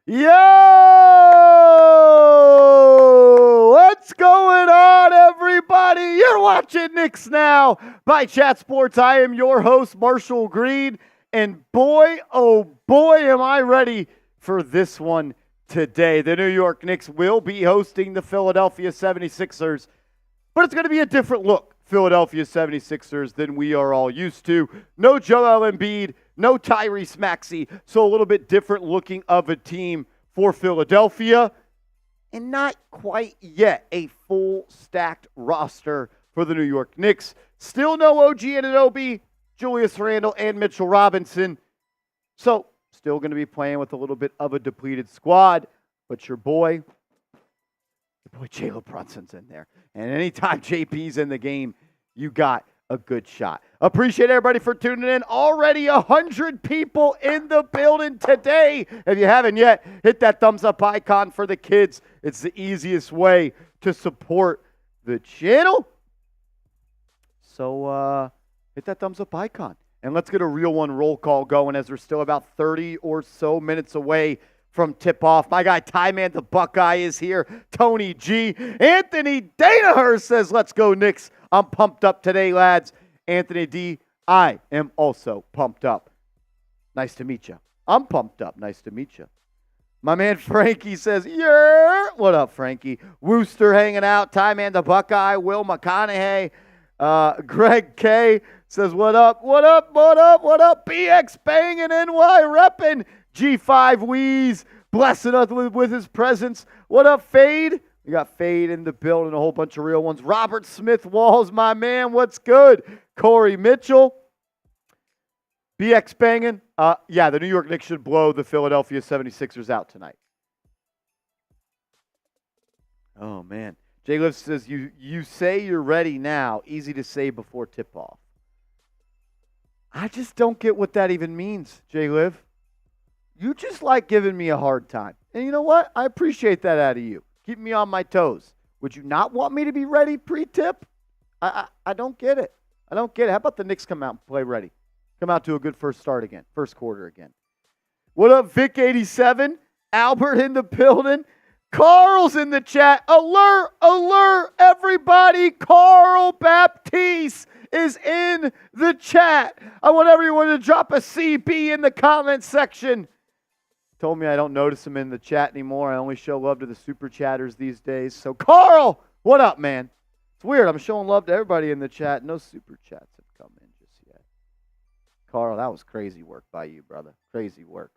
Yo! What's going on, everybody? You're watching Knicks Now by Chat Sports. I am your host, Marshall Green, and boy, oh boy, am I ready for this one today. The New York Knicks will be hosting the Philadelphia 76ers, but it's going to be a different look, Philadelphia 76ers, than we are all used to. No Joel Embiid, no Tyrese Maxey, so a little bit different looking of a team for Philadelphia, and not quite yet a full stacked roster for the New York Knicks. Still no OG Anunoby, Julius Randle, and Mitchell Robinson. So still going to be playing with a little bit of a depleted squad, but your boy Jalen Brunson's in there. And anytime JP's in the game, you got a good shot. Appreciate everybody for tuning in. Already 100 people in the building today. If you haven't yet, hit that thumbs up icon for the kids. It's the easiest way to support the channel. So hit that thumbs up icon. And let's get a real one roll call going as we're still about 30 or so minutes away from tip-off. My guy, Ty-Man the Buckeye, is here. Tony G. Anthony Danaher says, let's go, Knicks. I'm pumped up today, lads. Anthony D., I am also pumped up. Nice to meet you. I'm pumped up. Nice to meet you. My man Frankie says, yeah. What up, Frankie? Wooster hanging out. Ty-Man the Buckeye. Will McConaughey. Greg K. says, what up, what up, what up, what up? BX banging NY repping. G5 Wheeze blessing us with his presence. What up, Fade? We got Fade in the building, a whole bunch of real ones. Robert Smith Walls, my man, what's good? Corey Mitchell. BX banging. Yeah, the New York Knicks should blow the Philadelphia 76ers out tonight. Oh, man. Jay Liv says, you say you're ready now. Easy to say before tip-off. I just don't get what that even means, Jay Liv. You just like giving me a hard time. And you know what? I appreciate that out of you. Keep me on my toes. Would you not want me to be ready pre-tip? I don't get it. I don't get it. How about the Knicks come out and play ready? Come out to a good first start again. First quarter again. What up, Vic87? Albert in the building. Carl's in the chat. Alert, alert, everybody. Carl Baptiste is in the chat. I want everyone to drop a CB in the comment section. Told me I don't notice him in the chat anymore. I only show love to the super chatters these days. So, Carl, what up, man? It's weird. I'm showing love to everybody in the chat. No super chats have come in just yet. Carl, that was crazy work by you, brother. Crazy work.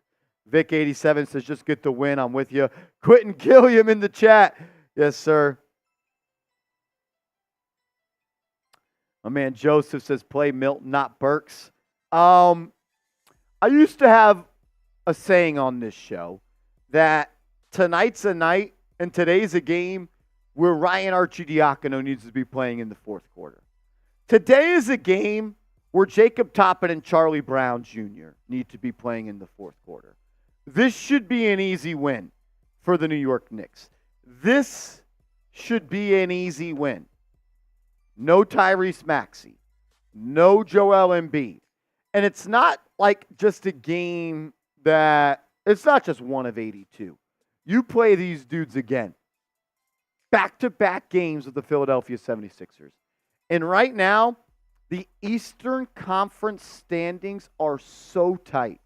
Vic87 says, just get the win. I'm with you. Quentin Gilliam in the chat. Yes, sir. My man Joseph says, play Milton, not Burks. I used to have a saying on this show that tonight's a night and today's a game where Ryan Arcidiacono needs to be playing in the fourth quarter. Today is a game where Jacob Toppin and Charlie Brown Jr. need to be playing in the fourth quarter. This should be an easy win for the New York Knicks. This should be an easy win. No Tyrese Maxey. No Joel Embiid. And it's not like just a game that, it's not just one of 82. You play these dudes again. Back-to-back games of the Philadelphia 76ers. And right now, the Eastern Conference standings are so tight.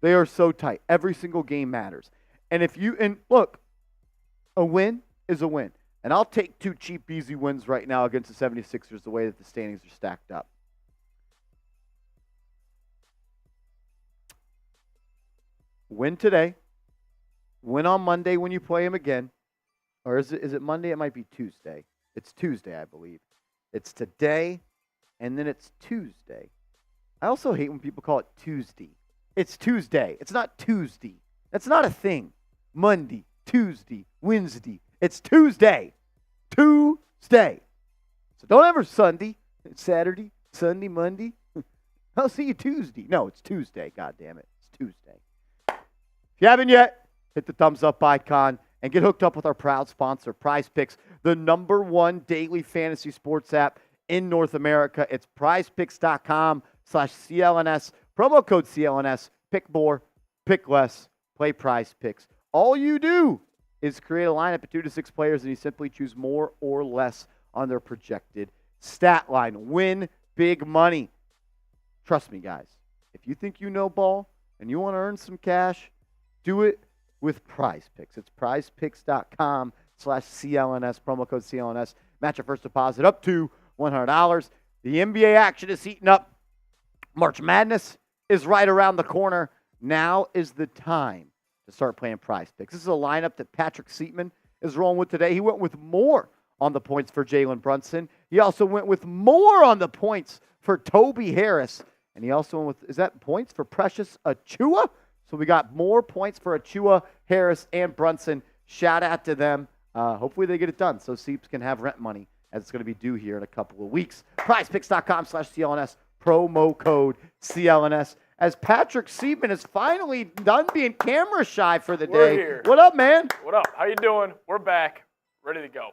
They are so tight. Every single game matters. And look, a win is a win. And I'll take two cheap, easy wins right now against the 76ers the way that the standings are stacked up. Win today. Win on Monday when you play them again. Or is it Monday? It might be Tuesday. It's Tuesday, I believe. It's today, and then it's Tuesday. I also hate when people call it Tuesday. It's Tuesday. It's not Tuesday. That's not a thing. Monday, Tuesday, Wednesday. It's Tuesday. Tuesday. So don't ever Sunday. It's Saturday, Sunday, Monday. I'll see you Tuesday. No, it's Tuesday. God damn it. It's Tuesday. If you haven't yet, hit the thumbs up icon and get hooked up with our proud sponsor, Prize Picks, the #1 daily fantasy sports app in North America. It's prizepicks.com/CLNS. Promo code CLNS. Pick more, pick less, play Prize Picks All you do is create a lineup of 2 to 6 players, and you simply choose more or less on their projected stat line. Win big money. Trust me, guys. If you think you know ball and you want to earn some cash, do it with Prize Picks. It's prizepicks.com/CLNS, promo code CLNS. Match your first deposit up to $100. The NBA action is heating up. March Madness is right around the corner. Now is the time to start playing Prize Picks. This is a lineup that Patrick Seatman is rolling with today. He went with more on the points for Jalen Brunson. He also went with more on the points for Toby Harris. And he also went with, is that points for Precious Achiuwa? So we got more points for Achiuwa, Harris, and Brunson. Shout out to them. Hopefully they get it done so Seeps can have rent money as it's going to be due here in a couple of weeks. PrizePicks.com/CLNS, promo code CLNS. As Patrick Seatman is finally done being camera shy for the day. We're here. What up, man? What up? How you doing? We're back. Ready to go.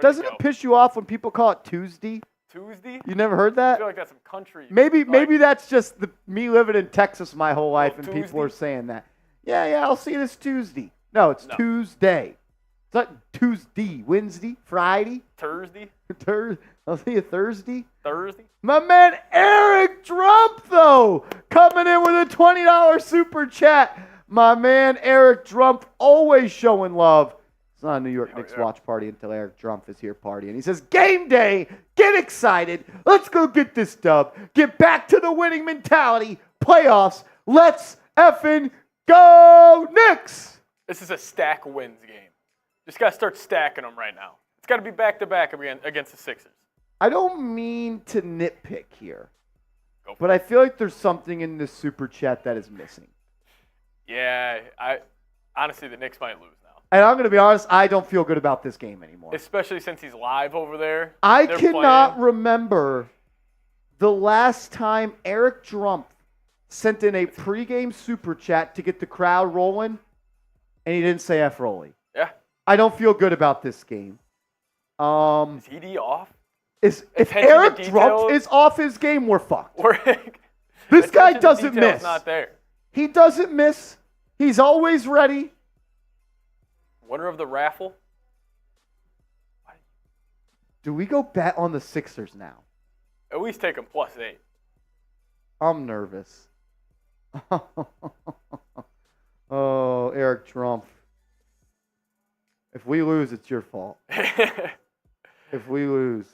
Doesn't it piss you off when people call it Tuesday? Tuesday? You never heard that? I feel like that's some country. Maybe that's just me living in Texas my whole life and Tuesday? people are saying that. Yeah, I'll see you this Tuesday. No, it's Tuesday. It's not Tuesday, Wednesday, Friday. Thursday? I'll see you Thursday. Thursday? My man Eric Drump, though, coming in with a $20 super chat. My man Eric Drump always showing love. It's not a New York Knicks watch party until Eric Drump is here partying. He says, game day, get excited. Let's go get this dub. Get back to the winning mentality. Playoffs. Let's effing go Knicks. This is a stack wins game. Just got to start stacking them right now. It's got to be back-to-back against the Sixers. I don't mean to nitpick here, but I feel like there's something in this super chat that is missing. Yeah, honestly, the Knicks might lose now. And I'm going to be honest, I don't feel good about this game anymore. Especially since he's live over there. I cannot remember the last time Eric Drump sent in a pregame super chat to get the crowd rolling, and he didn't say F. Rolly. Yeah. I don't feel good about this game. Is ED off? If Eric Drump is off his game, we're fucked. This guy doesn't miss. Not there. He doesn't miss. He's always ready. Winner of the raffle. Do we go bet on the Sixers now? At least take them +8. I'm nervous. Oh, Eric Trump. If we lose, it's your fault. If we lose,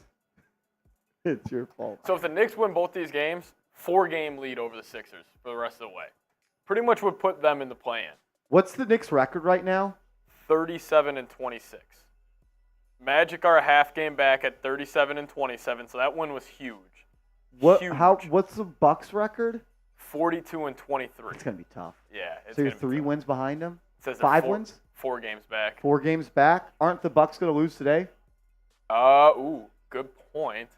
it's your fault. So if the Knicks win both these games, 4-game lead over the Sixers for the rest of the way. Pretty much would put them in the play-in. What's the Knicks record right now? 37-26. Magic are a half game back at 37-27, so that win was huge. Huge. What's the Bucks record? 42-23. It's gonna be tough. Yeah. So you're 3 wins behind them? It says 5 wins? 4 games back. 4 games back. Aren't the Bucks gonna lose today? Good point.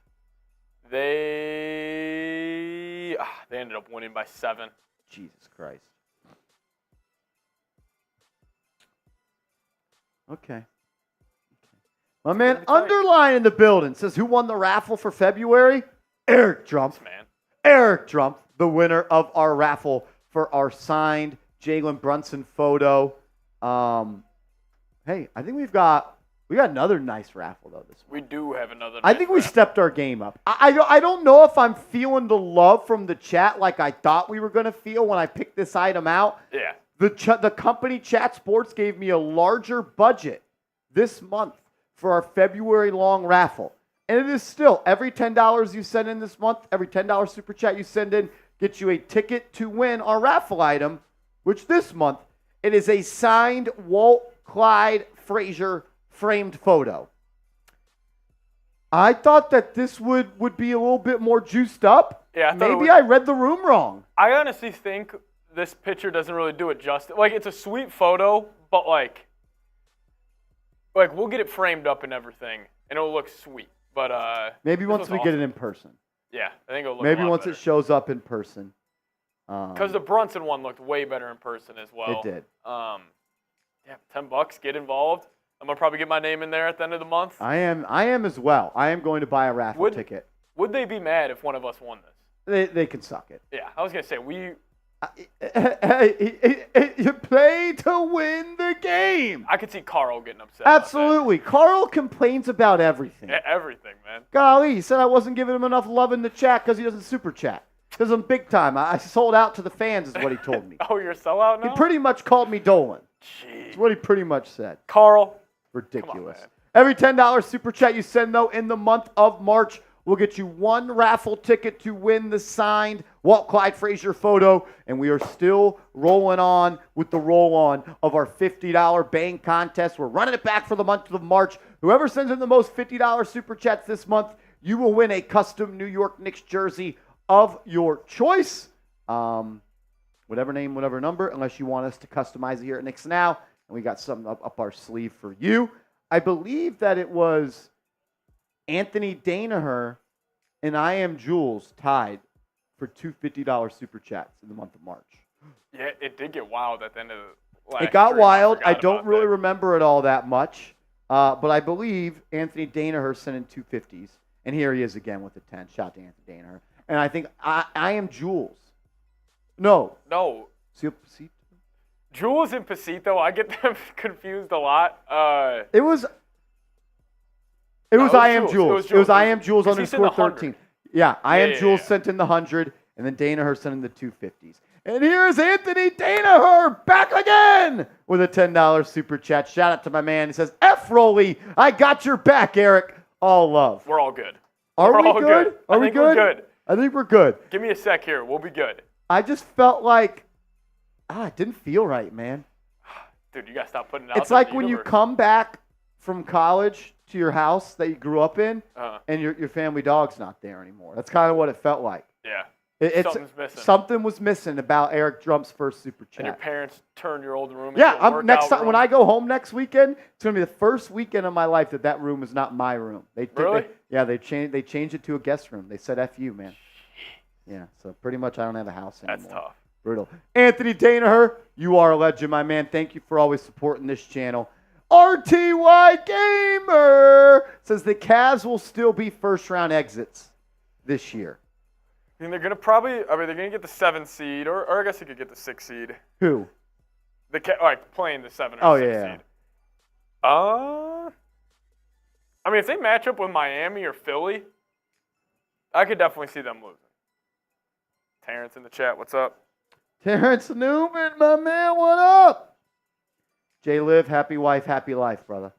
They ended up winning by 7. Jesus Christ. Okay. My man Underline in the building says, who won the raffle for February? Eric Trump. Man. Eric Trump, the winner of our raffle for our signed Jalen Brunson photo. Hey, I think we got another nice raffle though this week. We do have another. I think we stepped our game up. I don't know if I'm feeling the love from the chat like I thought we were going to feel when I picked this item out. Yeah. The company Chat Sports gave me a larger budget this month for our February long raffle. And it is still every $10 you send in this month, every $10 super chat you send in gets you a ticket to win our raffle item, which this month it is a signed Walt Clyde Frazier framed photo. I thought that this would be a little bit more juiced up. Yeah, maybe I read the room wrong. I honestly think this picture doesn't really do it justice. Like, it's a sweet photo, but like we'll get it framed up and everything, and it'll look sweet. But maybe once we get it in person. Yeah, I think it'll look. Maybe a lot once better. It shows up in person. Because the Brunson one looked way better in person as well. It did. Yeah, $10. Get involved. I'm gonna probably get my name in there at the end of the month. I am as well. I am going to buy a raffle ticket. Would they be mad if one of us won this? They can suck it. Yeah, I was gonna say You play to win the game. I could see Carl getting upset. Absolutely. Carl complains about everything. Yeah, everything, man. Golly, he said I wasn't giving him enough love in the chat because he doesn't super chat. Because I'm big time. I sold out to the fans is what he told me. Oh, you're a sellout now? He pretty much called me Dolan. Jeez. That's what he pretty much said. Carl. Ridiculous. On, Every $10 super chat you send, though, in the month of March, we'll get you one raffle ticket to win the signed Walt Clyde Frazier photo. And we are still rolling on with the roll-on of our $50 Bang contest. We're running it back for the month of March. Whoever sends in the most $50 super chats this month, you will win a custom New York Knicks jersey of your choice. Whatever name, whatever number, unless you want us to customize it here at Knicks Now. And we got something up our sleeve for you. I believe that it was Anthony Danaher and I Am Jules tied for two $50 super chats in the month of March. Yeah, it did get wild at the end of the last It got stream. wild. I forgot don't about really that. remember it all that much. But I believe Anthony Danaher sent in two 50s. And here he is again with the 10. Shout out to Anthony Danaher. And I think I Am Jules. No. See? Jules and Pasito, I get them confused a lot. It was I Am Jules. It was I Am Jules Because he sent the underscore 13. Yeah, I Am Jules yeah. sent in the 100, and then Danaher sent in the 250s. And here's Anthony Danaher back again with a $10 super chat. Shout out to my man. He says, F Rolly, I got your back, Eric. All love. We're all good. Are we all good? Are we I think we're good? good. I think we're good. Give me a sec here. We'll be good. I just felt like, it didn't feel right, man. Dude, you got to stop putting it out It's there in like the when you universe. come back from college to your house that you grew up in, and your family dog's not there anymore. That's kind of what it felt like. Yeah. Something's missing. Something was missing about Eric Drump's first super chat. And your parents turn your old room into Yeah, a workout next time room. when I go home next weekend, it's gonna be the first weekend of my life that room is not my room. Really? They changed it to a guest room. They said "F you, man." Yeah, so pretty much I don't have a house anymore. That's tough. Brutal. Anthony Danaher, you are a legend, my man. Thank you for always supporting this channel. RTY Gamer says the Cavs will still be first-round exits this year. I mean, they're going to probably, they're going to get the 7th seed, or I guess they could get the 6th seed. Who? Playing the 7 or 6 yeah. seed. I mean, if they match up with Miami or Philly, I could definitely see them losing. Terrence in the chat, what's up? Terrence Newman, my man, what up? Jay Liv, happy wife, happy life, brother.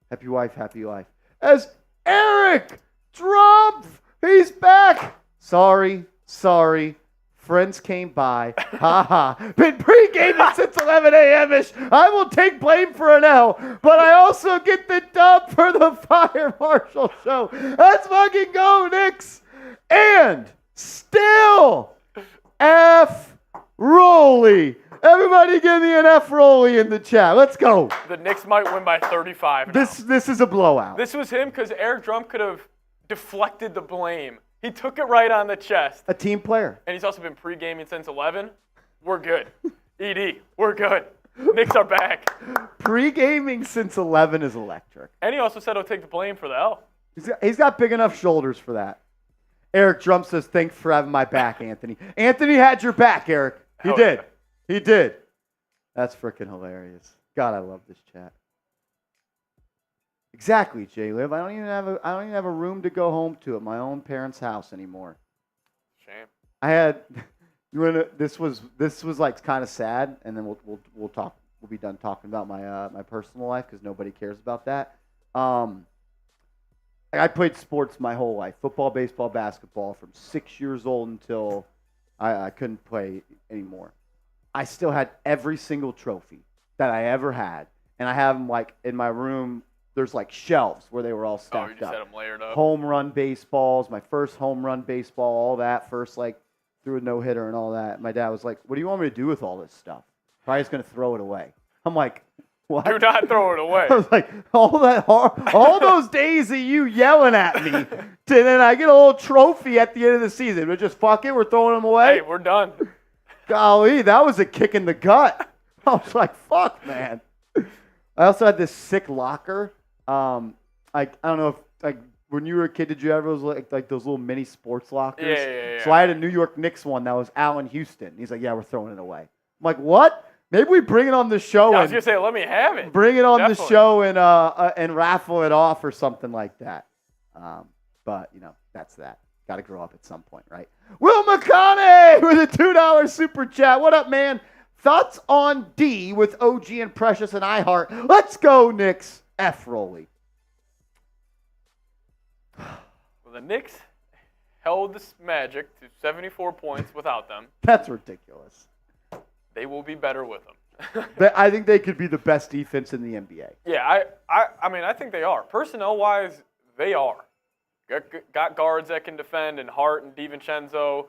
Happy wife, happy life. As Eric Trump, he's back. Sorry. Friends came by. Ha ha. Been pre-gaming since 11 a.m.-ish. I will take blame for an L, but I also get the dub for the Fire Marshal show. Let's fucking go, Knicks. And still, F Rolly. Everybody give me an F Rolly in the chat. Let's go. The Knicks might win by 35 now. This is a blowout. This was him because Eric Trump could have deflected the blame. He took it right on the chest. A team player. And he's also been pre-gaming since 11. We're good. ED, we're good. Knicks are back. Pre-gaming since 11 is electric. And he also said he'll take the blame for the L. He's got big enough shoulders for that. Eric Trump says, thanks for having my back, Anthony. Anthony had your back, Eric. He did. Yeah. He did. That's freaking hilarious. God, I love this chat. Exactly, Jay Liv. I don't even have a room to go home to at my own parents' house anymore. Shame. I had this was like kind of sad, and then we'll talk. We'll be done talking about my personal life because nobody cares about that. I played sports my whole life: football, baseball, basketball, from 6 years old until I couldn't play anymore. I still had every single trophy that I ever had, and I have them like in my room. There's like shelves where they were all stacked Oh, you just up. had them layered up. Home run baseballs, my first home run baseball, all that. First, like, threw a no-hitter and all that. My dad was like, what do you want me to do with all this stuff? Probably just going to throw it away. I'm like, what? Do not throw it away. I was like, all those days of you yelling at me, and then I get a little trophy at the end of the season. We're just, fuck it, we're throwing them away. Hey, we're done. Golly, that was a kick in the gut. I was like, fuck, man. I also had this sick locker. I don't know if when you were a kid, did you ever like those little mini sports lockers? Yeah. So I had a New York Knicks one that was Allen Houston. He's like, yeah, we're throwing it away. I'm like, what? Maybe we bring it on the show. I was gonna say, let me have it. Bring it on Definitely. the show and raffle it off or something like that. But that's that. Got to grow up at some point, right? Will McConney with a $2 super chat. What up, man? Thoughts on D with OG and Precious and iHeart? Let's go, Knicks. F Rolly. Well, the Knicks held the Magic to 74 points without them. That's ridiculous. They will be better with them. I think they could be the best defense in the NBA. Yeah, I mean, I think they are. Personnel-wise, they are. Got guards that can defend, and Hart and DiVincenzo.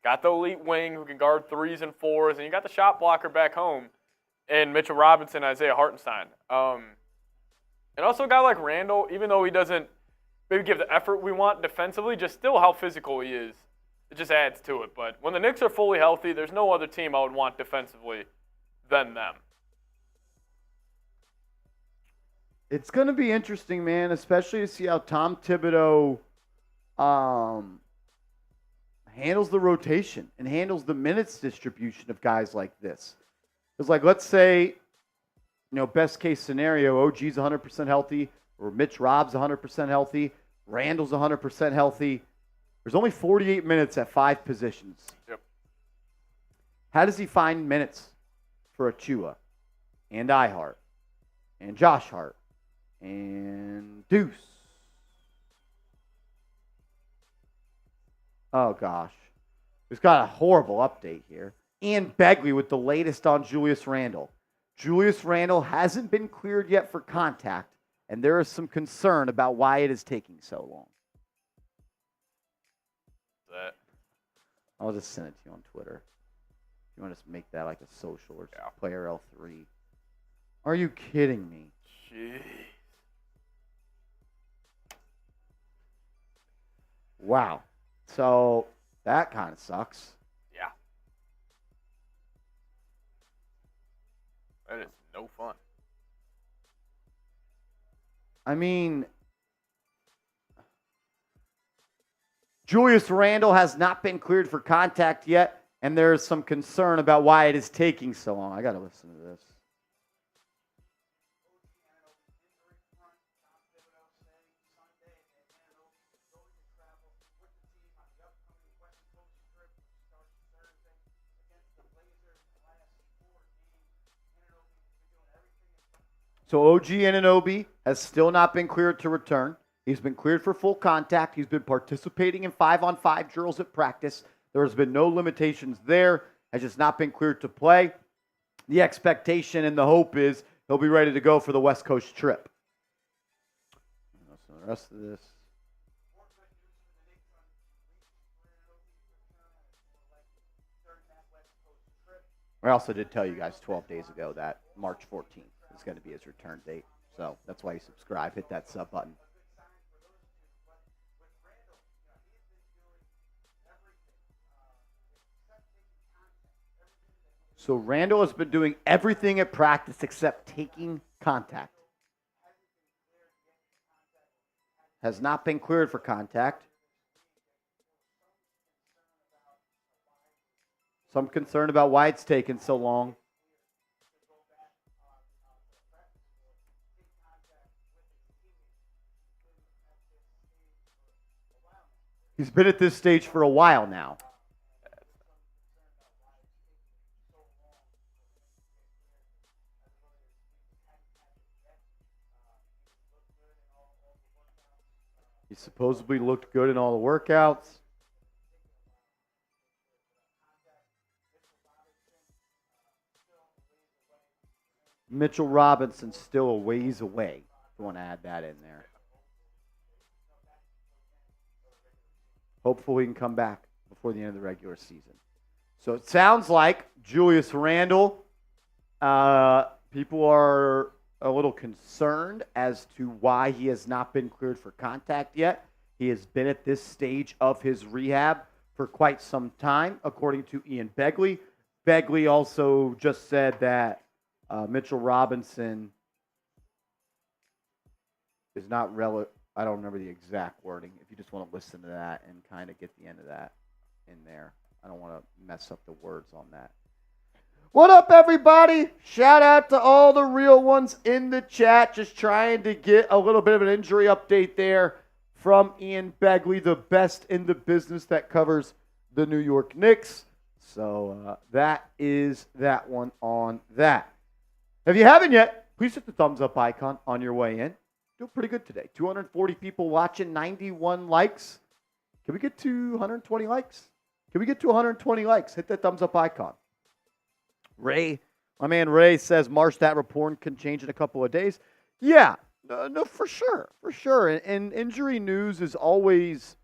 Got the elite wing who can guard 3s and 4s, and you got the shot blocker back home in Mitchell Robinson, Isaiah Hartenstein. And also a guy like Randle, even though he doesn't maybe give the effort we want defensively, just still how physical he is. It just adds to it. But when the Knicks are fully healthy, there's no other team I would want defensively than them. It's going to be interesting, man, especially to see how Tom Thibodeau handles the rotation and handles the minutes distribution of guys like this. Because, like, let's say, best case scenario, OG's 100% healthy, or Mitch Rob's 100% healthy, Randle's 100% healthy. There's only 48 minutes at 5 positions. Yep. How does he find minutes for Achua and iHeart and Josh Hart and Deuce? Oh, gosh. We've got a horrible update here. Ian Begley with the latest on Julius Randle. Julius Randle hasn't been cleared yet for contact, and there is some concern about why it is taking so long. I'll just send it to you on Twitter. If you want to make that like a social or player L3. Are you kidding me? Jeez. Wow. So that kind of sucks. Yeah. That is no fun. I mean, Julius Randle has not been cleared for contact yet, and there's some concern about why it is taking so long. I got to listen to this. So OG Anunoby has still not been cleared to return. He's been cleared for full contact. He's been participating in 5-on-5 drills at practice. There has been no limitations there. Has just not been cleared to play. The expectation and the hope is he'll be ready to go for the West Coast trip. So the rest of this. I also did tell you guys 12 days ago that March 14th is going to be his return date. So that's why you subscribe. Hit that sub button. So Randle has been doing everything at practice except taking contact. Has not been cleared for contact. Some concern about why it's taken so long. He's been at this stage for a while now. He supposedly looked good in all the workouts. Mitchell Robinson still a ways away. If you want to add that in there. Hopefully he can come back before the end of the regular season. So it sounds like Julius Randle, people are a little concerned as to why he has not been cleared for contact yet. He has been at this stage of his rehab for quite some time, according to Ian Begley. Begley also just said that Mitchell Robinson is not I don't remember the exact wording. If you just want to listen to that and kind of get the end of that in there, I don't want to mess up the words on that. What up, everybody? Shout out to all the real ones in the chat. Just trying to get a little bit of an injury update there from Ian Begley, the best in the business that covers the New York Knicks. So that is that one on that. If you haven't yet, please hit the thumbs up icon on your way in. Doing pretty good today. 240 people watching, 91 likes. Can we get to 120 likes? Can we get to 120 likes? Hit that thumbs up icon. Ray, my man Ray says Marstad report can change in a couple of days. Yeah, no, for sure, for sure. And injury news is always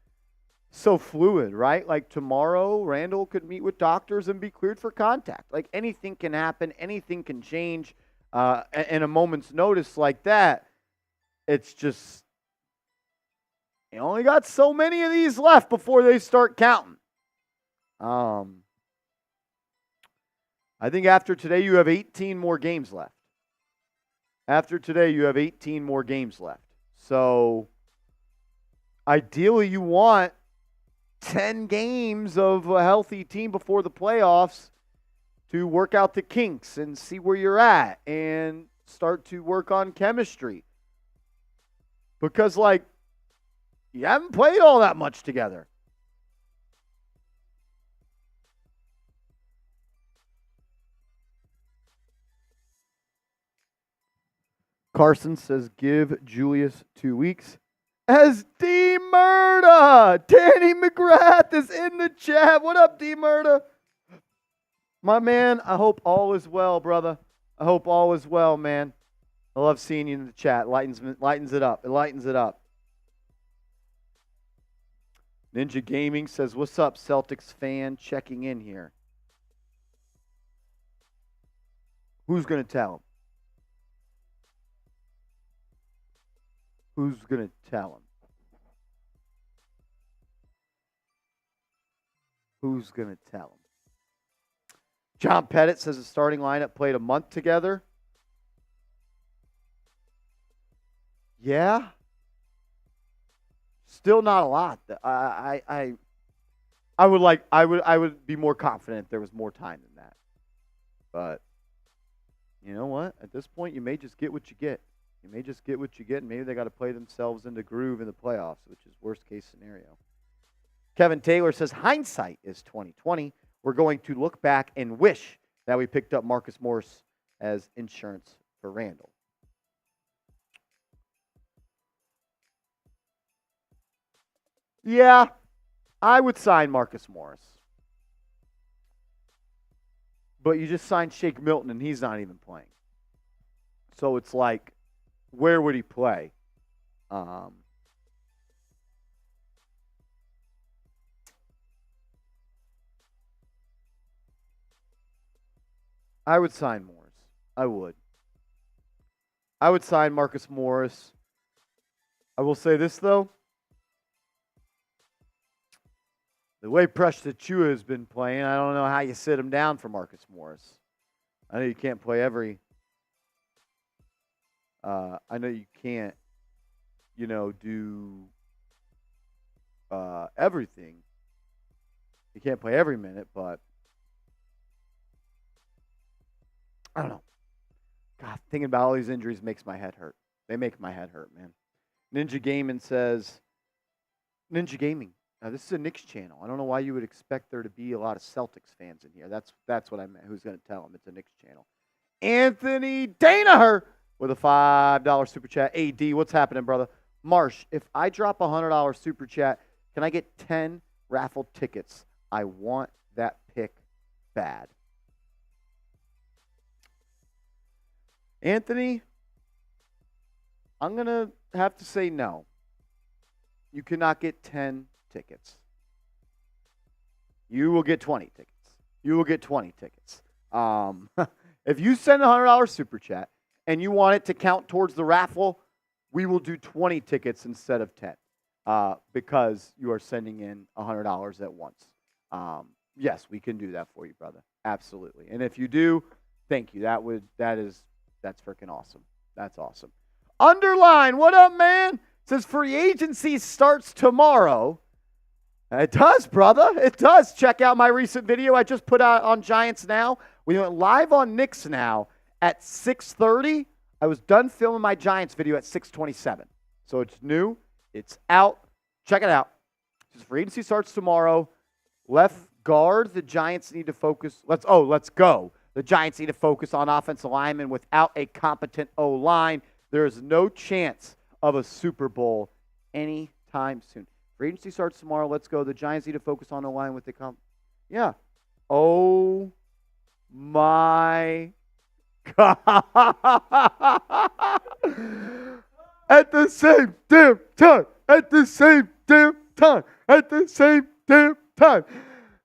so fluid, right? Like tomorrow, Randle could meet with doctors and be cleared for contact. Like anything can happen, anything can change in a moment's notice like that. It's just, you only got so many of these left before they start counting. I think after today, you have 18 more games left. After today, you have 18 more games left. So, ideally, you want 10 games of a healthy team before the playoffs to work out the kinks and see where you're at and start to work on chemistry. Because, like, you haven't played all that much together. Carson says, give Julius 2 weeks. As D. Murda, Danny McGrath is in the chat. What up, D. Murda? My man, I hope all is well, brother. I hope all is well, man. I love seeing you in the chat. Lightens it up. It lightens it up. Ninja Gaming says, what's up, Celtics fan? Checking in here. Who's going to tell him? Who's going to tell him? Who's going to tell him? John Pettit says the starting lineup played a month together. Yeah. Still not a lot. I would be more confident if there was more time than that. But you know what? At this point, you may just get what you get. You may just get what you get, and maybe they got to play themselves into groove in the playoffs, which is worst case scenario. Kevin Taylor says hindsight is 2020. We're going to look back and wish that we picked up Marcus Morris as insurance for Randle. Yeah, I would sign Marcus Morris. But you just signed Shake Milton, and he's not even playing. So it's like, where would he play? I would sign Morris. I would. I would sign Marcus Morris. I will say this, though. The way Precious Achua has been playing, I don't know how you sit him down for Marcus Morris. I know you can't play every... I know you can't, do everything. You can't play every minute, but I don't know. God, thinking about all these injuries makes my head hurt. They make my head hurt, man. Ninja Gaming says, Ninja Gaming. Now, this is a Knicks channel. I don't know why you would expect there to be a lot of Celtics fans in here. That's what I meant. Who's going to tell them it's a Knicks channel? Anthony Danaher with a $5 super chat. AD, what's happening, brother? Marsh, if I drop a $100 super chat, can I get 10 raffle tickets? I want that pick bad. Anthony, I'm going to have to say no. You cannot get 10 tickets. You will get 20 tickets. You will get 20 tickets. If you send a $100 super chat and you want it to count towards the raffle, we will do 20 tickets instead of 10 because you are sending in $100 at once. Yes, we can do that for you, brother. Absolutely. And if you do, thank you. That's freaking awesome. That's awesome. Underline, what up, man? says free agency starts tomorrow. It does, brother. It does. Check out my recent video I just put out on Giants Now. We went live on Knicks Now at 6:30. I was done filming my Giants video at 6:27. So it's new. It's out. Check it out. It says free agency starts tomorrow. Left guard, the Giants need to focus. Let's go. The Giants need to focus on offensive linemen without a competent O-line. There is no chance of a Super Bowl anytime soon. Free agency starts tomorrow. Let's go. The Giants need to focus on O-line with the Yeah. Oh, my God. At the same damn time. At the same damn time. At the same damn time.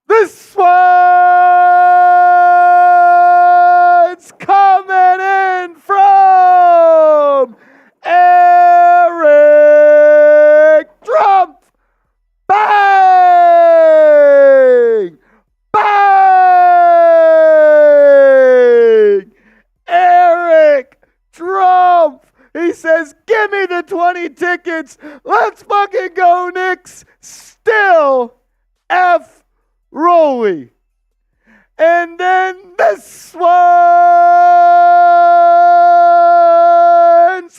This one's coming in from Eric Trump. Bang! Bang! Eric Trump. He says, give me the 20 tickets. Let's fucking go, Knicks. Still F. Rolly. And then this one's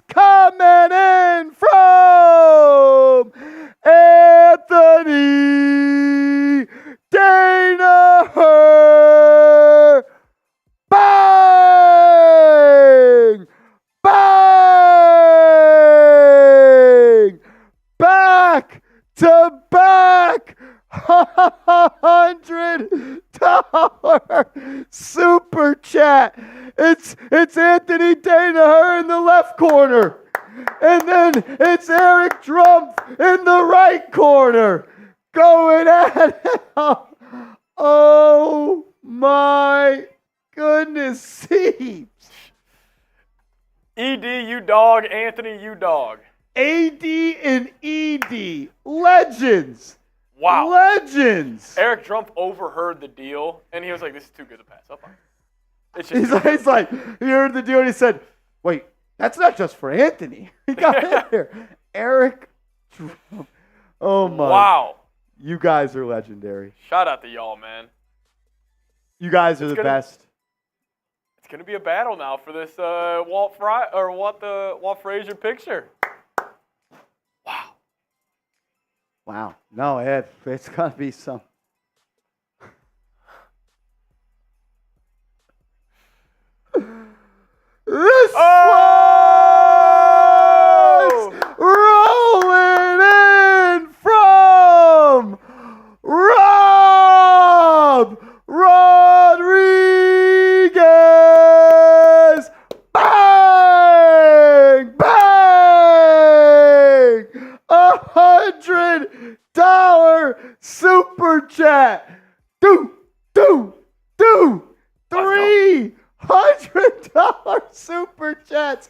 coming in from Anthony Danaher. Bang! Bang! Back to back. $100 super chat. It's Anthony Danaher in the left corner. And then it's Eric Trump in the right corner. Going at it. Oh my goodness. See. ED, you dog. Anthony, you dog. AD and ED. Legends. Wow. Legends. Eric Trump overheard the deal, and he was like, this is too good to pass up on. He's like, he heard the deal, and he said, wait, that's not just for Anthony. He got in here. Eric Trump. Oh, my. Wow. You guys are legendary. Shout out to y'all, man. You guys are the best. It's going to be a battle now for this Walt Frazier picture. Wow. Wow. No, it's going to be some. This one's rolling in from Rob Rodriguez. Bang! Bang! $100 super chat. $300 super chats.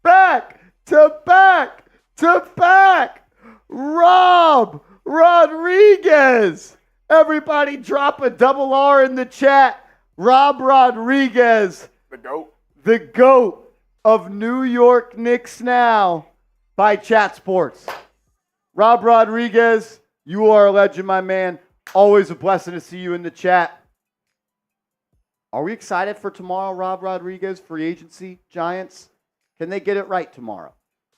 Back to back to back. Rob Rodriguez. Everybody drop a double R in the chat. Rob Rodriguez. The GOAT. The GOAT of New York Knicks Now by Chat Sports. Rob Rodriguez, you are a legend, my man. Always a blessing to see you in the chat. Are we excited for tomorrow, Rob Rodriguez, free agency, Giants? Can they get it right tomorrow?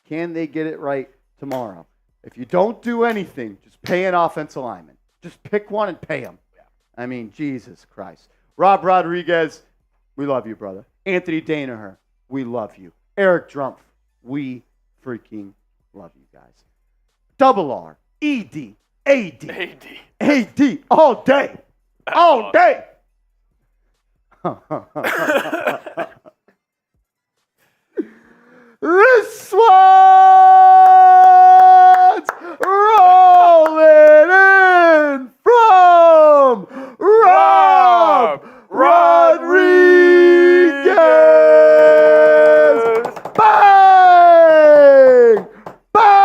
Can they get it right tomorrow? If you don't do anything, just pay an offensive lineman. Just pick one and pay him. I mean, Jesus Christ. Rob Rodriguez, we love you, brother. Anthony Danaher, we love you. Eric Trump, we freaking love you guys. Double R, ED, AD, AD, all day. All day. This one's rolling in from Rob Rodriguez. Bang! Bang!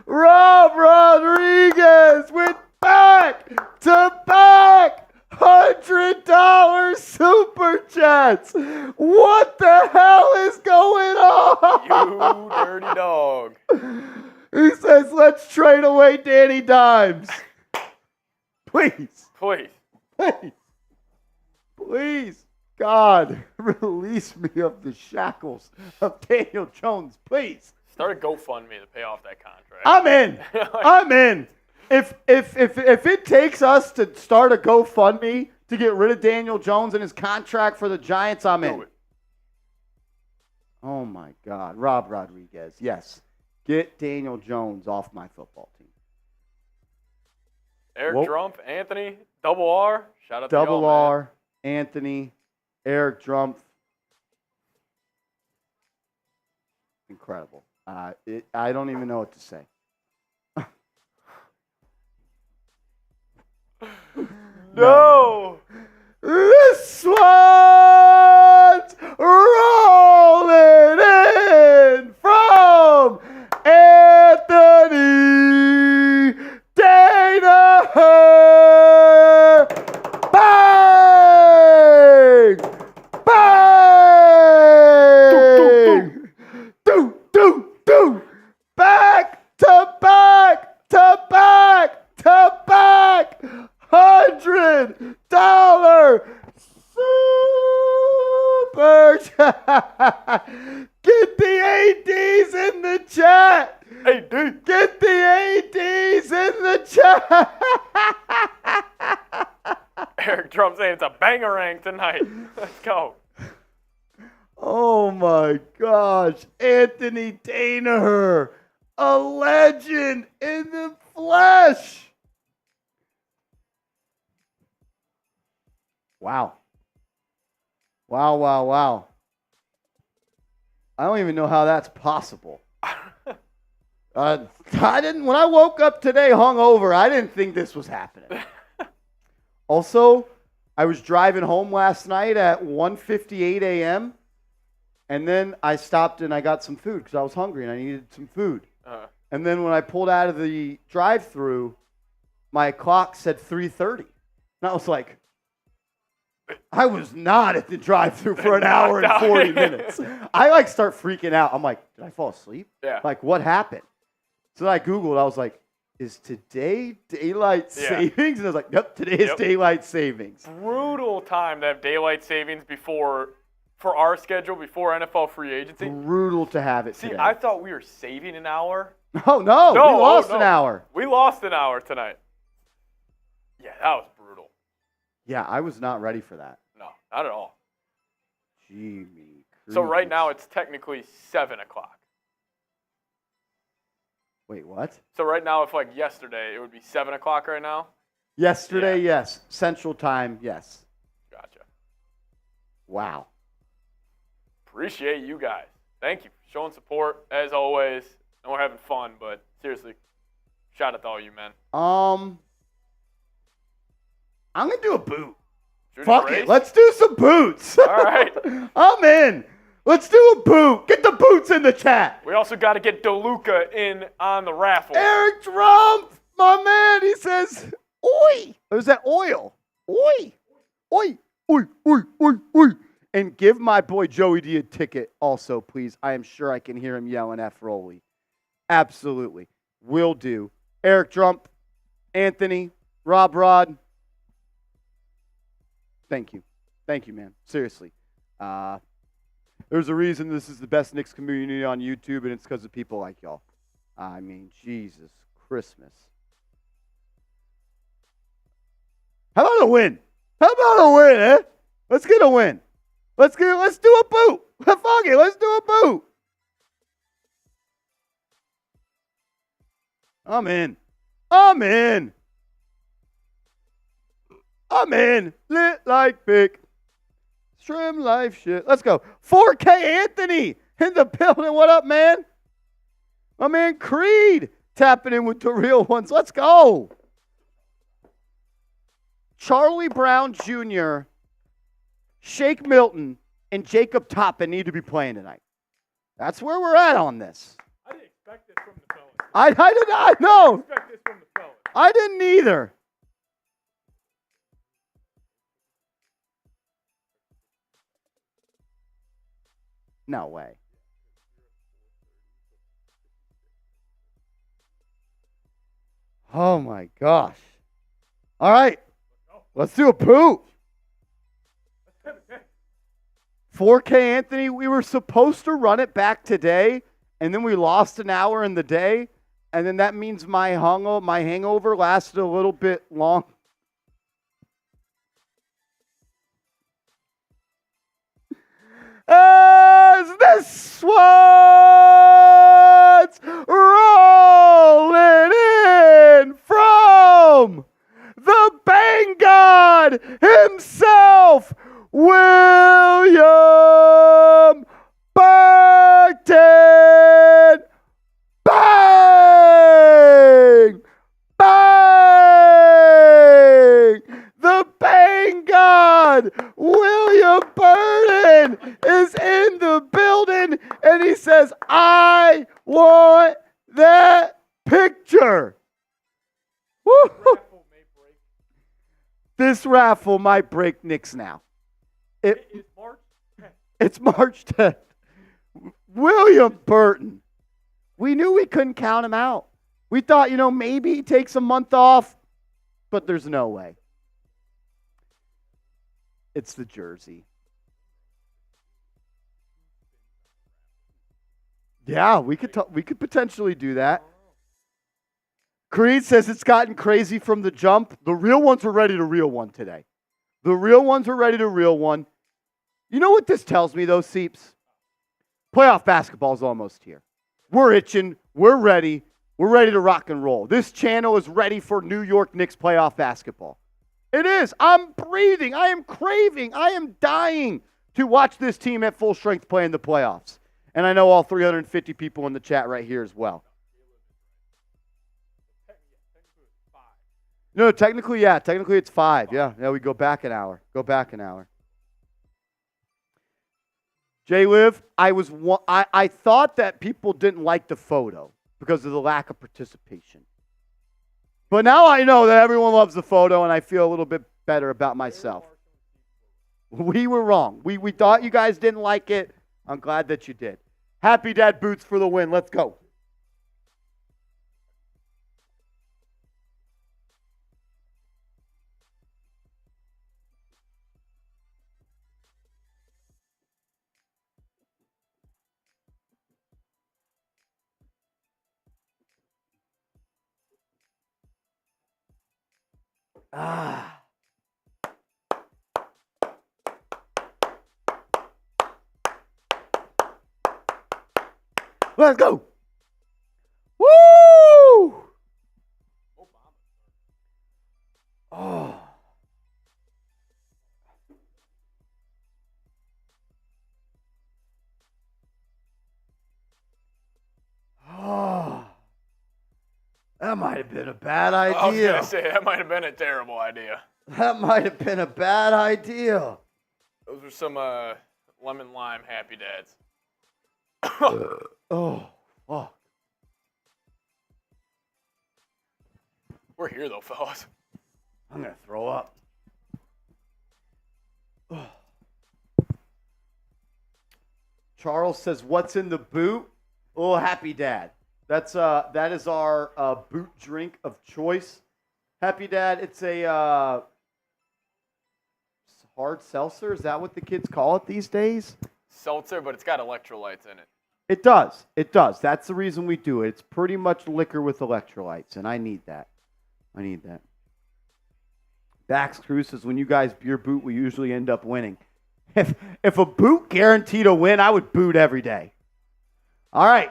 Rob Rodriguez with back-to-back $100 super What the hell is going on? You dirty dog. He says, let's trade away Danny Dimes. Please. Please. Please. Please. God, release me of the shackles of Daniel Jones. Please. Start a GoFundMe to pay off that contract. I'm in. I'm in. If it takes us to start a GoFundMe to get rid of Daniel Jones and his contract for the Giants, I'm in. Oh, my God. Rob Rodriguez. Yes. Get Daniel Jones off my football team. Eric Drumpf, Anthony, double R. Shout out to Double y'all, R, Anthony, Eric Drumpf. Incredible. I don't even know what to say. No. This one's rolling in from Anthony Danaher. Bang! Bang! Do. Back to back to back to back. $100 super chat. Get the ADs in the chat. AD. Get the ADs in the chat. Eric Trump saying it's a bangerang tonight. Let's go. Oh my gosh. Anthony Danaher, a legend in the flesh. Wow. Wow. I don't even know how that's possible. When I woke up today hungover, I didn't think this was happening. Also, I was driving home last night at 1:58 a.m. and then I stopped and I got some food because I was hungry and I needed some food. And then when I pulled out of the drive-thru, my clock said 3:30. And I was like, I was not at the drive-thru for an hour and 40 minutes. I start freaking out. I'm like, did I fall asleep? Yeah. Like, what happened? So then I Googled. I was like, is today daylight savings? And I was like, yep, today is daylight savings. Brutal time to have daylight savings for our schedule before NFL free agency. Brutal to have it today. See, I thought we were saving an hour. No, we lost an hour. We lost an hour tonight. Yeah, that was brutal. Yeah, I was not ready for that. No, not at all. Jimmy. So right now it's technically 7 o'clock. Wait, what? So right now, if like yesterday, it would be 7 o'clock right now? Yesterday, yes. Central time, yes. Gotcha. Wow. Appreciate you guys. Thank you for showing support, as always. And we're having fun, but seriously, shout out to all you men. I'm going to do a boot. Fuck it. Let's do some boots. All right. I'm in. Let's do a boot. Get the boots in the chat. We also got to get DeLuca in on the raffle. Eric Trump, my man, he says, oi. Or is that oil? Oi. Oi. Oi. Oi. Oi. Oi. And give my boy Joey D a ticket also, please. I am sure I can hear him yelling F. Roley. Absolutely. Will do. Eric Trump, Anthony, Rob Rod. Thank you. Thank you, man. Seriously. There's a reason this is the best Knicks community on YouTube, and it's because of people like y'all. I mean, Jesus Christmas. How about a win? How about a win, eh? Let's get a win. Let's do a boot. Fuck it, let's do a boot. I'm in. Lit like pick. Trim life shit. Let's go. 4K Anthony in the building. What up, man? My man Creed tapping in with the real ones. Let's go. Charlie Brown Jr., Shake Milton, and Jacob Toppin need to be playing tonight. That's where we're at on this. I didn't expect this from the fellas. I did not know. Expect this from the fellas. I didn't either. No way. Oh, my gosh. All right. Let's do a poo. 4K Anthony, we were supposed to run it back today, and then we lost an hour in the day, and then that means my hangover lasted a little bit long. As this one's rolling in from the Bang God himself, William Burton. Bang! Bang! The Bang God, William Burton, is in the building, and he says, I want that picture. Woo! This raffle might break Knicks Now. It's March 10th. William Burton. We knew we couldn't count him out. We thought, maybe he takes a month off, but there's no way. It's the jersey. Yeah, we could potentially do that. Creed says it's gotten crazy from the jump. The real ones were ready to reel one today. The real ones were ready to reel one. You know what this tells me, though, Seeps? Playoff basketball is almost here. We're itching. We're ready. We're ready to rock and roll. This channel is ready for New York Knicks playoff basketball. It is. I'm breathing. I am craving. I am dying to watch this team at full strength play in the playoffs. And I know all 350 people in the chat right here as well. No, technically, yeah. Technically, it's 5. Yeah, we go back an hour. J-Liv, I thought that people didn't like the photo because of the lack of participation. But now I know that everyone loves the photo, and I feel a little bit better about myself. We were wrong. We thought you guys didn't like it. I'm glad that you did. Happy Dad Boots for the win. Let's go. Let's go. Woo! Oh. Oh. That might have been a bad idea. I was going to say, that might have been a terrible idea. That might have been a bad idea. Those were some lemon lime Happy Dads. Oh, fuck. We're here, though, fellas. I'm going to throw up. Charles says, what's in the boot? Oh, Happy Dad. That is our boot drink of choice. Happy Dad, it's a hard seltzer. Is that what the kids call it these days? Seltzer, but it's got electrolytes in it. It does. It does. That's the reason we do it. It's pretty much liquor with electrolytes, and I need that. Dax Cruz says, when you guys beer boot, we usually end up winning. If a boot guaranteed a win, I would boot every day. All right,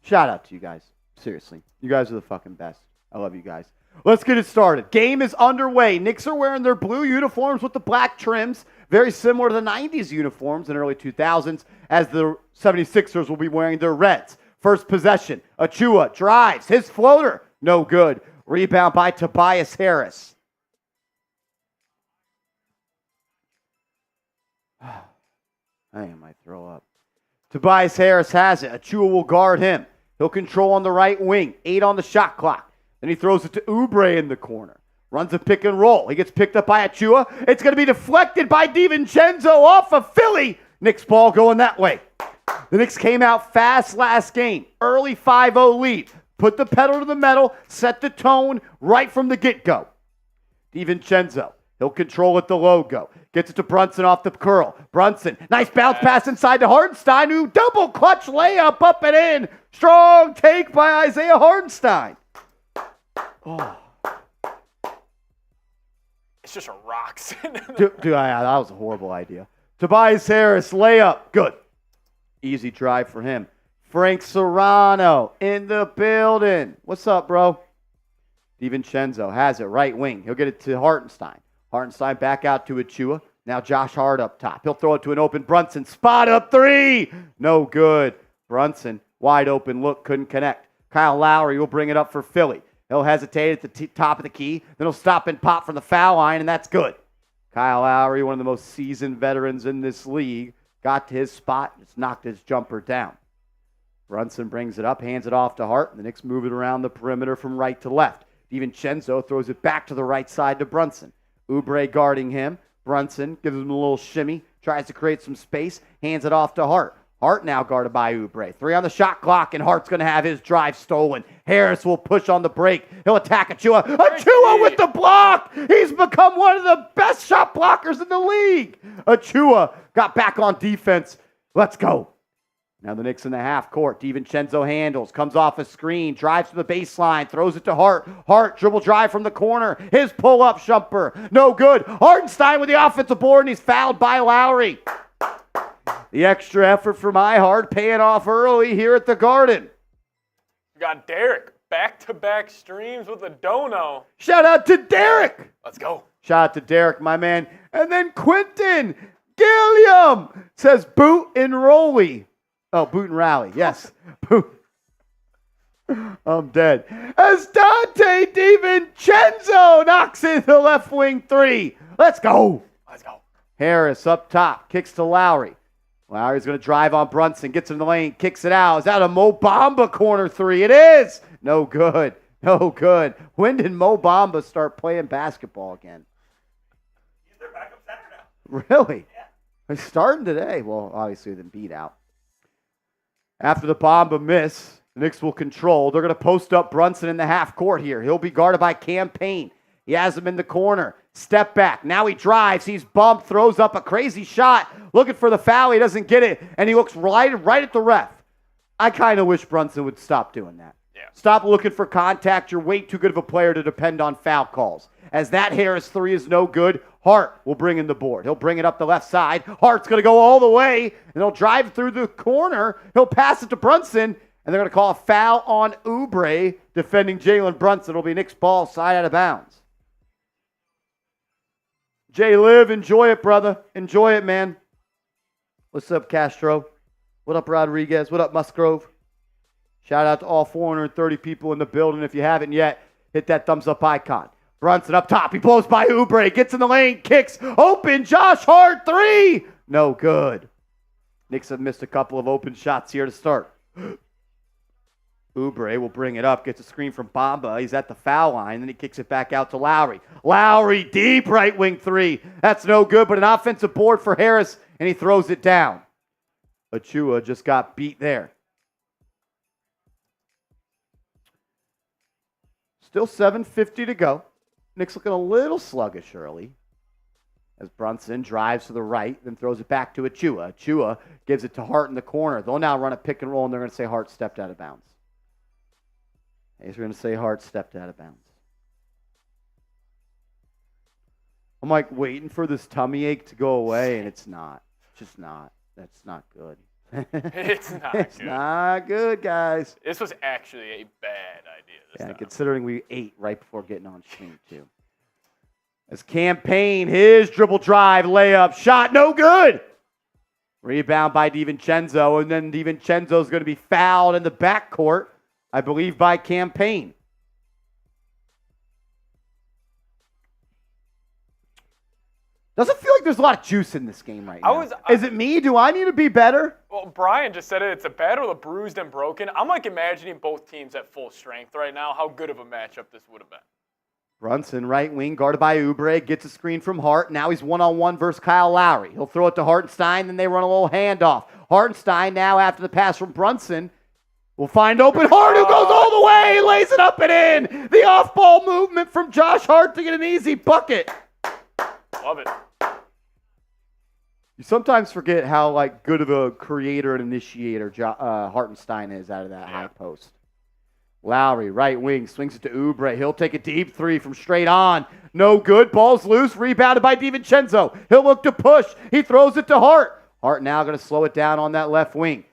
shout out to you guys. Seriously, you guys are the fucking best. I love you guys. Let's get it started. Game is underway. Knicks are wearing their blue uniforms with the black trims, very similar to the 90s uniforms in early 2000s, as the 76ers will be wearing their reds. First possession, Achua drives. His floater, no good. Rebound by Tobias Harris. I might throw up. Tobias Harris has it. Achua will guard him. He'll control on the right wing. 8 on the shot clock. Then he throws it to Oubre in the corner. Runs a pick and roll. He gets picked up by Achua. It's going to be deflected by DiVincenzo off of Philly. Knicks ball going that way. The Knicks came out fast last game. Early 5-0 lead. Put the pedal to the metal, set the tone right from the get-go. DiVincenzo, he'll control it the logo. Gets it to Brunson off the curl. Brunson, nice bounce pass inside to Hartenstein, who double clutch layup up and in. Strong take by Isaiah Hartenstein. Oh. It's just a rock. That was a horrible idea. Tobias Harris, layup, good. Easy drive for him. Frank Serrano in the building. What's up, bro? DiVincenzo has it, right wing. He'll get it to Hartenstein. Hartenstein back out to Achua. Now Josh Hart up top. He'll throw it to an open Brunson. Spot up three. No good. Brunson, wide open look, couldn't connect. Kyle Lowry will bring it up for Philly. He'll hesitate at the top of the key. Then he'll stop and pop from the foul line, and that's good. Kyle Lowry, one of the most seasoned veterans in this league, got to his spot and just knocked his jumper down. Brunson brings it up, hands it off to Hart, and the Knicks move it around the perimeter from right to left. DiVincenzo throws it back to the right side to Brunson. Oubre guarding him. Brunson gives him a little shimmy, tries to create some space, hands it off to Hart. Hart now guarded by Oubre. 3 on the shot clock, and Hart's going to have his drive stolen. Harris will push on the break. He'll attack Achua. Achua with the block! He's become one of the best shot blockers in the league. Achua got back on defense. Let's go. Now the Knicks in the half court. DiVincenzo handles, comes off a screen, drives to the baseline, throws it to Hart. Hart, dribble drive from the corner. His pull-up jumper, no good. Hartenstein with the offensive board, and he's fouled by Lowry. The extra effort from Hart paying off early here at the Garden. We got Derek, back-to-back streams with a dono. Shout out to Derek. Let's go. Shout out to Derek, my man. And then Quentin Gilliam says boot and rolly. Oh, boot and rally. Yes. Boot. I'm dead. As Donte DiVincenzo knocks in the left wing 3. Let's go. Let's go. Harris up top. Kicks to Lowry. Lowry's going to drive on Brunson. Gets in the lane. Kicks it out. Is that a Mo Bamba corner 3? It is. No good. No good. When did Mo Bamba start playing basketball again? He's their backup center now. Really? Yeah. He's starting today. Well, obviously, then beat out. After the Bamba miss, the Knicks will control. They're going to post up Brunson in the half court here. He'll be guarded by Campaign. He has him in the corner. Step back. Now he drives. He's bumped, throws up a crazy shot. Looking for the foul. He doesn't get it, and he looks right at the ref. I kind of wish Brunson would stop doing that. Yeah. Stop looking for contact. You're way too good of a player to depend on foul calls. As that Harris 3 is no good, Hart will bring in the board. He'll bring it up the left side. Hart's going to go all the way, and he'll drive through the corner. He'll pass it to Brunson, and they're going to call a foul on Oubre defending Jalen Brunson. It'll be Knicks ball side out of bounds. Jay Liv, enjoy it, brother. Enjoy it, man. What's up, Castro? What up, Rodriguez? What up, Musgrove? Shout out to all 430 people in the building. If you haven't yet, hit that thumbs up icon. Brunson up top. He blows by Oubre. Gets in the lane. Kicks. Open. Josh Hart 3. No good. Knicks have missed a couple of open shots here to start. Oubre will bring it up. Gets a screen from Bamba. He's at the foul line. Then he kicks it back out to Lowry. Lowry deep right wing 3. That's no good, but an offensive board for Harris, and he throws it down. Achua just got beat there. Still 7:50 to go. Knicks looking a little sluggish early as Brunson drives to the right, then throws it back to Achua. Achua gives it to Hart in the corner. They'll now run a pick and roll, and they're going to say Hart stepped out of bounds. They're going to say Hart stepped out of bounds. I'm like waiting for this tummy ache to go away, and it's not. It's just not. That's not good. It's not It's good. not good, guys. This was actually a bad idea this time. Considering we ate right before getting on stream, too. As Campaign, his dribble drive, layup, shot, no good. Rebound by DiVincenzo, and then DiVincenzo's going to be fouled in the backcourt, I believe, by Campaign. Doesn't feel like there's a lot of juice in this game right now. Is it me? Do I need to be better? Well, Brian just said it. It's a battle of bruised and broken. I'm like imagining both teams at full strength right now, how good of a matchup this would have been. Brunson, right wing, guarded by Oubre, gets a screen from Hart. Now he's one-on-one versus Kyle Lowry. He'll throw it to Hartenstein, then they run a little handoff. Hartenstein now, after the pass from Brunson, will find open Hart, who goes all the way, lays it up and in. The off-ball movement from Josh Hart to get an easy bucket. Love it. You sometimes forget how good of a creator and initiator Hartenstein is out of that high post. Lowry, right wing, swings it to Oubre. He'll take a deep three from straight on. No good. Ball's loose. Rebounded by DiVincenzo. He'll look to push. He throws it to Hart. Hart now going to slow it down on that left wing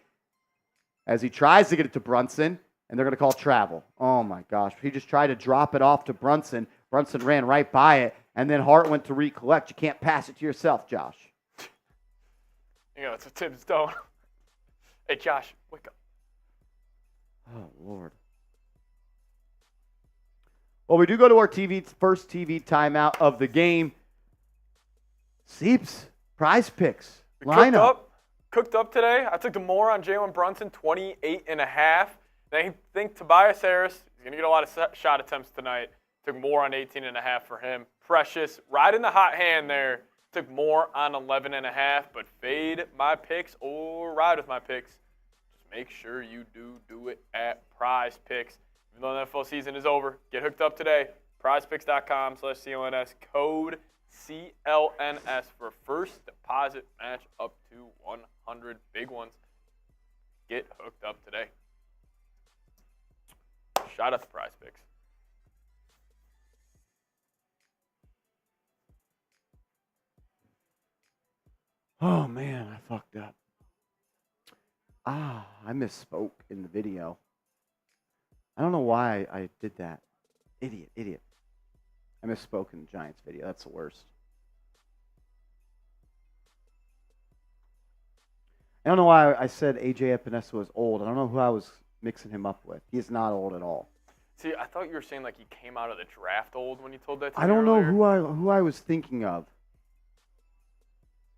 as he tries to get it to Brunson, and they're going to call travel. Oh, my gosh. He just tried to drop it off to Brunson. Brunson ran right by it, and then Hart went to recollect. You can't pass it to yourself, Josh. That's what Tibbs don't. Hey, Josh, wake up. Oh, Lord. Well, we do go to our first TV timeout of the game. Seeps, prize picks, lineup. Cooked up today. I took the more on Jalen Brunson, 28.5. I think Tobias Harris is going to get a lot of shot attempts tonight. Took more on 18.5 for him. Precious, right in the hot hand there. Took more on 11.5, but fade my picks or ride with my picks. Just make sure you do it at Prize Picks. Even though the NFL season is over, get hooked up today. PrizePicks.com/CLNS. Code CLNS for first deposit match up to 100 big ones. Get hooked up today. Shout out to Prize Picks. Oh, man, I fucked up. I misspoke in the video. I don't know why I did that. Idiot. I misspoke in the Giants video. That's the worst. I don't know why I said AJ Epinesa was old. I don't know who I was mixing him up with. He is not old at all. See, I thought you were saying he came out of the draft old when you told that to me I don't earlier. know who I was thinking of.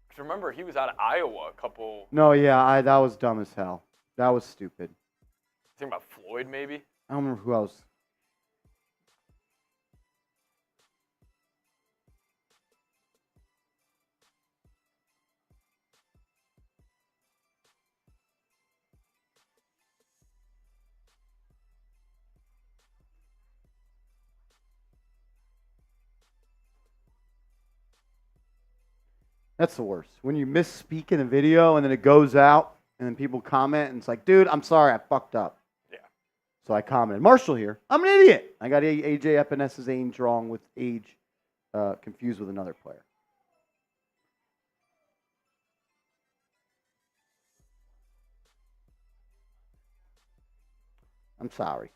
Because remember, he was out of Iowa a couple... No, yeah, that was dumb as hell. That was stupid. Thinking about Floyd, maybe? I don't remember who else. That's the worst. When you misspeak in a video and then it goes out and then people comment and it's like, dude, I'm sorry, I fucked up. Yeah. So I commented, Marshall here. I'm an idiot. I got AJ Epinesa's age wrong with age confused with another player. I'm sorry.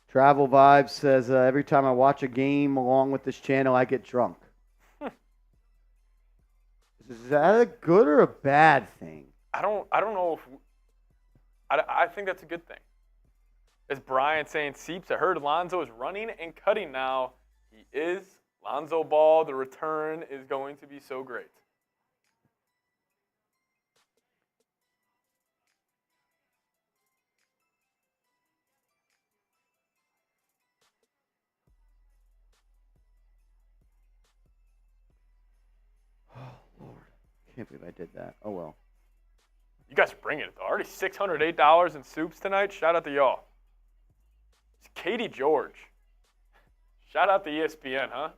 Travel Vibes says, every time I watch a game along with this channel, I get drunk. Is that a good or a bad thing? I don't know if... I think that's a good thing. As Brian saying, Seeps, I heard Lonzo is running and cutting now. He is. Lonzo Ball, the return is going to be so great. I can't believe I did that. Oh, well. You guys are bringing it, though. Already $608 in soups tonight. Shout out to y'all. It's Katie George. Shout out to ESPN, huh?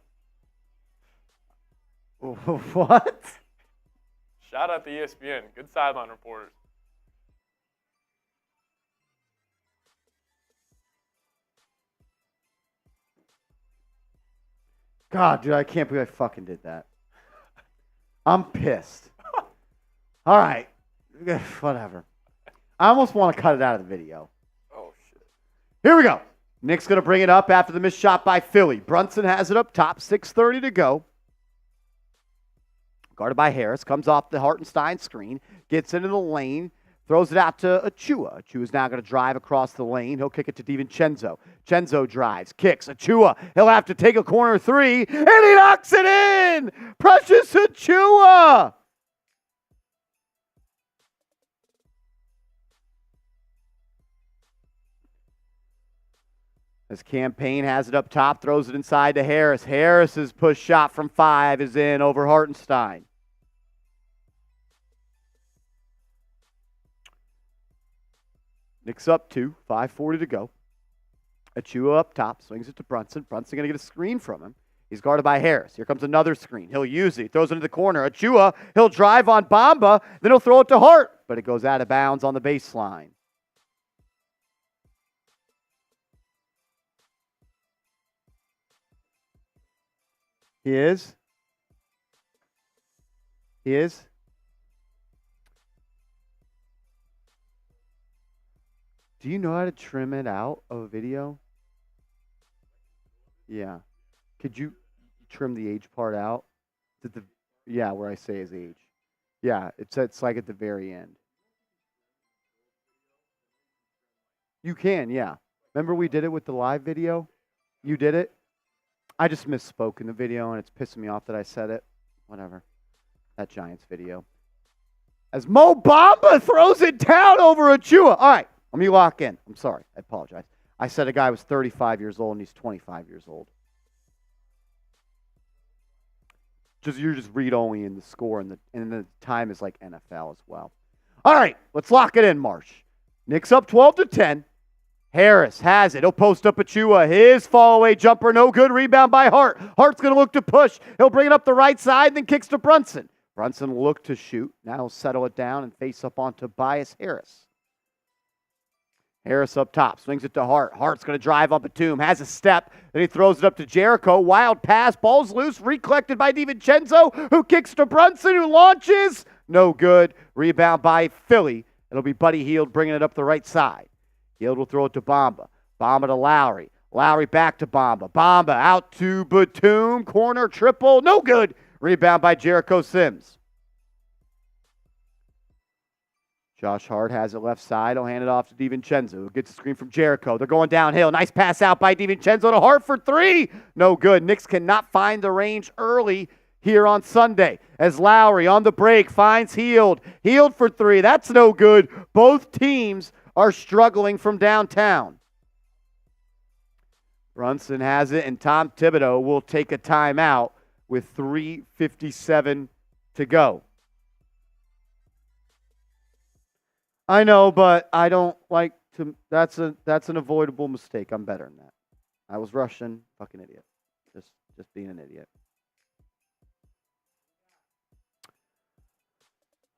What? Shout out to ESPN. Good sideline reporters. God, dude, I can't believe I fucking did that. I'm pissed. All right. Whatever. I almost want to cut it out of the video. Oh, shit. Here we go. Knick's going to bring it up after the missed shot by Philly. Brunson has it up top, 6:30 to go. Guarded by Harris. Comes off the Hartenstein screen. Gets into the lane. Throws it out to Achua. Achua's now going to drive across the lane. He'll kick it to DiVincenzo. Chenzo drives, kicks. Achua, he'll have to take a corner three, and he knocks it in! Precious Achua! As Campaign has it up top, throws it inside to Harris. Harris's push shot from 5 is in over Hartenstein. Knicks up 2, 5:40 to go. Achua up top, swings it to Brunson. Brunson going to get a screen from him. He's guarded by Harris. Here comes another screen. He'll use it. He throws it into the corner. Achua, he'll drive on Bamba. Then he'll throw it to Hart. But it goes out of bounds on the baseline. He is. Do you know how to trim it out of a video? Yeah. Could you trim the age part out? Where I say his age. Yeah, it's like at the very end. You can, yeah. Remember we did it with the live video? You did it? I just misspoke in the video, and it's pissing me off that I said it. Whatever. That Giants video. As Mo Bamba throws it down over Achua. All right, let me lock in. I'm sorry. I apologize. I said a guy was 35 years old, and he's 25 years old. You're just read only in the score, and the time is like NFL as well. All right, let's lock it in, Marsh. Knicks up 12-10. Harris has it. He'll post up Achua. His fall-away jumper, no good. Rebound by Hart. Hart's going to look to push. He'll bring it up the right side, then kicks to Brunson. Brunson will look to shoot. Now he'll settle it down and face up on Tobias Harris. Harris up top, swings it to Hart. Hart's going to drive on Batum, has a step, then he throws it up to Jericho. Wild pass, ball's loose, recollected by DiVincenzo, who kicks to Brunson, who launches. No good. Rebound by Philly. It'll be Buddy Hield bringing it up the right side. Hield will throw it to Bamba. Bamba to Lowry. Lowry back to Bamba. Bamba out to Batum. Corner triple. No good. Rebound by Jericho Sims. Josh Hart has it left side. He'll hand it off to DiVincenzo, who gets a screen from Jericho. They're going downhill. Nice pass out by DiVincenzo to Hart for 3. No good. Knicks cannot find the range early here on Sunday. As Lowry on the break finds Hield. Hield for 3. That's no good. Both teams are struggling from downtown. Brunson has it, and Tom Thibodeau will take a timeout with 3:57 to go. I know, but I don't like to. That's an avoidable mistake. I'm better than that. I was rushing. Fucking idiot. Just being an idiot.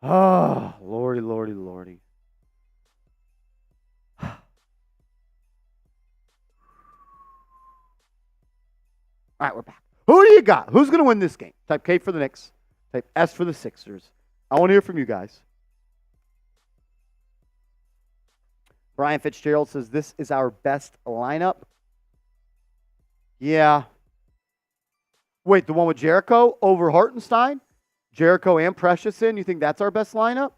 Oh, lordy, lordy, lordy. All right, we're back. Who do you got? Who's going to win this game? Type K for the Knicks. Type S for the Sixers. I want to hear from you guys. Brian Fitzgerald says, this is our best lineup. Yeah. Wait, the one with Jericho over Hartenstein? Jericho and Precious in? You think that's our best lineup?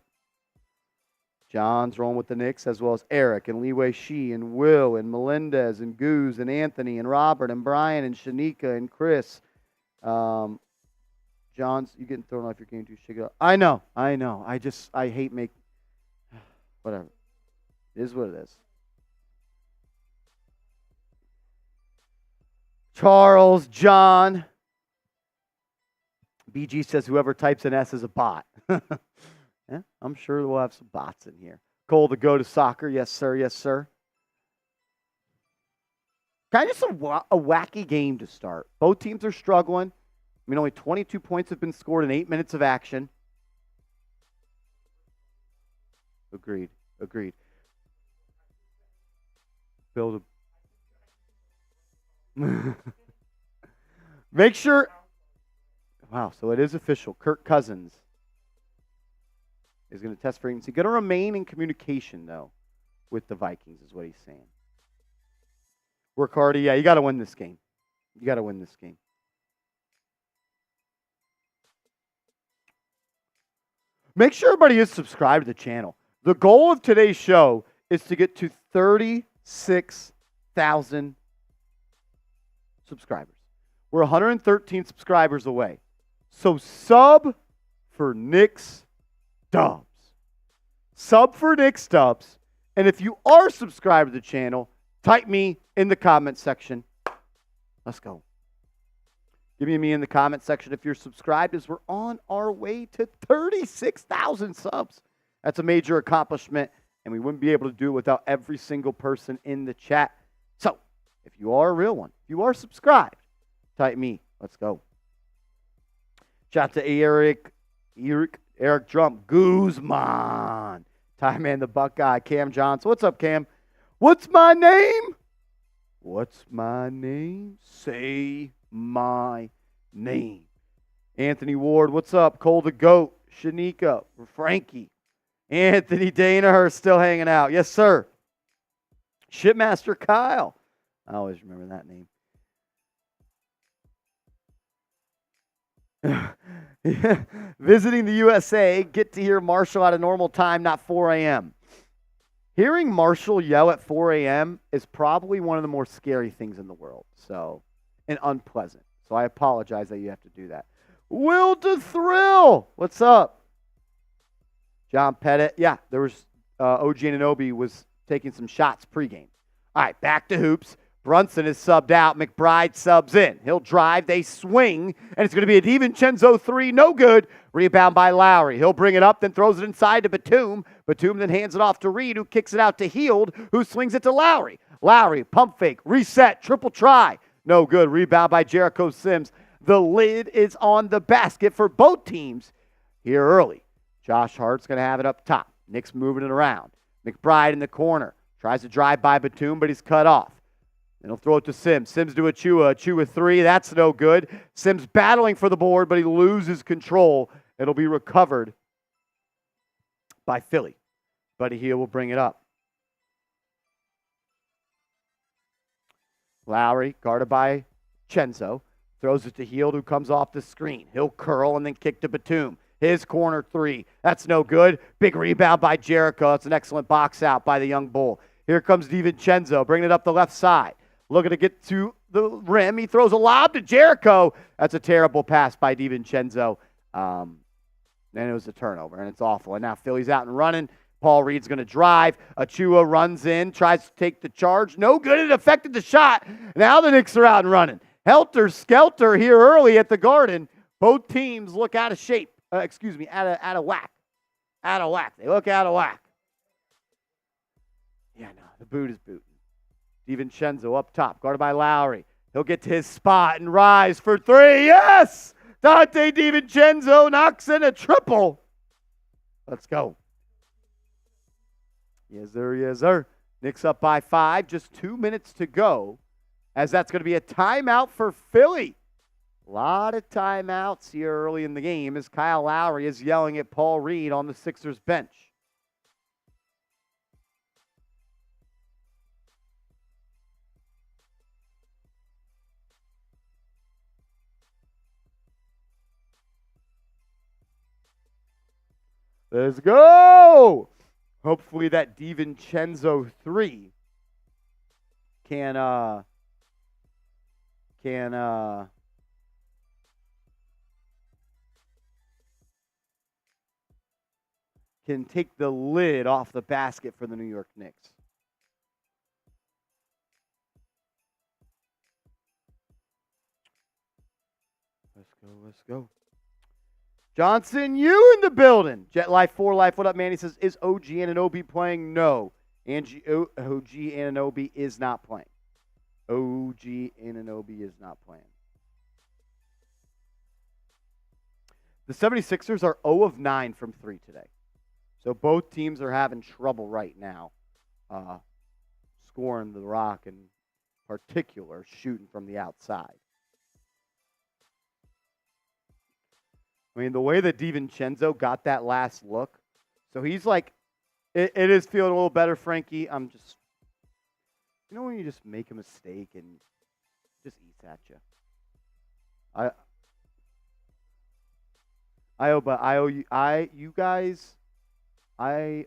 John's rolling with the Knicks, as well as Eric and Leeway Shee and Will and Melendez and Goose and Anthony and Robert and Brian and Shanika and Chris. John's, you getting thrown off your game too. Shake it up. I know. I hate whatever. It is what it is. Charles, John. BG says whoever types an S is a bot. Yeah, I'm sure we'll have some bots in here. Cole, the go to soccer. Yes, sir. Yes, sir. Kind of a wacky game to start. Both teams are struggling. I mean, only 22 points have been scored in 8 minutes of action. Agreed. Build a... Make sure... Wow, so it is official. Kirk Cousins is going to test for agency. Going to remain in communication, though, with the Vikings, is what he's saying. Work hard. Yeah, you got to win this game. Make sure everybody is subscribed to the channel. The goal of today's show is to get to 36,000 subscribers. We're 113 subscribers away. So sub for Knicks Dubs. And if you are subscribed to the channel, Type me in the comment section. Let's go. Give me in the comment section if you're subscribed, as we're on our way to 36,000 subs. That's a major accomplishment, and we wouldn't be able to do it without every single person in the chat. So, if you are a real one, if you are subscribed, type me. Let's go. Shout out to Eric Trump, Guzman, Ty Man the Buckeye, Cam Johnson. What's up, Cam? What's my name? What's my name? Say my name. Anthony Ward, what's up? Cole the Goat, Shanika, Frankie, Anthony Danaher still hanging out. Yes, sir. Shipmaster Kyle. I always remember that name. Visiting the USA, get to hear Marshall at a normal time, not 4 a.m. Hearing Marshall yell at 4 a.m. is probably one of the more scary things in the world. And unpleasant. So I apologize that you have to do that. Will to Thrill. What's up? John Pettit. Yeah, there was OG Anunoby was taking some shots pregame. All right, back to hoops. Brunson is subbed out. McBride subs in. He'll drive. They swing. And it's going to be a DiVincenzo 3. No good. Rebound by Lowry. He'll bring it up, then throws it inside to Batum. Batum then hands it off to Reed, who kicks it out to Hield, who swings it to Lowry. Lowry, pump fake, reset, triple try. No good. Rebound by Jericho Sims. The lid is on the basket for both teams here early. Josh Hart's going to have it up top. Knicks moving it around. McBride in the corner. Tries to drive by Batum, but he's cut off. Then he'll throw it to Sims. Sims to Achua. Achua 3. That's no good. Sims battling for the board, but he loses control. It'll be recovered by Philly. Buddy Hield will bring it up. Lowry, guarded by Chenzo, throws it to Hield, who comes off the screen. He'll curl and then kick to Batum. His corner 3. That's no good. Big rebound by Jericho. That's an excellent box out by the young Bull. Here comes DiVincenzo, bringing it up the left side. Looking to get to the rim. He throws a lob to Jericho. That's a terrible pass by DiVincenzo. Then it was a turnover, and it's awful. And now Philly's out and running. Paul Reed's going to drive. Achua runs in, tries to take the charge. No good. It affected the shot. Now the Knicks are out and running. Helter-skelter here early at the Garden. Both teams look out of shape. Out of whack. Out of whack. They look out of whack. Yeah, no, the boot is booting. DiVincenzo up top, guarded by Lowry. He'll get to his spot and rise for 3. Yes! Donte DiVincenzo knocks in a triple. Let's go. Yes, sir. Yes, sir. Knicks up by 5. Just 2 minutes to go, as that's going to be a timeout for Philly. A lot of timeouts here early in the game as Kyle Lowry is yelling at Paul Reed on the Sixers bench. Let's go! Hopefully that DiVincenzo 3 can take the lid off the basket for the New York Knicks. Let's go. Johnson, you in the building. Jet Life 4 Life, what up, man? He says, is OG Anunoby playing? No. OG Anunoby is not playing. OG Anunoby is not playing. The 76ers are 0 of 9 from 3 today. So both teams are having trouble right now scoring the rock, in particular shooting from the outside. I mean, the way that DiVincenzo got that last look, so he's like, it is feeling a little better, Frankie. I'm just, you know when you just make a mistake and it just eats at you? I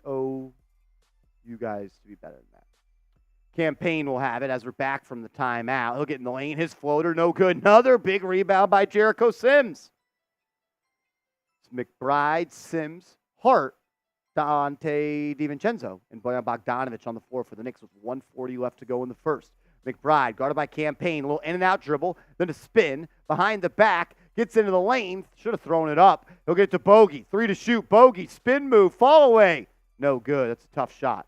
owe you guys to be better than that. Campaign will have it as we're back from the timeout. He'll get in the lane. His floater, no good. Another big rebound by Jericho Sims. It's McBride, Sims, Hart, Donte DiVincenzo and Bojan Bogdanovic on the floor for the Knicks with 1:40 left to go in the first. McBride, guarded by Campaign, a little in and out dribble, then a spin, behind the back, gets into the lane, should have thrown it up. He'll get to Bogey, 3 to shoot, Bogey, spin move, fall away. No good, that's a tough shot.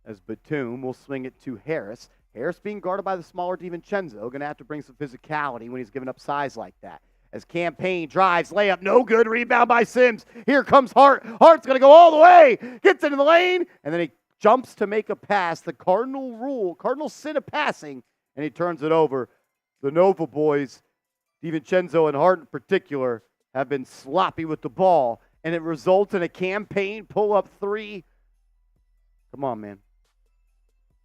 As Batum will swing it to Harris. Harris being guarded by the smaller DiVincenzo, going to have to bring some physicality when he's giving up size like that. As Campaign drives, layup, no good, rebound by Sims. Here comes Hart. Hart's going to go all the way, gets into the lane, and then he jumps to make a pass. The Cardinal sin of passing, and he turns it over. The Nova boys, DiVincenzo and Hart in particular, have been sloppy with the ball, and it results in a Campaign pull-up 3. Come on, man.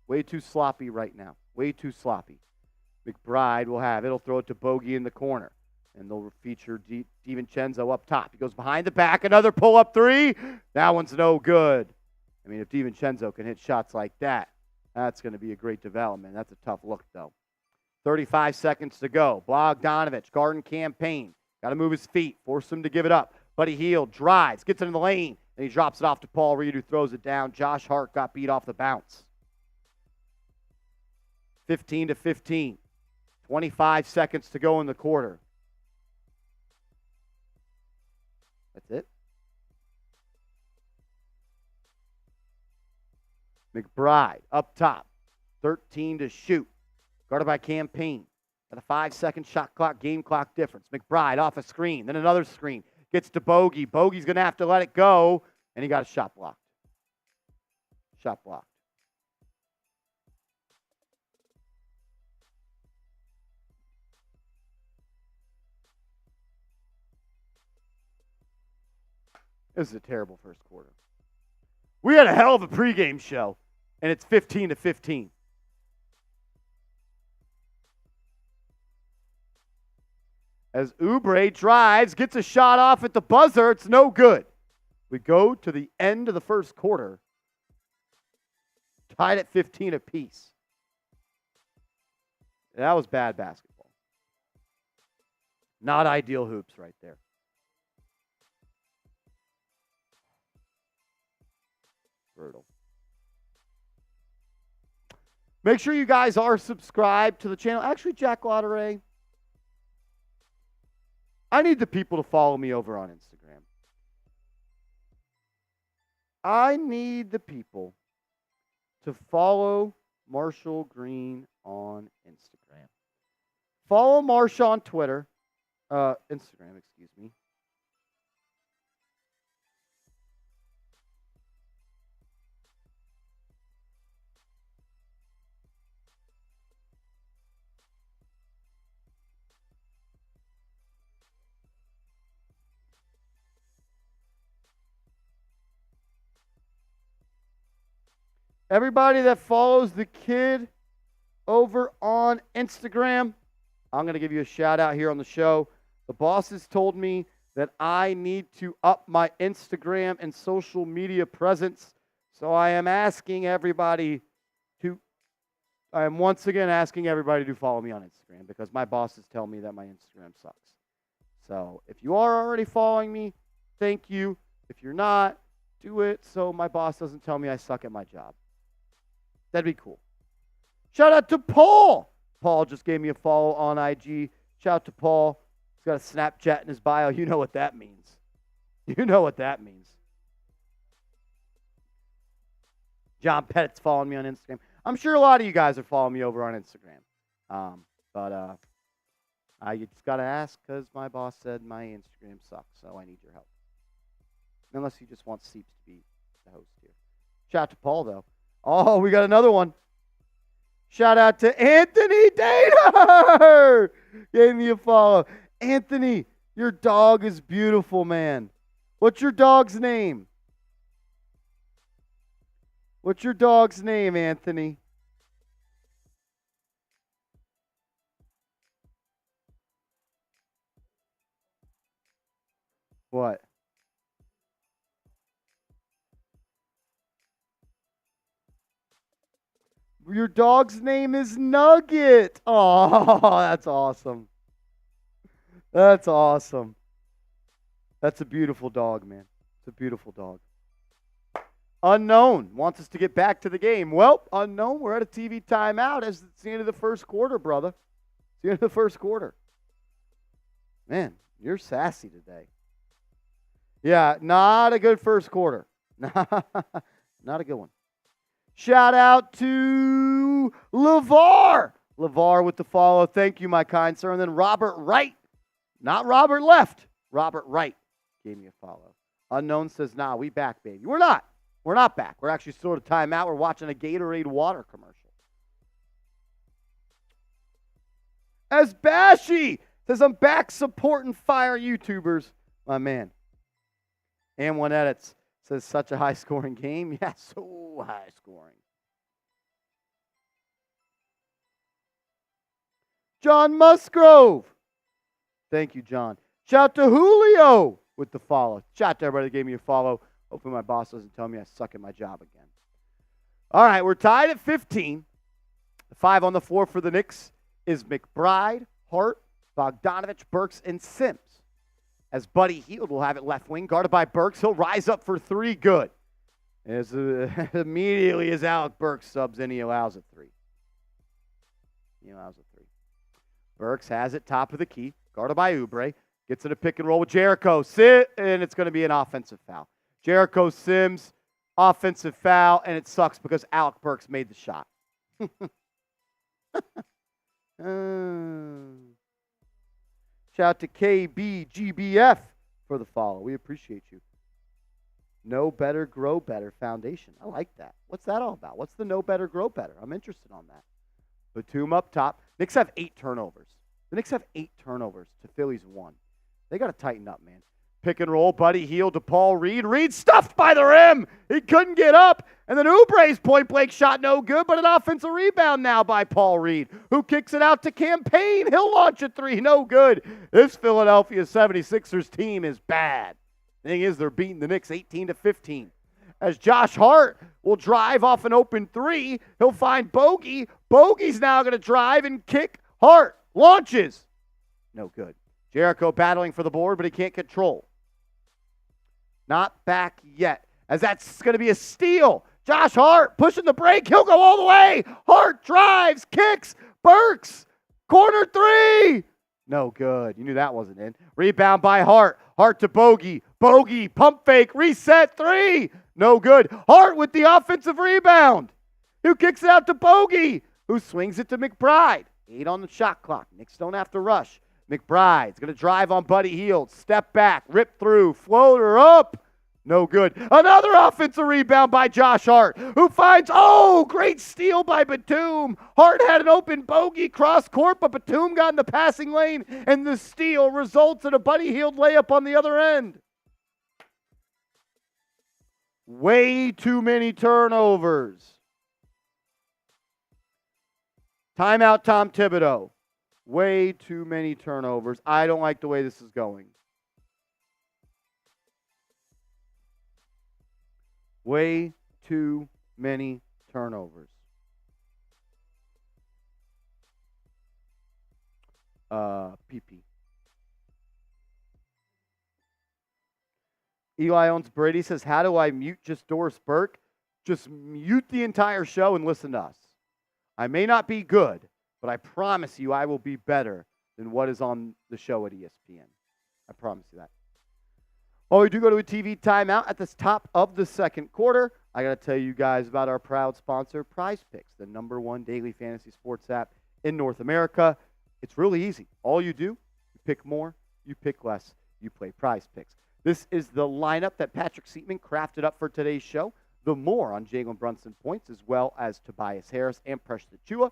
Way too sloppy right now. Way too sloppy. McBride will have it. He'll throw it to Bogey in the corner. And they'll feature DiVincenzo up top. He goes behind the back. Another pull-up 3. That one's no good. I mean, if DiVincenzo can hit shots like that, that's going to be a great development. That's a tough look, though. 35 seconds to go. Bogdanovic, guarding Campaign. Got to move his feet. Force him to give it up. Buddy Hield drives. Gets into the lane. And he drops it off to Paul Reed, who throws it down. Josh Hart got beat off the bounce. 15-15. 25 seconds to go in the quarter. That's it. McBride up top. 13 to shoot. Guarded by Campaign. Got a 5-second shot clock, game clock difference. McBride off a screen. Then another screen. Gets to Bogey. Bogey's going to have to let it go. And he got a shot blocked. Shot blocked. This is a terrible first quarter. We had a hell of a pregame show, and it's 15-15. As Oubre drives, gets a shot off at the buzzer, it's no good. We go to the end of the first quarter, tied at 15 apiece. That was bad basketball. Not ideal hoops right there. Brutal. Make sure you guys are subscribed to the channel. Actually, Jack Lotteray, I need the people to follow me over on Instagram. I need the people to follow Marshall Green on Instagram. Follow Marsh on Twitter. Instagram, excuse me. Everybody that follows the kid over on Instagram, I'm going to give you a shout out here on the show. The bosses told me that I need to up my Instagram and social media presence. So I am once again asking everybody to follow me on Instagram because my bosses tell me that my Instagram sucks. So if you are already following me, thank you. If you're not, do it so my boss doesn't tell me I suck at my job. That'd be cool. Shout out to Paul. Paul just gave me a follow on IG. Shout out to Paul. He's got a Snapchat in his bio. You know what that means. You know what that means. John Pettit's following me on Instagram. I'm sure a lot of you guys are following me over on Instagram. But I just got to ask because my boss said my Instagram sucks, so I need your help. Unless you just want Seeps to be the host here. Shout out to Paul, though. Oh, we got another one. Shout out to Anthony Dater. Gave me a follow. Anthony, your dog is beautiful, man. What's your dog's name? What's your dog's name, Anthony? What? Your dog's name is Nugget. Oh, that's awesome. That's awesome. That's a beautiful dog, man. It's a beautiful dog. Unknown wants us to get back to the game. Well, Unknown, we're at a TV timeout as it's the end of the first quarter, brother. It's the end of the first quarter. Man, you're sassy today. Yeah, not a good first quarter. Not a good one. Shout out to LeVar. LeVar with the follow. Thank you, my kind sir. And then Robert Wright. Not Robert Left. Robert Wright gave me a follow. Unknown says, nah, we back, baby. We're not. We're not back. We're actually still at a timeout. We're watching a Gatorade water commercial. As Bashy says, I'm back supporting fire YouTubers. My man. And One Edits says, such a high-scoring game. Yeah, so high-scoring. John Musgrove. Thank you, John. Shout to Julio with the follow. Shout to everybody that gave me a follow. Hopefully my boss doesn't tell me I suck at my job again. All right, we're tied at 15. The 5 on the floor for the Knicks is McBride, Hart, Bogdanovich, Burks, and Sims. As Buddy Hield will have it left wing, guarded by Burks. He'll rise up for 3, good. As immediately as Alec Burks subs in, he allows a 3. Burks has it top of the key, guarded by Oubre. Gets in a pick and roll with Jericho. Sit, and it's going to be an offensive foul. Jericho Sims, offensive foul, and it sucks because Alec Burks made the shot. Shout out to KBGBF for the follow. We appreciate you. Know Better, Grow Better Foundation. I like that. What's that all about? What's the Know Better, Grow Better? I'm interested on that. Batum up top. Knicks have 8 turnovers. The Knicks have 8 turnovers to Philly's 1. They got to tighten up, man. Pick and roll, Buddy Hield to Paul Reed. Reed stuffed by the rim. He couldn't get up. And then Oubre's point-blank shot no good, but an offensive rebound now by Paul Reed, who kicks it out to Campaign. He'll launch a 3, no good. This Philadelphia 76ers team is bad. The thing is, they're beating the Knicks 18-15. As Josh Hart will drive off an open 3, he'll find Bogey. Bogey's now going to drive and kick. Hart launches. No good. Jericho battling for the board, but he can't control. Not back yet, as that's going to be a steal. Josh Hart pushing the break. He'll go all the way. Hart drives, kicks, Burks. Corner 3. No good. You knew that wasn't in. Rebound by Hart. Hart to Bogey. Bogey, pump fake, reset 3. No good. Hart with the offensive rebound. Who kicks it out to Bogey, who swings it to McBride. 8 on the shot clock. Knicks don't have to rush. McBride's going to drive on Buddy Hield. Step back, rip through, floater up. No good. Another offensive rebound by Josh Hart, who finds, great steal by Batum. Hart had an open Bogey cross court, but Batum got in the passing lane, and the steal results in a Buddy Hield layup on the other end. Way too many turnovers. Timeout, Tom Thibodeau. Way too many turnovers. I don't like the way this is going. Way too many turnovers. PP. Eli owns Brady says, how do I mute just Doris Burke? Just mute the entire show and listen to us. I may not be good, but I promise you I will be better than what is on the show at ESPN. I promise you that. Well, we do go to a TV timeout at the top of the second quarter. I got to tell you guys about our proud sponsor, Prize Picks, the #1 daily fantasy sports app in North America. It's really easy. All you do, you pick more, you pick less, you play Prize Picks. This is the lineup that Patrick Seatman crafted up for today's show. The more on Jalen Brunson points, as well as Tobias Harris and Precious Achiuwa.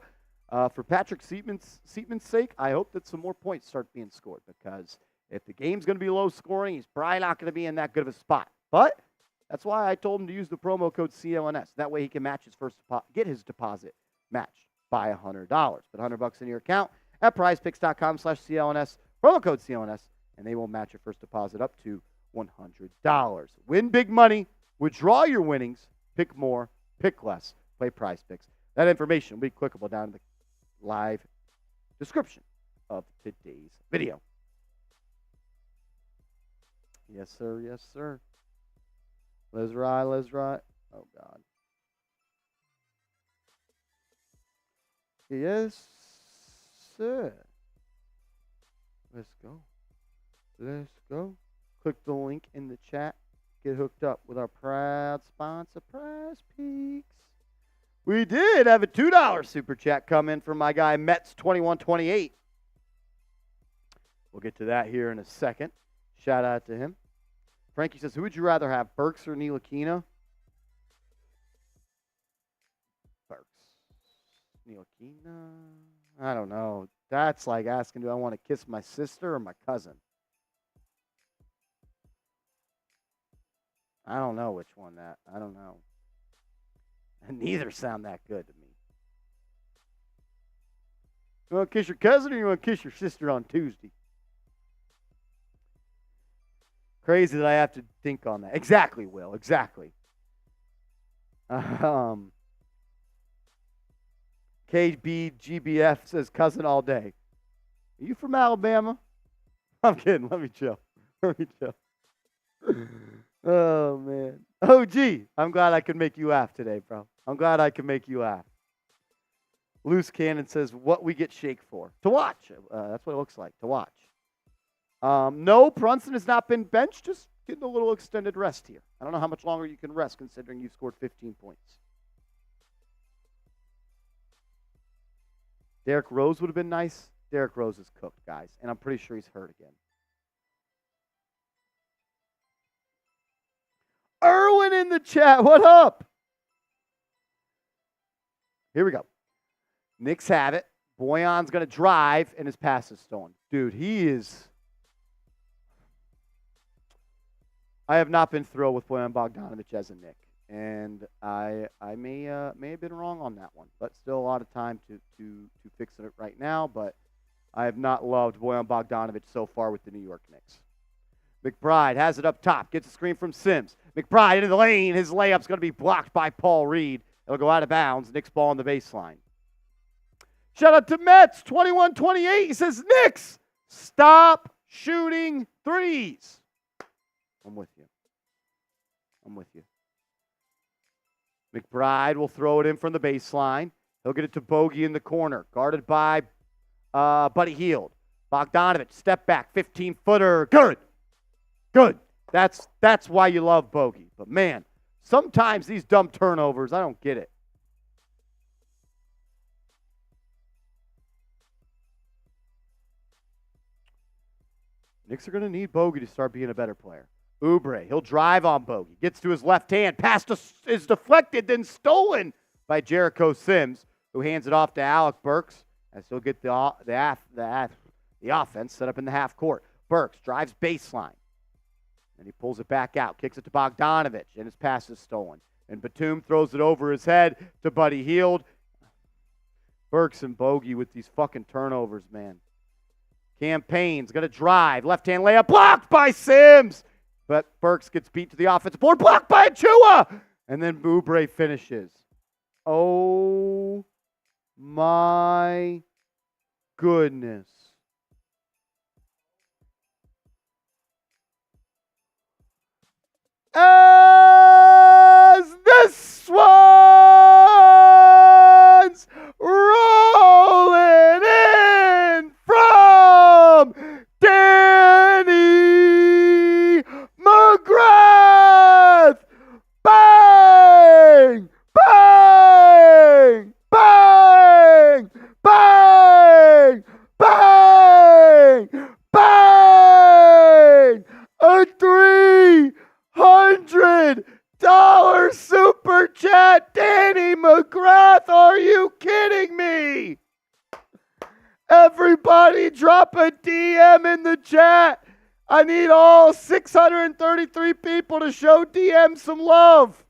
For Patrick Seatman's sake, I hope that some more points start being scored, because if the game's going to be low scoring, he's probably not going to be in that good of a spot. But that's why I told him to use the promo code CLNS. That way he can match his get his deposit matched by $100. Put $100 in your account at prizepicks.com/CLNS, promo code CLNS, and they will match your first deposit up to $100. Win big money, withdraw your winnings, pick more, pick less, play Prize Picks. That information will be clickable down in the live description of today's video. Yes, sir. Yes, sir. Let's ride. Let's ride. Oh, God. Yes, sir. Let's go. Let's go. Click the link in the chat. Get hooked up with our proud sponsor, Prize Peaks. We did have a $2 super chat come in from my guy, Mets2128. We'll get to that here in a second. Shout out to him. Frankie says, who would you rather have, Burks or Ntilikina? Burks. Ntilikina? I don't know. That's like asking, do I want to kiss my sister or my cousin? I don't know which one that. I don't know. And neither sound that good to me. You want to kiss your cousin or you want to kiss your sister on Tuesday? Crazy that I have to think on that. Exactly, Will. Exactly. KBGBF says cousin all day. Are you from Alabama? I'm kidding. Let me chill. Let me chill. Oh, man. OG, I'm glad I could make you laugh today, bro. I'm glad I could make you laugh. Loose Cannon says, what we get shake for? To watch. That's what it looks like, to watch. No, Brunson has not been benched. Just getting a little extended rest here. I don't know how much longer you can rest considering you scored 15 points. Derrick Rose would have been nice. Derrick Rose is cooked, guys, and I'm pretty sure he's hurt again. Erwin in the chat. What up? Here we go. Knicks have it. Boyan's going to drive, and his pass is stolen. Dude, he is... I have not been thrilled with Bojan Bogdanovic as a Knick, and I may have been wrong on that one, but still a lot of time to fix it right now, but I have not loved Bojan Bogdanovic so far with the New York Knicks. McBride has it up top, gets a screen from Sims. McBride into the lane. His layup's going to be blocked by Paul Reed. It'll go out of bounds. Knicks ball on the baseline. Shout out to Mets, 21-28. He says, Knicks, stop shooting threes. I'm with you. I'm with you. McBride will throw it in from the baseline. He'll get it to Bogey in the corner, guarded by Buddy Hield. Bogdanovic, step back, 15-footer. Good. Good. That's why you love Bogey. But, man, sometimes these dumb turnovers, I don't get it. Knicks are going to need Bogey to start being a better player. Oubre, he'll drive on Bogey. Gets to his left hand. Pass is deflected, then stolen by Jericho Sims, who hands it off to Alec Burks, as he'll get the offense set up in the half court. Burks drives baseline. And he pulls it back out, kicks it to Bogdanovic, and his pass is stolen. And Batum throws it over his head to Buddy Hield. Burks and Bogey with these fucking turnovers, man. Campaign's going to drive. Left-hand layup blocked by Sims. But Burks gets beat to the offensive board, blocked by Achua. And then Oubre finishes. Oh, my goodness. As this one's rolling in from Danny McGrath. Bang! Bang! Bang! Bang! Bang! Bang! A $300 super chat. Danny McGrath, are you kidding me? Everybody drop a DM in the chat. I need all 633 people to show DM some love.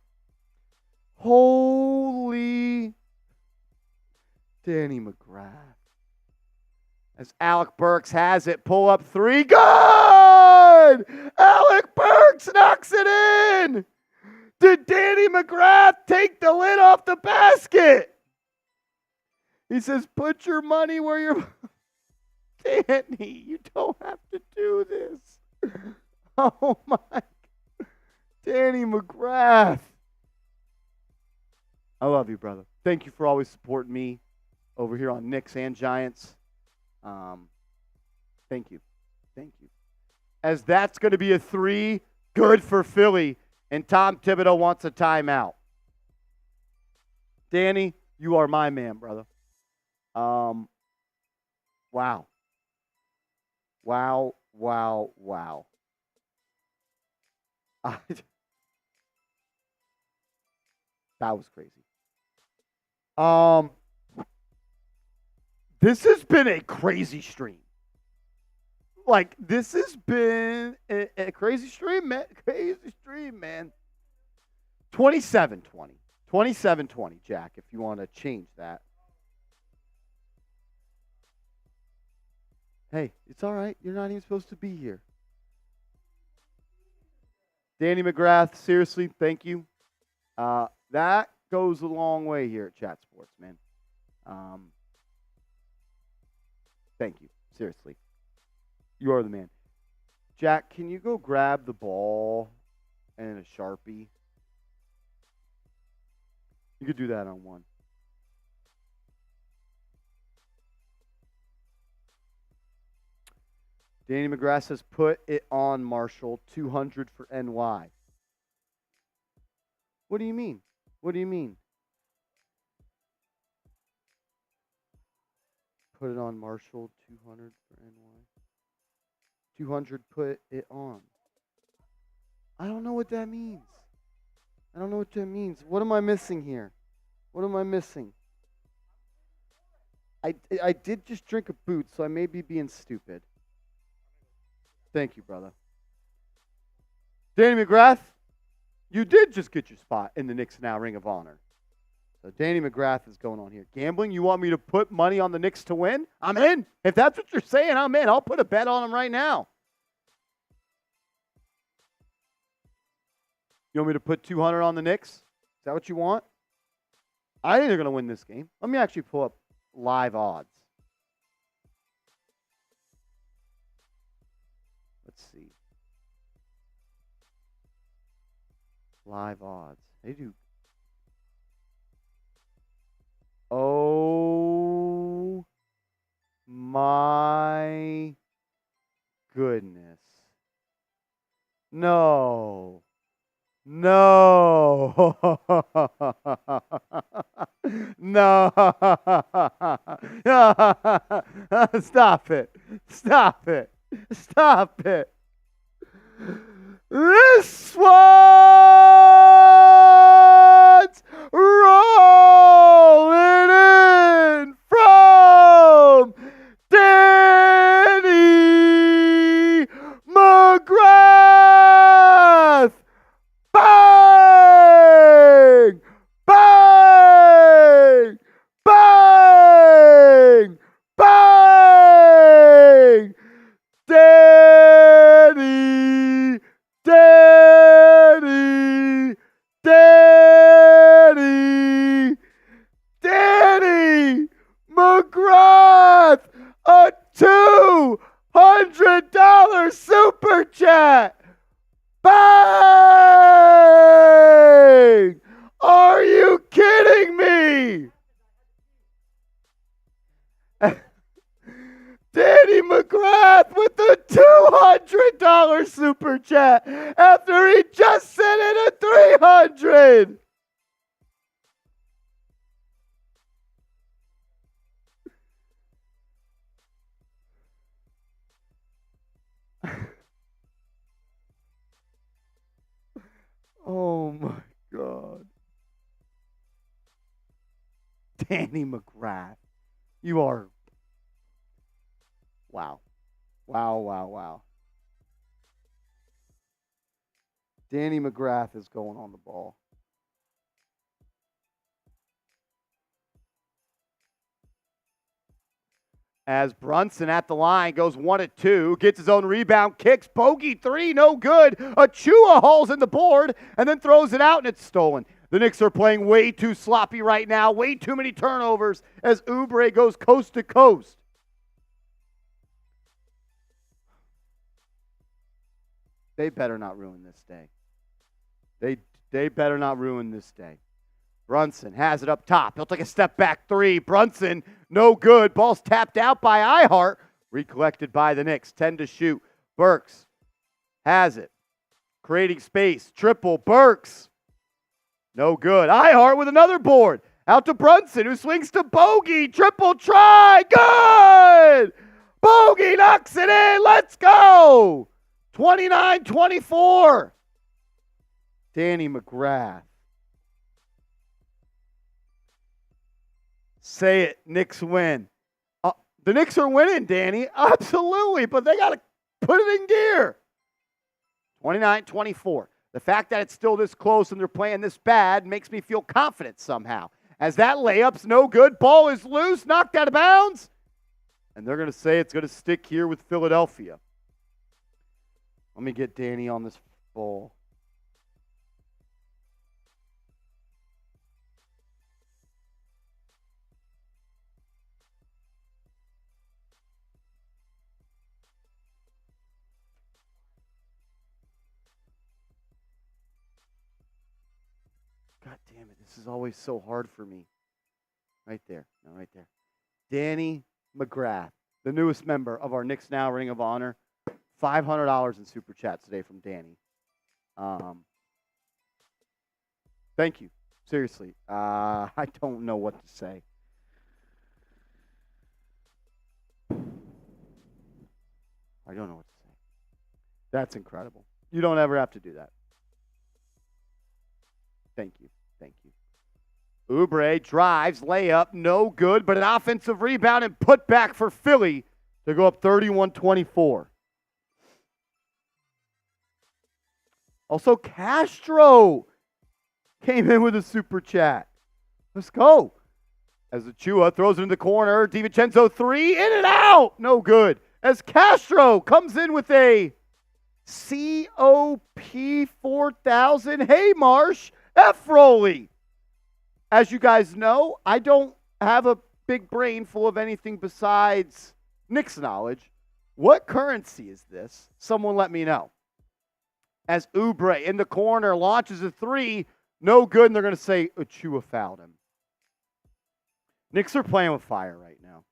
Holy Danny McGrath. As Alec Burks has it, pull up three, good! Alec Burks knocks it in! Did Danny McGrath take the lid off the basket? He says, put your money where your... Danny, you don't have to do this. Oh, my. Danny McGrath. I love you, brother. Thank you for always supporting me over here on Knicks and Giants. Thank you. Thank you. As that's going to be a 3, good for Philly, and Tom Thibodeau wants a timeout. Danny, you are my man, brother. Wow. Wow. That was crazy. This has been a crazy stream. Like, this has been a crazy stream, man. Crazy stream, man. 27-20. 27-20, Jack, if you want to change that. Hey, it's all right. You're not even supposed to be here. Danny McGrath, seriously, thank you. That goes a long way here at Chat Sports, man. Thank you. Seriously. You are the man. Jack, can you go grab the ball and a Sharpie? You could do that on one. Danny McGrath says, put it on, Marshall. 200 for NY. What do you mean? What do you mean? Put it on, Marshall. 200 for NY. 200, put it on. I don't know what that means. I don't know what that means. What am I missing here? What am I missing? I did just drink a boot, so I may be being stupid. Thank you, brother. Danny McGrath, you did just get your spot in the Knicks Now Ring of Honor. So Danny McGrath is going on here. Gambling, you want me to put money on the Knicks to win? I'm in. If that's what you're saying, I'm in. I'll put a bet on them right now. You want me to put 200 on the Knicks? Is that what you want? I think they're going to win this game. Let me actually pull up live odds. Let's see. Live odds. They do. Oh my goodness. No. No. No. Stop it. Stop it. Stop it. This one's rolling in from Danny McGrath. Bang! Bang! Bang! Bang! Danny! Danny! Danny! Danny McGrath! A $200 super chat! Bang! Are you kidding me? Danny McGrath with the $200 super chat after he just sent in a $300. Oh my God. Danny McGrath. You are. Wow. Wow, wow, wow. Danny McGrath is going on the ball. As Brunson at the line goes 1-2, gets his own rebound, kicks, bogey 3, no good. Achua hauls in the board and then throws it out and it's stolen. The Knicks are playing way too sloppy right now, way too many turnovers as Oubre goes coast to coast. They better not ruin this day. They better not ruin this day. Brunson has it up top. He'll take a step back three. Brunson, no good. Ball's tapped out by Hart. Recollected by the Knicks. 10 to shoot. Burks has it. Creating space. Triple. Burks. No good. Hart with another board. Out to Brunson, who swings to Bogey. Triple try. Good! Bogey knocks it in. Let's go! 29-24. Danny McGrath. Say it. Knicks win. The Knicks are winning, Danny. Absolutely, but they got to put it in gear. 29-24. The fact that it's still this close and they're playing this bad makes me feel confident somehow. As that layup's no good. Ball is loose, knocked out of bounds. And they're going to say it's going to stick here with Philadelphia. Let me get Danny on this ball. God damn it, this is always so hard for me. Right there. No, right there. Danny McGrath, the newest member of our Knicks Now Ring of Honor. $500 in Super Chat today from Danny. Thank you. Seriously. I don't know what to say. I don't know what to say. That's incredible. You don't ever have to do that. Thank you. Thank you. Oubre drives, layup, no good, but an offensive rebound and put back for Philly to go up 31-24. Also, Castro came in with a super chat. Let's go. As Achua throws it in the corner, DiVincenzo three, in and out. No good. As Castro comes in with a COP 4000. Hey, Marsh. F. Roley. As you guys know, I don't have a big brain full of anything besides Knicks knowledge. What currency is this? Someone let me know. As Oubre in the corner launches a three, no good, and they're going to say Achua fouled him. Knicks are playing with fire right now.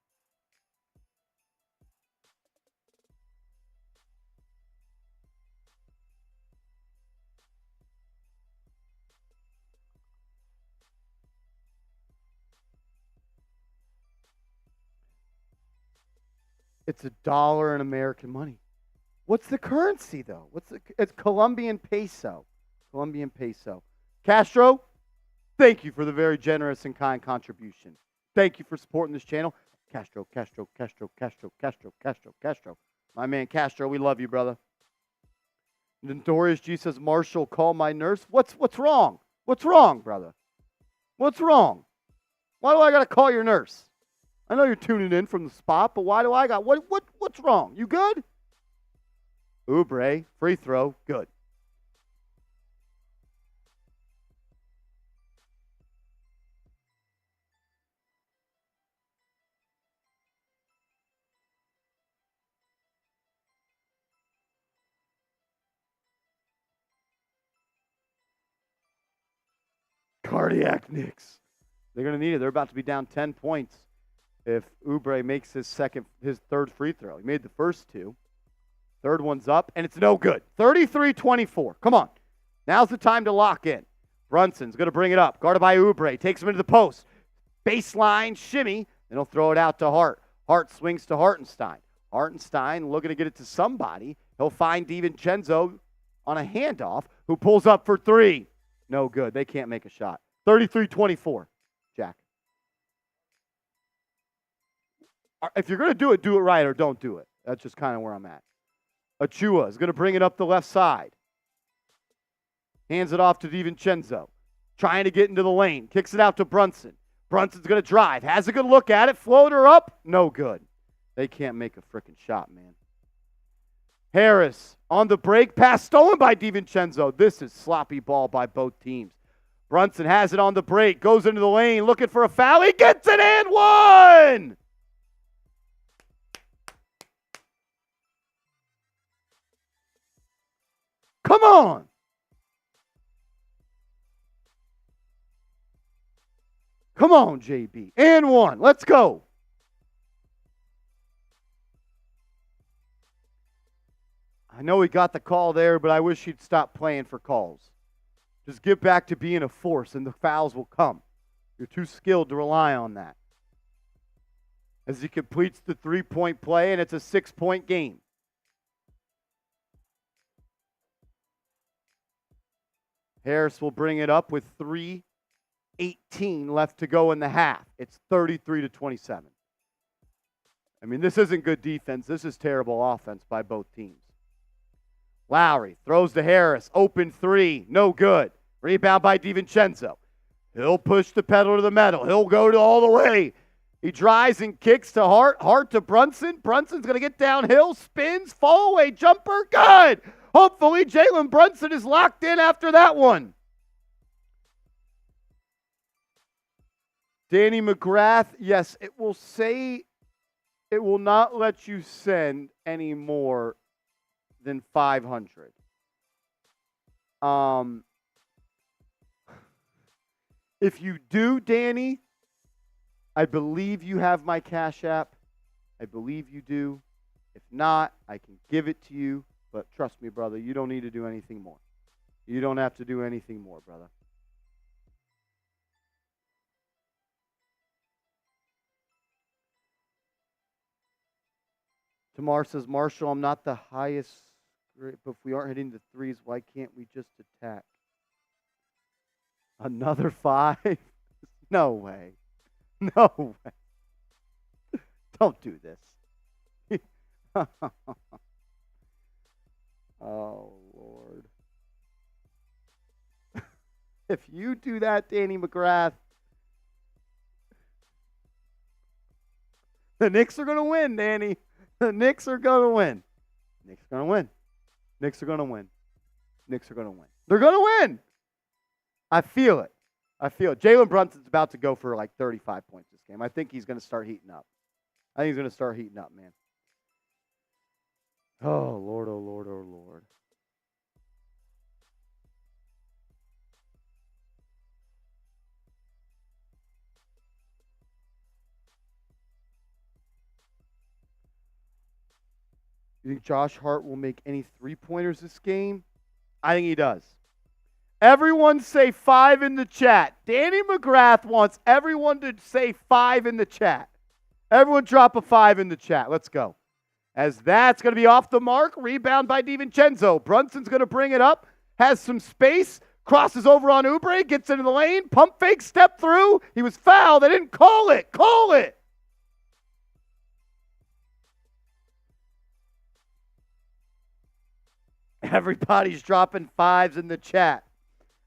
It's $1 in American money. What's the currency, though? It's Colombian peso. Colombian peso. Castro, thank you for the very generous and kind contribution. Thank you for supporting this channel. Castro. My man Castro, we love you, brother. Notorious G says, Marshall, call my nurse. What's wrong? What's wrong, brother? What's wrong? Why do I got to call your nurse? I know you're tuning in from the spot, but why do I got what's wrong? You good? Oubre, free throw, good. Cardiac Knicks. They're going to need it. They're about to be down 10 points if Oubre makes his third free throw. He made the first two. Third one's up, and it's no good. 33-24. Come on. Now's the time to lock in. Brunson's going to bring it up. Guarded by Oubre. Takes him into the post. Baseline shimmy. Then he'll throw it out to Hart. Hart swings to Hartenstein. Hartenstein looking to get it to somebody. He'll find DiVincenzo on a handoff, who pulls up for three. No good. They can't make a shot. 33-24. Jack. If you're going to do it right, or don't do it. That's just kind of where I'm at. Achua is going to bring it up the left side. Hands it off to DiVincenzo. Trying to get into the lane. Kicks it out to Brunson. Brunson's going to drive. Has a good look at it. Floater up. No good. They can't make a freaking shot, man. Harris on the break. Pass stolen by DiVincenzo. This is sloppy ball by both teams. Brunson has it on the break. Goes into the lane. Looking for a foul. He gets it and one! Come on. Come on, JB. And one. Let's go. I know he got the call there, but I wish he'd stop playing for calls. Just get back to being a force, and the fouls will come. You're too skilled to rely on that. As he completes the three-point play, and it's a 6-point game. Harris will bring it up with 3:18 left to go in the half. It's 33-27. I mean, this isn't good defense. This is terrible offense by both teams. Lowry throws to Harris. Open three. No good. Rebound by DiVincenzo. He'll push the pedal to the metal. He'll go to all the way. He drives and kicks to Hart. Hart to Brunson. Brunson's going to get downhill. Spins. Fall away. Jumper. Good. Hopefully Jalen Brunson is locked in after that one. Danny McGrath. Yes, it will say it will not let you send any more than 500. If you do, Danny, I believe you have my Cash App. I believe you do. If not, I can give it to you. But trust me, brother, you don't need to do anything more. You don't have to do anything more, brother. Tamar says, Marshall, I'm not the highest, but if we aren't hitting the threes, why can't we just attack? Another 5? No way. No way. Don't do this. Oh, Lord. If you do that, Danny McGrath, the Knicks are going to win, Danny. The Knicks are going to win. Knicks are going to win. Knicks are going to win. Knicks are going to win. They're going to win. I feel it. I feel it. Jalen Brunson's about to go for like 35 points this game. I think he's going to start heating up. I think he's going to start heating up, man. Oh, Lord, oh, Lord, oh, Lord. You think Josh Hart will make any three-pointers this game? I think he does. Everyone say 5 in the chat. Danny McGrath wants everyone to say 5 in the chat. Everyone drop a 5 in the chat. Let's go. As that's going to be off the mark. Rebound by DiVincenzo. Brunson's going to bring it up. Has some space. Crosses over on Oubre. Gets into the lane. Pump fake. Step through. He was fouled. They didn't call it. Call it. Everybody's dropping 5s in the chat.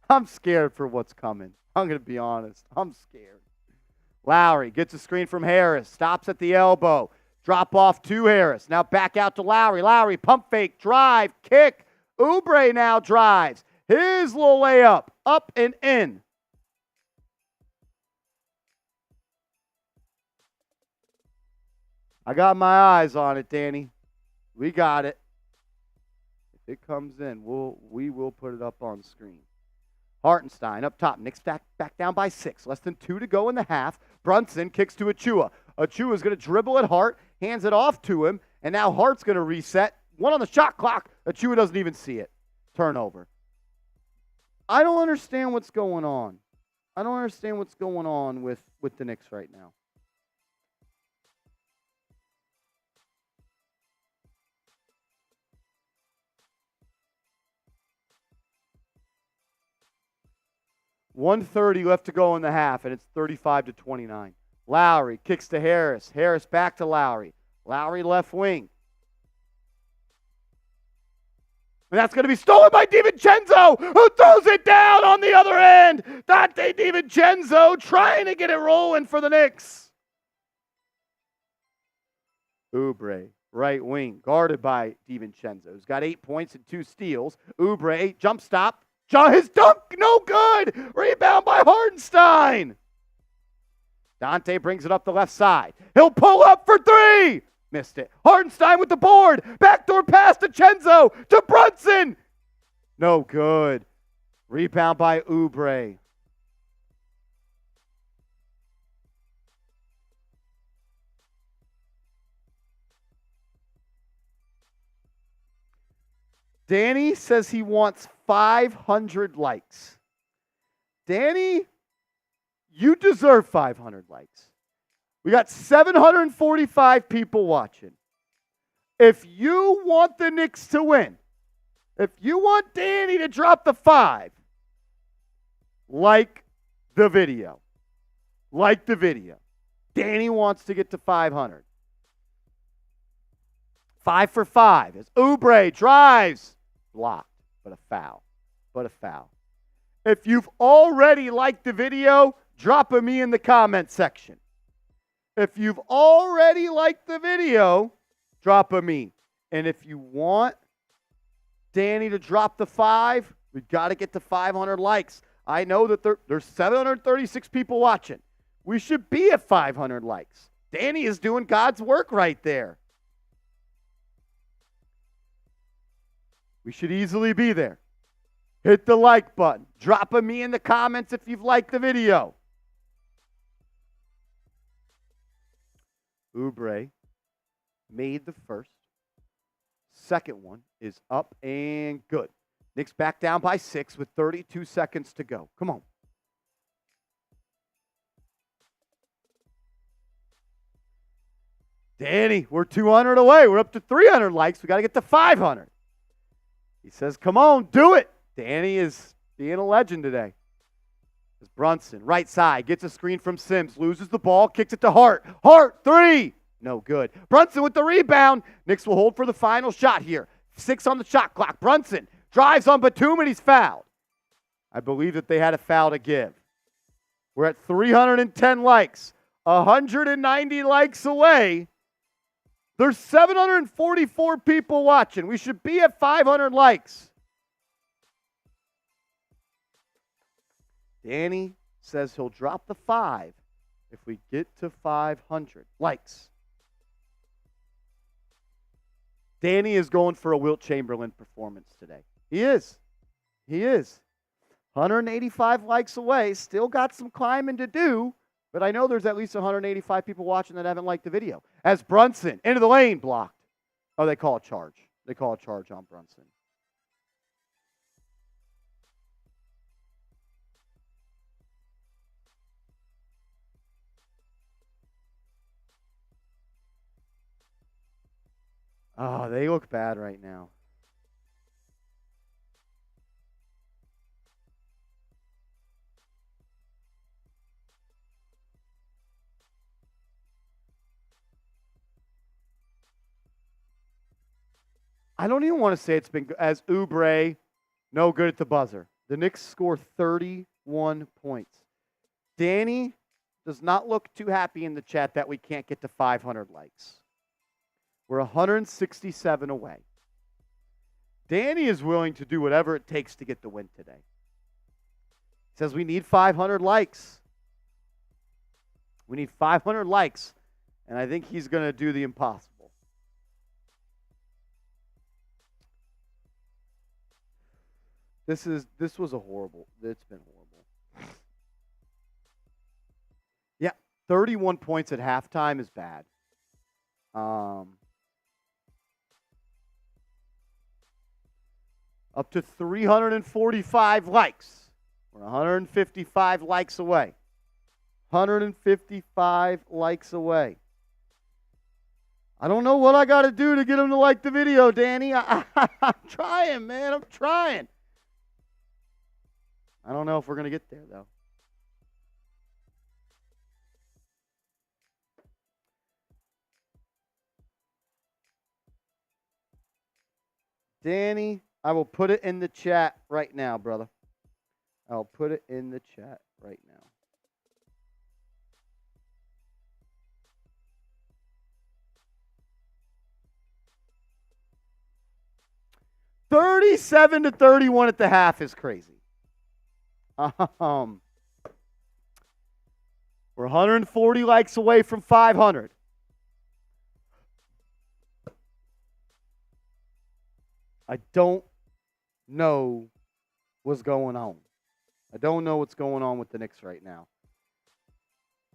I'm scared for what's coming. I'm going to be honest. I'm scared. Lowry gets a screen from Harris. Stops at the elbow. Drop off to Harris. Now back out to Lowry. Lowry, pump fake, drive, kick. Oubre now drives. His little layup, up and in. I got my eyes on it, Danny. We got it. If it comes in, we will put it up on screen. Hartenstein up top. Knicks back down by 6. Less than 2 to go in the half. Brunson kicks to Achua. Achua's going to dribble at Hart, hands it off to him, and now Hart's going to reset. 1 on the shot clock. Achua doesn't even see it. Turnover. I don't understand what's going on. I don't understand what's going on with the Knicks right now. .130 left to go in the half, and it's 35-29. Lowry kicks to Harris. Harris back to Lowry. Lowry left wing. And that's going to be stolen by DiVincenzo, who throws it down on the other end. Donte DiVincenzo trying to get it rolling for the Knicks. Oubre, right wing, guarded by DiVincenzo. He's got 8 points and 2 steals. Oubre, jump stop. His dunk, no good. Rebound by Hartenstein. Donte brings it up the left side. He'll pull up for 3. Missed it. Hartenstein with the board. Backdoor pass to Chenzo. To Brunson. No good. Rebound by Oubre. Danny says he wants 500 likes. Danny, you deserve 500 likes. We got 745 people watching. If you want the Knicks to win, if you want Danny to drop the 5, like the video. Like the video. Danny wants to get to 500. 5 for 5 as Oubre drives. Blocked, but a foul. But a foul. If you've already liked the video, drop a me in the comment section. If you've already liked the video, drop a me. And if you want Danny to drop the 5, we've got to get to 500 likes. I know that there's 736 people watching. We should be at 500 likes. Danny is doing God's work right there. We should easily be there. Hit the like button. Drop a me in the comments if you've liked the video. Oubre made the first. Second one is up and good. Knicks back down by 6 with 32 seconds to go. Come on. Danny, we're 200 away. We're up to 300 likes. We got to get to 500. He says, come on, do it. Danny is being a legend today. As Brunson, right side, gets a screen from Sims, loses the ball, kicks it to Hart. Hart, 3. No good. Brunson with the rebound. Knicks will hold for the final shot here. 6 on the shot clock. Brunson drives on Batum and he's fouled. I believe that they had a foul to give. We're at 310 likes. 190 likes away. There's 744 people watching. We should be at 500 likes. Danny says he'll drop the 5 if we get to 500 likes. Danny is going for a Wilt Chamberlain performance today. He is. He is. 185 likes away. Still got some climbing to do. But I know there's at least 185 people watching that haven't liked the video. As Brunson, into the lane, blocked. Oh, they call a charge. They call a charge on Brunson. Oh, they look bad right now. I don't even want to say it's been as Oubre, no good at the buzzer. The Knicks score 31 points. Danny does not look too happy in the chat that we can't get to 500 likes. We're 167 away. Danny is willing to do whatever it takes to get the win today. He says we need 500 likes. We need 500 likes, and I think he's going to do the impossible. This was a horrible. It's been horrible. Yeah, 31 points at halftime is bad. Up to 345 likes. We're 155 likes away. 155 likes away. I don't know what I got to do to get them to like the video, Danny. I'm trying, man. I'm trying. I don't know if we're going to get there, though. Danny, I will put it in the chat right now, brother. I'll put it in the chat right now. $37-31 at the half is crazy. We're 140 likes away from 500. I don't know what's going on. I don't know what's going on with the Knicks right now.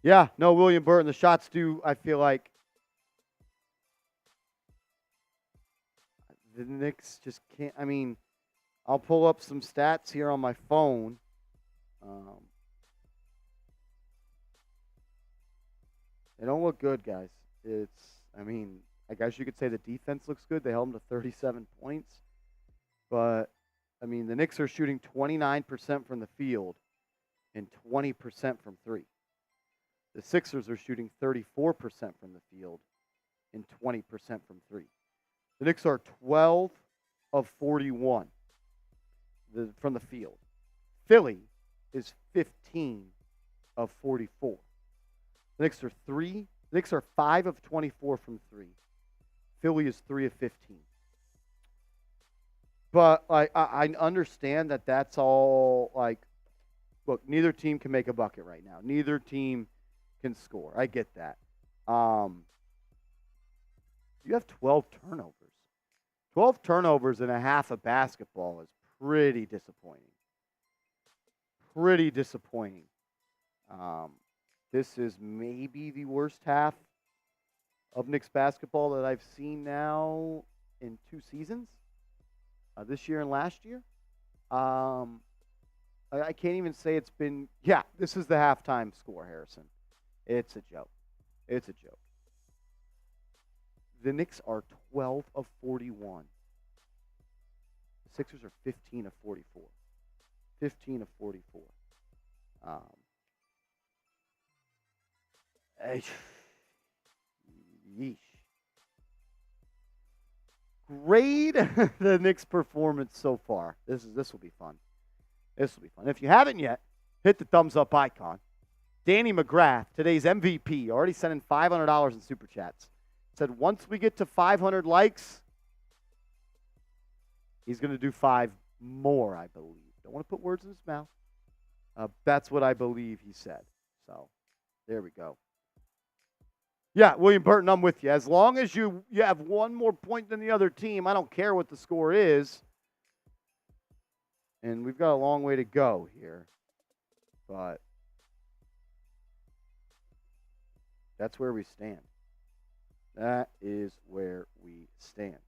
Yeah, no, William Burton. The shots do, I feel like, the Knicks just can't. I mean, I'll pull up some stats here on my phone. They don't look good, guys. I guess you could say the defense looks good. They held them to 37 points. But, the Knicks are shooting 29% from the field and 20% from three. The Sixers are shooting 34% from the field and 20% from three. The Knicks are 12 of 41 from the field. Philly is 15 of 44. The Knicks are 5 of 24 from three. Philly is 3 of 15. But I understand that that's all look, neither team can make a bucket right now. Neither team can score. I get that. You have 12 turnovers. 12 turnovers in a half of basketball is pretty disappointing. Pretty disappointing. This is maybe the worst half of Knicks basketball that I've seen now in 2 seasons, this year and last year. I can't even say it's been, this is the halftime score, Harrison. It's a joke. It's a joke. The Knicks are 12 of 41. The Sixers are 15 of 44. 15 of 44. Yeesh. Grade the Knicks' performance so far. This will be fun. This will be fun. If you haven't yet, hit the thumbs up icon. Danny McGrath, today's MVP, already sent in $500 in super chats. Said once we get to 500 likes, he's going to do 5 more, I believe. Don't want to put words in his mouth. That's what I believe he said. So, there we go. Yeah, William Burton, I'm with you. As long as you have one more point than the other team, I don't care what the score is. And we've got a long way to go here. But that's where we stand. That is where we stand.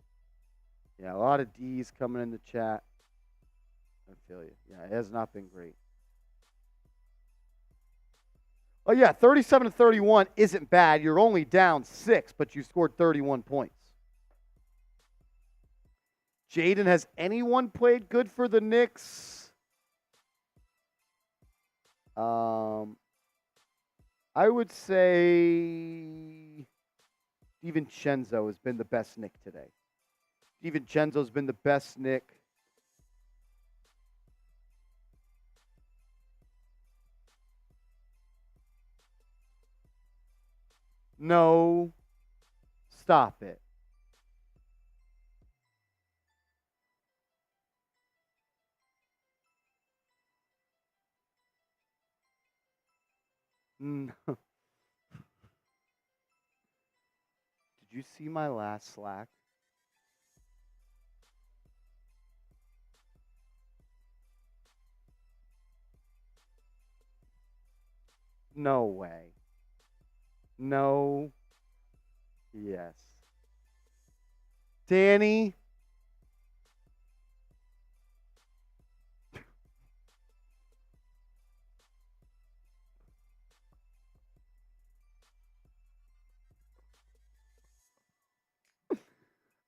Yeah, a lot of D's coming in the chat. I feel you. Yeah, it has not been great. Oh, yeah, 37 to 31 isn't bad. You're only down 6, but you scored 31 points. Jaden, has anyone played good for the Knicks? I would say DiVincenzo has been the best Knick today. DiVincenzo's been the best Knick. No. Stop it. No. Did you see my last Slack? No way. No. Yes. Danny.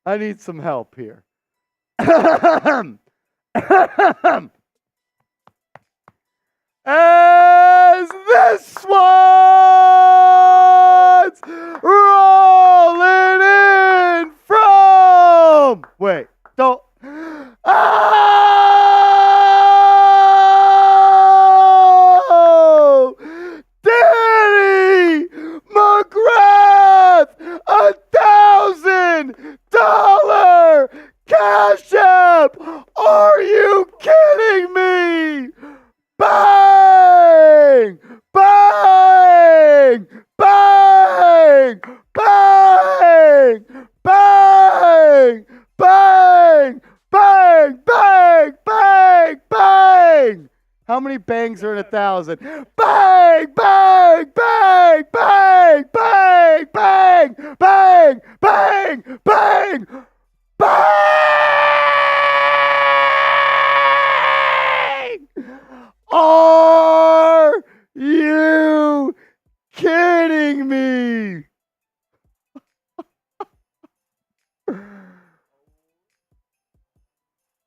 I need some help here. As this one's rolling in from. Wait, don't. Oh! Danny McGrath, $1,000 cash app. Are you kidding me? Bang! Bang! Bang! Bang! Bang! Bang! How many bangs are in 1,000? Bang, bang, bang, bang, bang, bang, bang, bang, bang, bang! Are you kidding me?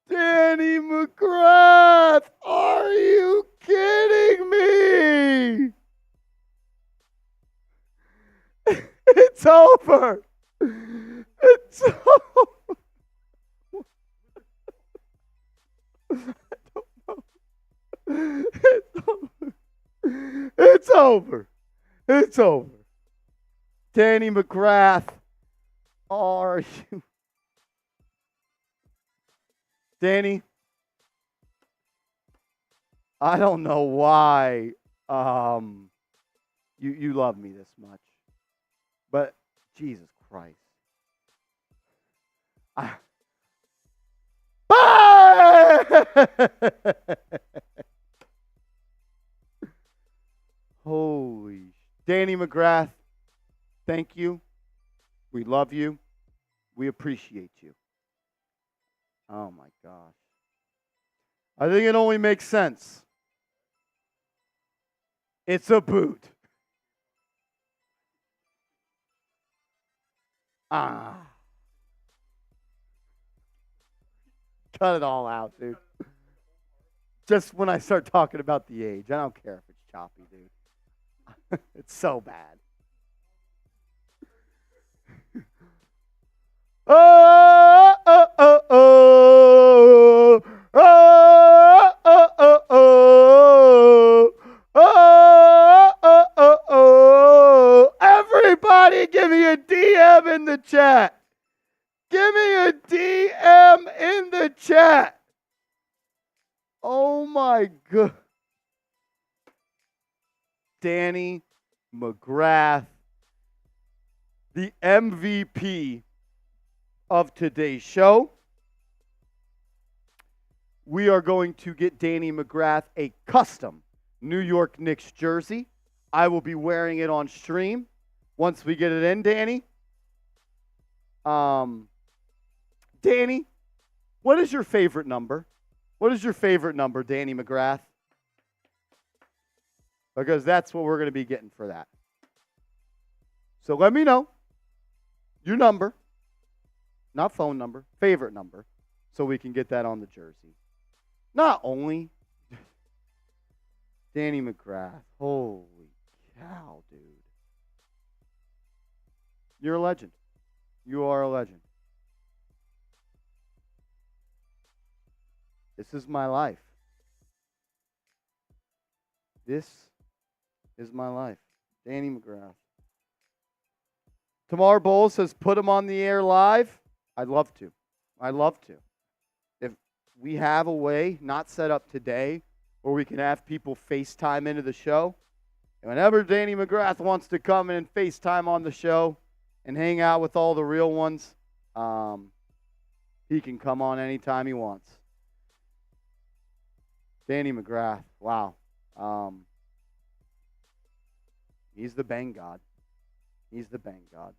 Danny McGrath, are you kidding me? It's over. It's over. It's over. It's over. Danny McGrath, are you? Danny, I don't know why you love me this much, but Jesus Christ. Holy. Danny McGrath, thank you. We love you. We appreciate you. Oh my gosh. I think it only makes sense. It's a boot. Cut it all out, dude. Just when I start talking about the age, I don't care if it's choppy, dude. It's so bad. Oh, oh, oh, oh, oh, oh, oh, oh, oh, oh, oh, oh. Everybody give me a DM in the chat. Give me a DM in the chat. Oh my God. Danny McGrath, the MVP of today's show. We are going to get Danny McGrath a custom New York Knicks jersey. I will be wearing it on stream once we get it in, Danny. Danny, what is your favorite number? What is your favorite number, Danny McGrath? Because that's what we're going to be getting for that. So let me know your number, not phone number, favorite number, so we can get that on the jersey. Not only Danny McGrath, holy cow, dude. You're a legend. You are a legend. This is my life. This is my life. Danny McGrath. Tamar Bowles says, put him on the air live. I'd love to. I'd love to. If we have a way, not set up today, where we can have people FaceTime into the show, and whenever Danny McGrath wants to come in and FaceTime on the show and hang out with all the real ones, he can come on anytime he wants. Danny McGrath, wow. He's the bang god. He's the bang god.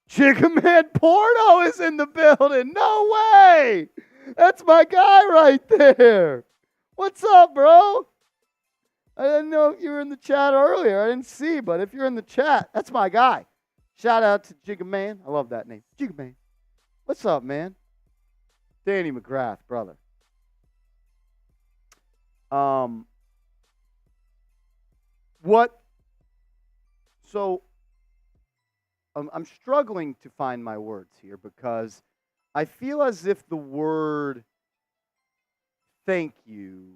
Jigga Man Porno is in the building. No way. That's my guy right there. What's up, bro? I didn't know if you were in the chat earlier. I didn't see, but if you're in the chat, that's my guy. Shout out to Jigga Man. I love that name. Jigga Man. What's up, man? Danny McGrath, brother. What? So, I'm struggling to find my words here because I feel as if the word thank you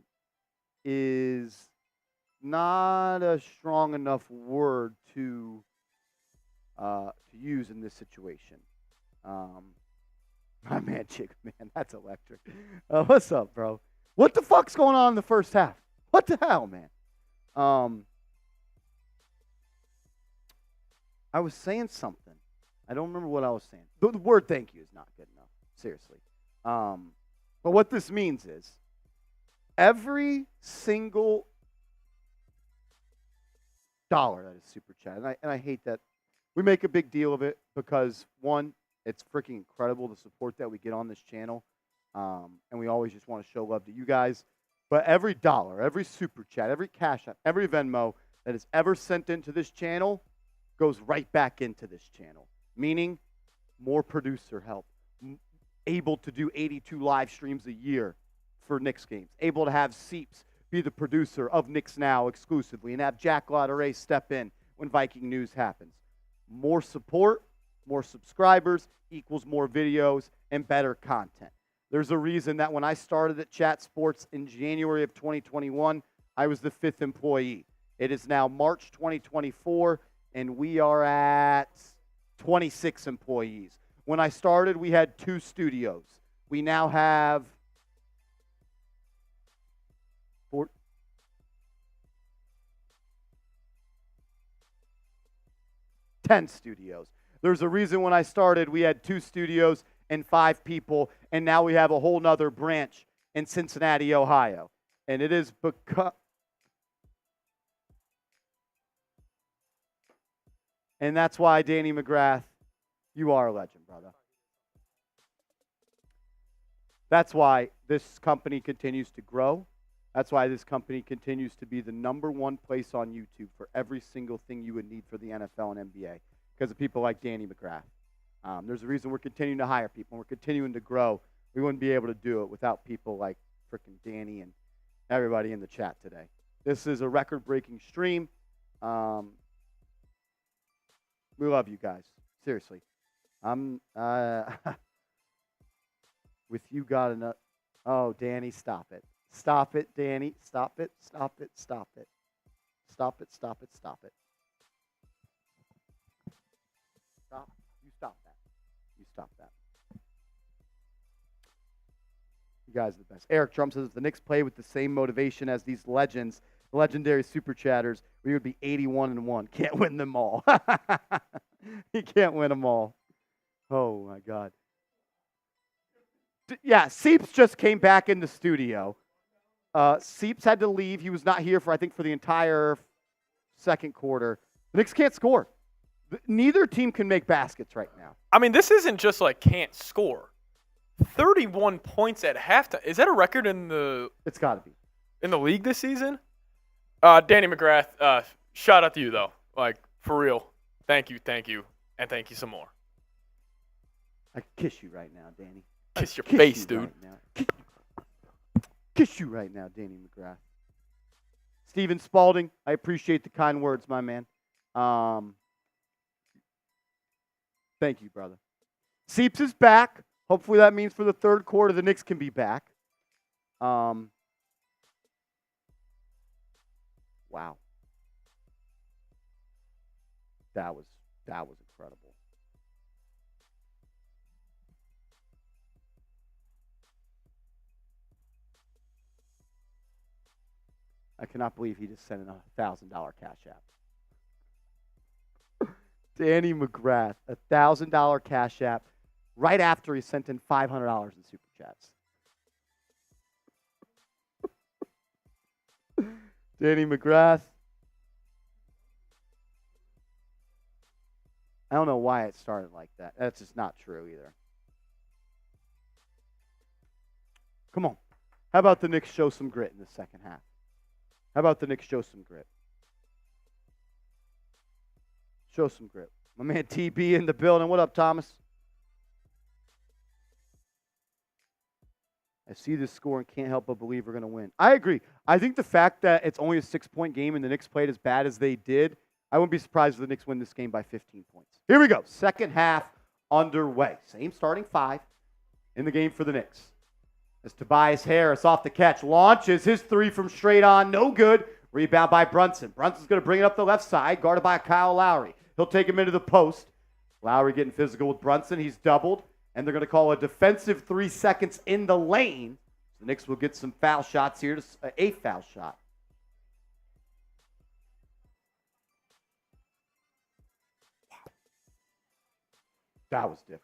is not a strong enough word to use in this situation. My man, Chick, man, that's electric. What's up, bro? What the fuck's going on in the first half? What the hell, man? I was saying something. I don't remember what I was saying. The word thank you is not good enough. Seriously. But what this means is every single dollar that is super chat, and I hate that we make a big deal of it because, one, it's freaking incredible the support that we get on this channel, and we always just want to show love to you guys. But every dollar, every super chat, every cash app, every Venmo that is ever sent into this channel goes right back into this channel, meaning more producer help, able to do 82 live streams a year for Knicks games, able to have Seeps be the producer of Knicks Now exclusively, and have Jack Lauderay step in when Viking news happens. More support, more subscribers equals more videos and better content. There's a reason that when I started at Chat Sports in January of 2021, I was the 5th employee. It is now March 2024, and we are at 26 employees. When I started, we had 2 studios. We now have 10 studios. There's a reason when I started, we had 2 studios and 5 people, and now we have a whole nother branch in Cincinnati, Ohio. And it is because... And that's why, Danny McGrath, you are a legend, brother. That's why this company continues to grow. That's why this company continues to be the #1 place on YouTube for every single thing you would need for the NFL and NBA, because of people like Danny McGrath. There's a reason we're continuing to hire people. We're continuing to grow. We wouldn't be able to do it without people like frickin' Danny and everybody in the chat today. This is a record-breaking stream. We love you guys. Seriously. With you got enough. Oh, Danny, stop it. Stop it, Danny. Stop it. Stop it. Stop it. Stop it. Stop it. Stop it. Stop. You stop that. You stop that. You guys are the best. Eric Trump says if the Knicks play with the same motivation as these legends, the legendary super chatters, we would be 81-1. Can't win them all. He can't win them all. Oh, my God. Yeah, Seeps just came back in the studio. Seeps had to leave. He was not here for, I think, for the entire second quarter. The Knicks can't score. Neither team can make baskets right now. I mean, this isn't just like can't score. 31 points at halftime. Is that a record in the? It's got to be in the league this season. Danny McGrath, shout out to you though. Like for real. Thank you, and thank you some more. I kiss you right now, Danny. Kiss your face, dude. Right, kiss you right now, Danny McGrath. Steven Spalding, I appreciate the kind words, my man. Thank you, brother. Seeps is back. Hopefully that means for the third quarter the Knicks can be back. Wow. That was incredible. I cannot believe he just sent in a $1,000 cash app. Danny McGrath, a $1,000 cash app right after he sent in $500 in super chats. Danny McGrath. I don't know why it started like that. That's just not true either. Come on. How about the Knicks show some grit in the second half? How about the Knicks show some grit? Show some grit. My man TB in the building. What up, Thomas? I see this score and can't help but believe we're going to win. I agree. I think the fact that it's only a 6-point game and the Knicks played as bad as they did, I wouldn't be surprised if the Knicks win this game by 15 points. Here we go. Second half underway. Same starting 5 in the game for the Knicks. As Tobias Harris off the catch, launches his 3 from straight on, no good. Rebound by Brunson. Brunson's going to bring it up the left side, guarded by Kyle Lowry. He'll take him into the post. Lowry getting physical with Brunson. He's doubled, and they're going to call a defensive 3 seconds in the lane. The Knicks will get some foul shots here, a foul shot. That was different.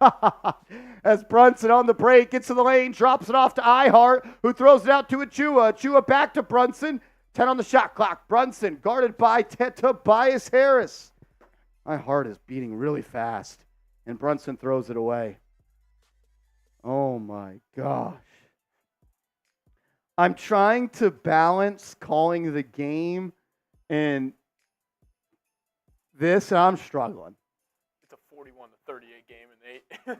As Brunson on the break gets to the lane, drops it off to Hart, who throws it out to Achua. Achua back to Brunson. 10 on the shot clock. Brunson guarded by Tobias Harris. Hart is beating really fast, and Brunson throws it away. Oh, my gosh. I'm trying to balance calling the game and this, and I'm struggling. It's a 41-38 game in 8.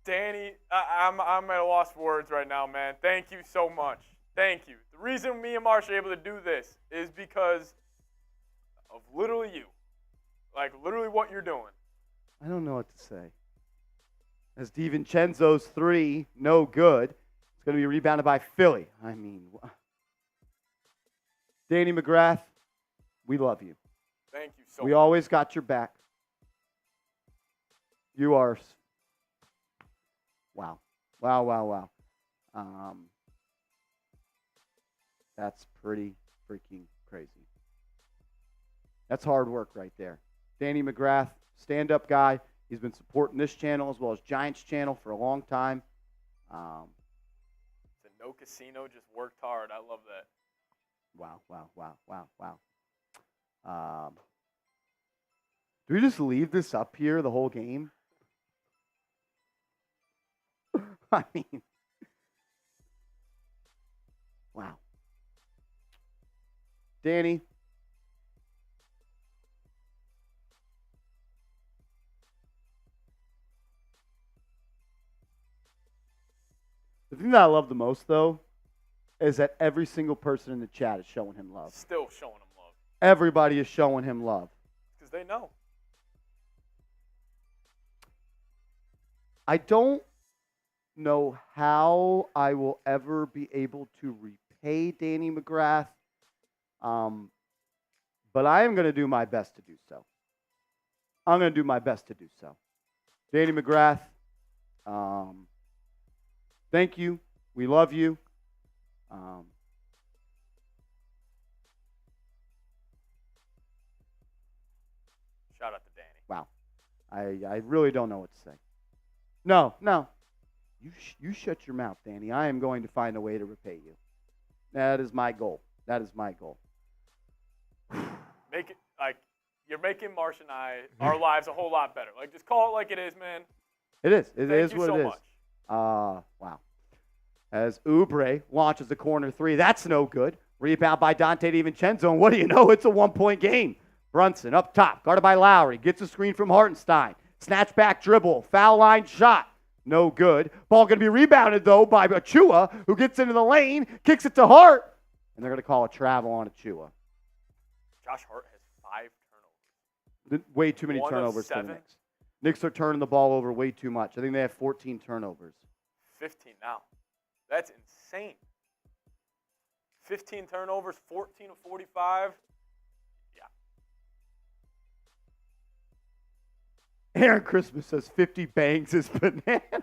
Danny, I'm at a loss for words right now, man. Thank you so much. Thank you. The reason me and Marsh are able to do this is because of literally you. Like, literally what you're doing. I don't know what to say. As DiVincenzo's 3, no good. It's going to be rebounded by Philly. Danny McGrath, we love you. Thank you so much. We much. always got your back. You are... Wow. That's pretty freaking crazy. That's hard work right there. Danny McGrath, stand-up guy. He's been supporting this channel as well as Giants channel for a long time. The no casino just worked hard. I love that. Wow. Do we just leave this up here the whole game? I mean, wow. Danny. The thing that I love the most, though, is that every single person in the chat is showing him love. Still showing him love. Everybody is showing him love. Because they know. I don't know how I will ever be able to repay Danny McGrath, but I am going to do my best to do so. I'm going to do my best to do so. Danny McGrath, thank you. We love you. Shout out to Danny. Wow. I really don't know what to say. No. You shut your mouth, Danny. I am going to find a way to repay you. That is my goal. Make it like you're making Marsh and I our lives a whole lot better. Like just call it like it is, man. It is. It Thank is you what so it is. much. Wow. As Oubre launches the corner 3, that's no good. Rebound by Donte DiVincenzo, and what do you know? It's a 1-point game. Brunson up top, guarded by Lowry, gets a screen from Hartenstein. Snatch back dribble, foul line shot. No good. Ball going to be rebounded, though, by Achua, who gets into the lane, kicks it to Hart, and they're going to call a travel on Achua. Josh Hart has 5 turnovers. Way too many 1 of turnovers for 7? the Knicks. Knicks are turning the ball over way too much. I think they have 14 turnovers. 15 now. That's insane. 15 turnovers, 14 of 45. Aaron Christmas says 50 bangs is banana.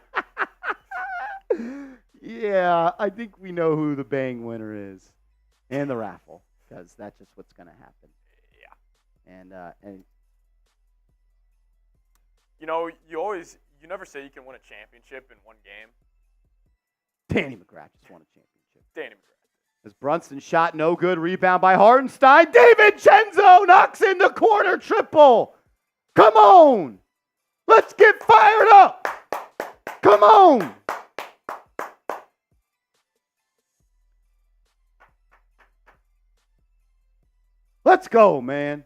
Yeah, I think we know who the bang winner is. And the raffle, because that's just what's going to happen. Yeah. And you know, you never say you can win a championship in one game. Danny McGrath just won a championship. Danny McGrath. As Brunson shot no good, rebound by Hartenstein. DiVincenzo knocks in the corner triple. Come on. Let's get fired up. Come on. Let's go, man.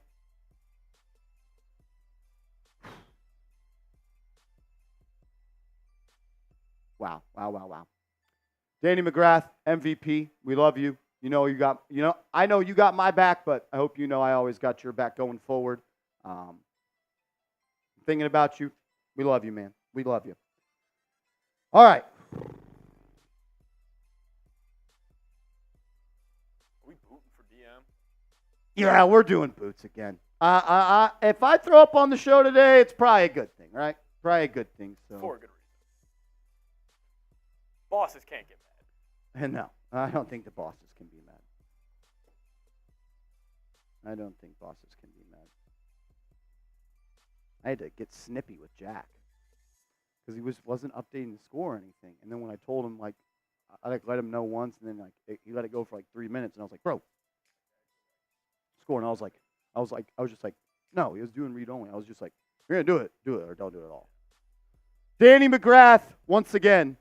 Wow. Danny McGrath, MVP. We love you. I know you got my back, but I hope you know I always got your back going forward. Thinking about you. We love you, man. We love you. All right. Are we booting for DM? Yeah, we're doing boots again. If I throw up on the show today, it's probably a good thing, right? Probably a good thing. So. For a good reason. Bosses can't get mad. No, I don't think the bosses can be mad. I don't think bosses can be mad. I had to get snippy with Jack because he wasn't updating the score or anything. And then when I told him, like, I let him know once, and then like he let it go for like 3 minutes, and I was like, bro, score. And I was just like, no, he was doing read only. I was just like, you're gonna do it, or don't do it at all. Danny McGrath, once again,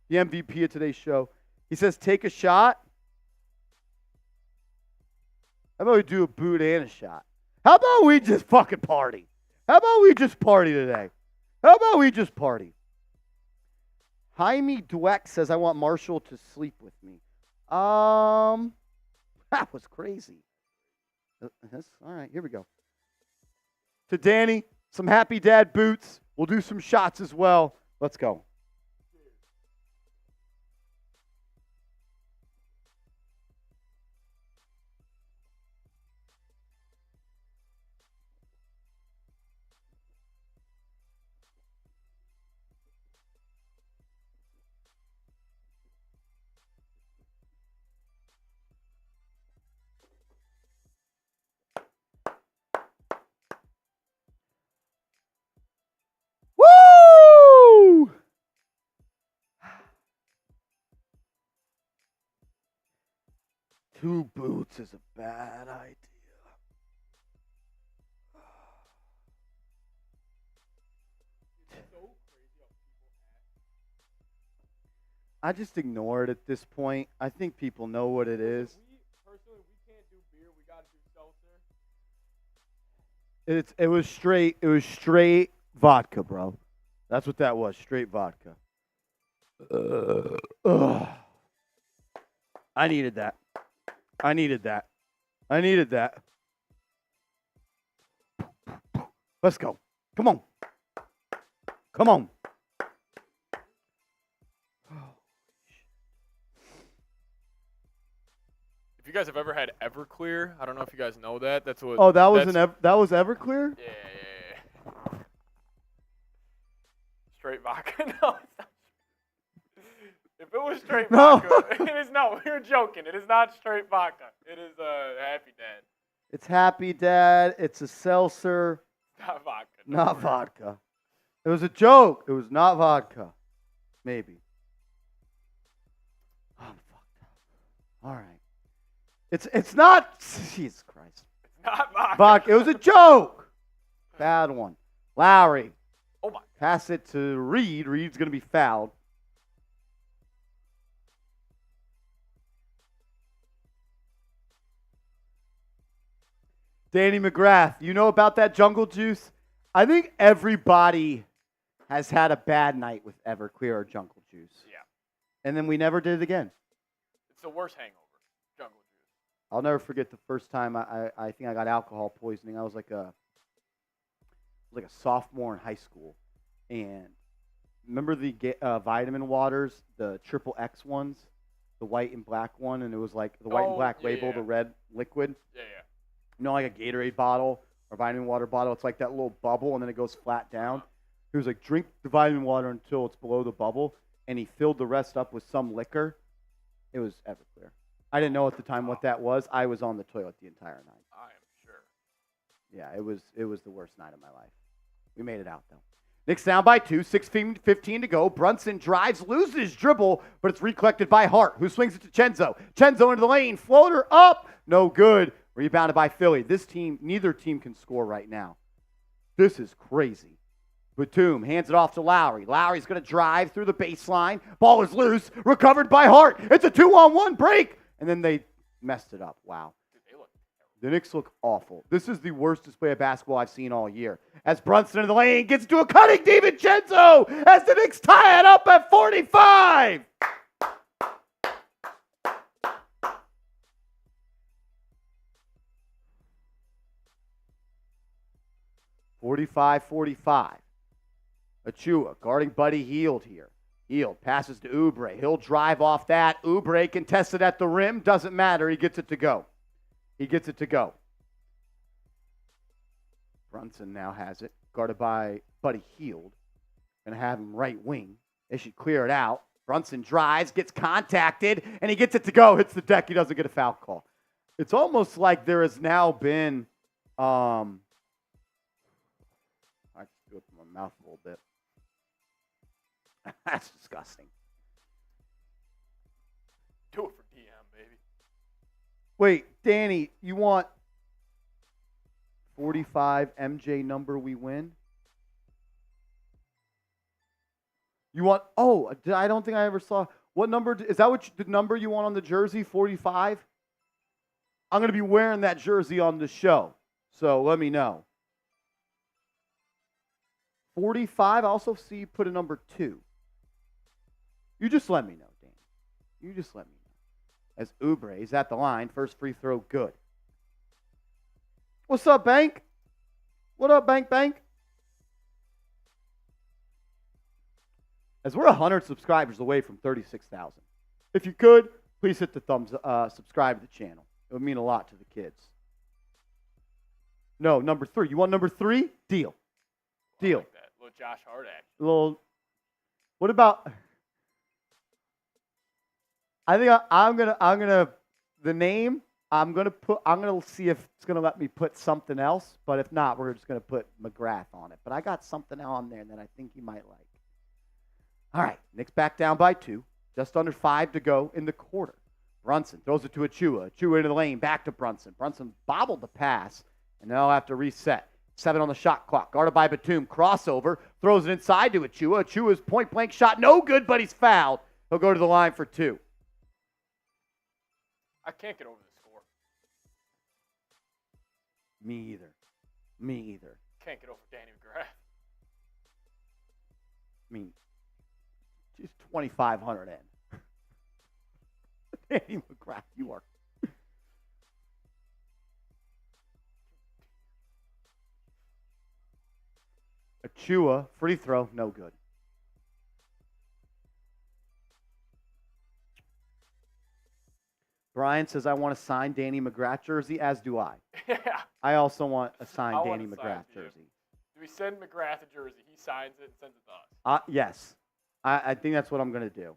the MVP of today's show. He says, take a shot. How about we do a boot and a shot? How about we just fucking party? How about we just party today? How about we just party? Jaime Dweck says, I want Marshall to sleep with me. That was crazy. All right, here we go. To Danny, some happy dad boots. We'll do some shots as well. Let's go. Woo! Two boots is a bad idea. I just ignore it at this point. I think people know what it is. Personally, we can't do beer. We got to do seltzer. It was straight vodka, bro. That's what that was, straight vodka. I needed that. I needed that. I needed that. Let's go. Come on. Come on. If you guys have ever had Everclear, I don't know if you guys know that. That's what. Oh, that was Everclear? Yeah. Straight vodka? No, it's not. If it was straight vodka, it is not. We were joking. It is not straight vodka. It is Happy Dad. It's Happy Dad. It's a seltzer. Not vodka. Not vodka. It was a joke. It was not vodka. Maybe. Oh, I'm fucked up. All right. It's not. Jesus Christ. It's not vodka. Vodka. It was a joke. Bad one. Lowry. Oh my. Pass it to Reed. Reed's going to be fouled. Danny McGrath, you know about that jungle juice? I think everybody has had a bad night with Everclear or jungle juice. Yeah. And then we never did it again. It's the worst hangover. Jungle juice. I'll never forget the first time I think I got alcohol poisoning. I was like a sophomore in high school. And remember the vitamin waters, the triple X ones, the white and black one, and it was like the white and black label, the red liquid. Yeah. You know, like a Gatorade bottle or vitamin water bottle. It's like that little bubble, and then it goes flat down. He was like, drink the vitamin water until it's below the bubble, and he filled the rest up with some liquor. It was Everclear. I didn't know at the time what that was. I was on the toilet the entire night. I am sure. Yeah, it was the worst night of my life. We made it out, though. Knicks down by 2, 6:15 to go. Brunson drives, loses his dribble, but it's recollected by Hart, who swings it to Chenzo. Chenzo into the lane, floater up, no good. Rebounded by Philly. Neither team can score right now. This is crazy. Batum hands it off to Lowry. Lowry's going to drive through the baseline. Ball is loose, recovered by Hart. It's a 2-on-1 break, and then they messed it up. Wow. The Knicks look awful. This is the worst display of basketball I've seen all year. As Brunson in the lane gets to a cutting DiVincenzo as the Knicks tie it up at 45. 45-45. Achua guarding Buddy Hield here. Hield passes to Oubre. He'll drive off that. Oubre contested at the rim. Doesn't matter. He gets it to go. Brunson now has it. Guarded by Buddy Hield. Going to have him right wing. They should clear it out. Brunson drives, gets contacted, and he gets it to go. Hits the deck. He doesn't get a foul call. It's almost like there has now been, I have to do it with my mouth a little bit. That's disgusting. Do it for DM, baby. Wait, Danny, you want 45 MJ number we win? You want, I don't think I ever saw, what number, is that the number you want on the jersey, 45? I'm going to be wearing that jersey on the show, so let me know. 45, I also see you put a number 2. You just let me know, Danny. You just let me know. As Oubre is at the line, first free throw, good. What's up, Bank? What up, Bank? As we're 100 subscribers away from 36,000. If you could, please hit the subscribe to the channel. It would mean a lot to the kids. No, number 3. You want number 3? Deal. I like that. Little Josh Hart action. What about? I think I'm gonna the name. I'm gonna see if it's gonna let me put something else. But if not, we're just gonna put McGrath on it. But I got something on there that I think you might like. All right, Knicks back down by 2. Just under 5 to go in the quarter. Brunson throws it to Achua. Achua into the lane, back to Brunson. Brunson bobbled the pass, and now have to reset. 7 on the shot clock. Guarded by Batum. Crossover. Throws it inside to Achua. Achua's point-blank shot. No good, but he's fouled. He'll go to the line for 2. I can't get over the score. Me either. Can't get over Danny McGrath. I mean, she's 2,500 in. Danny McGrath, you are. Achua, free throw, no good. Brian says, I want to sign Danny McGrath jersey, as do I. Yeah. I also want a signed I want Danny a signed McGrath to you. jersey. Do we send McGrath a jersey? He signs it and sends it to us. Yes. I think that's what I'm going to do.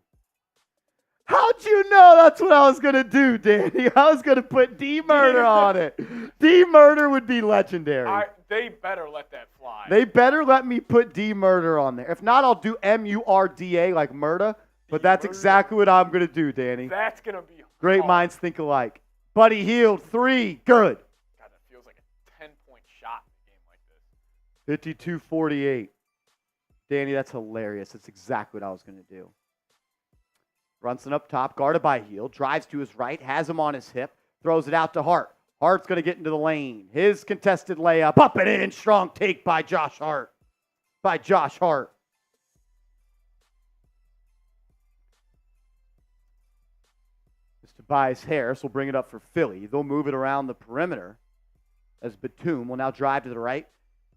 How'd you know that's what I was going to do, Danny? I was going to put D-Murder on it. D-Murder would be legendary. They better let that fly. They better let me put D-Murder on there. If not, I'll do M-U-R-D-A like Murda. But that's exactly what I'm going to do, Danny. That's going to be Great minds think alike. Buddy Hield, 3, good. God, that feels like a 10-point shot in a game like this. 52-48. Danny, that's hilarious. That's exactly what I was going to do. Brunson up top, guarded by Hield, drives to his right, has him on his hip, throws it out to Hart. Hart's going to get into the lane. His contested layup, up and in, strong take by Josh Hart. Mr. Tobias Harris will bring it up for Philly. They'll move it around the perimeter as Batum will now drive to the right.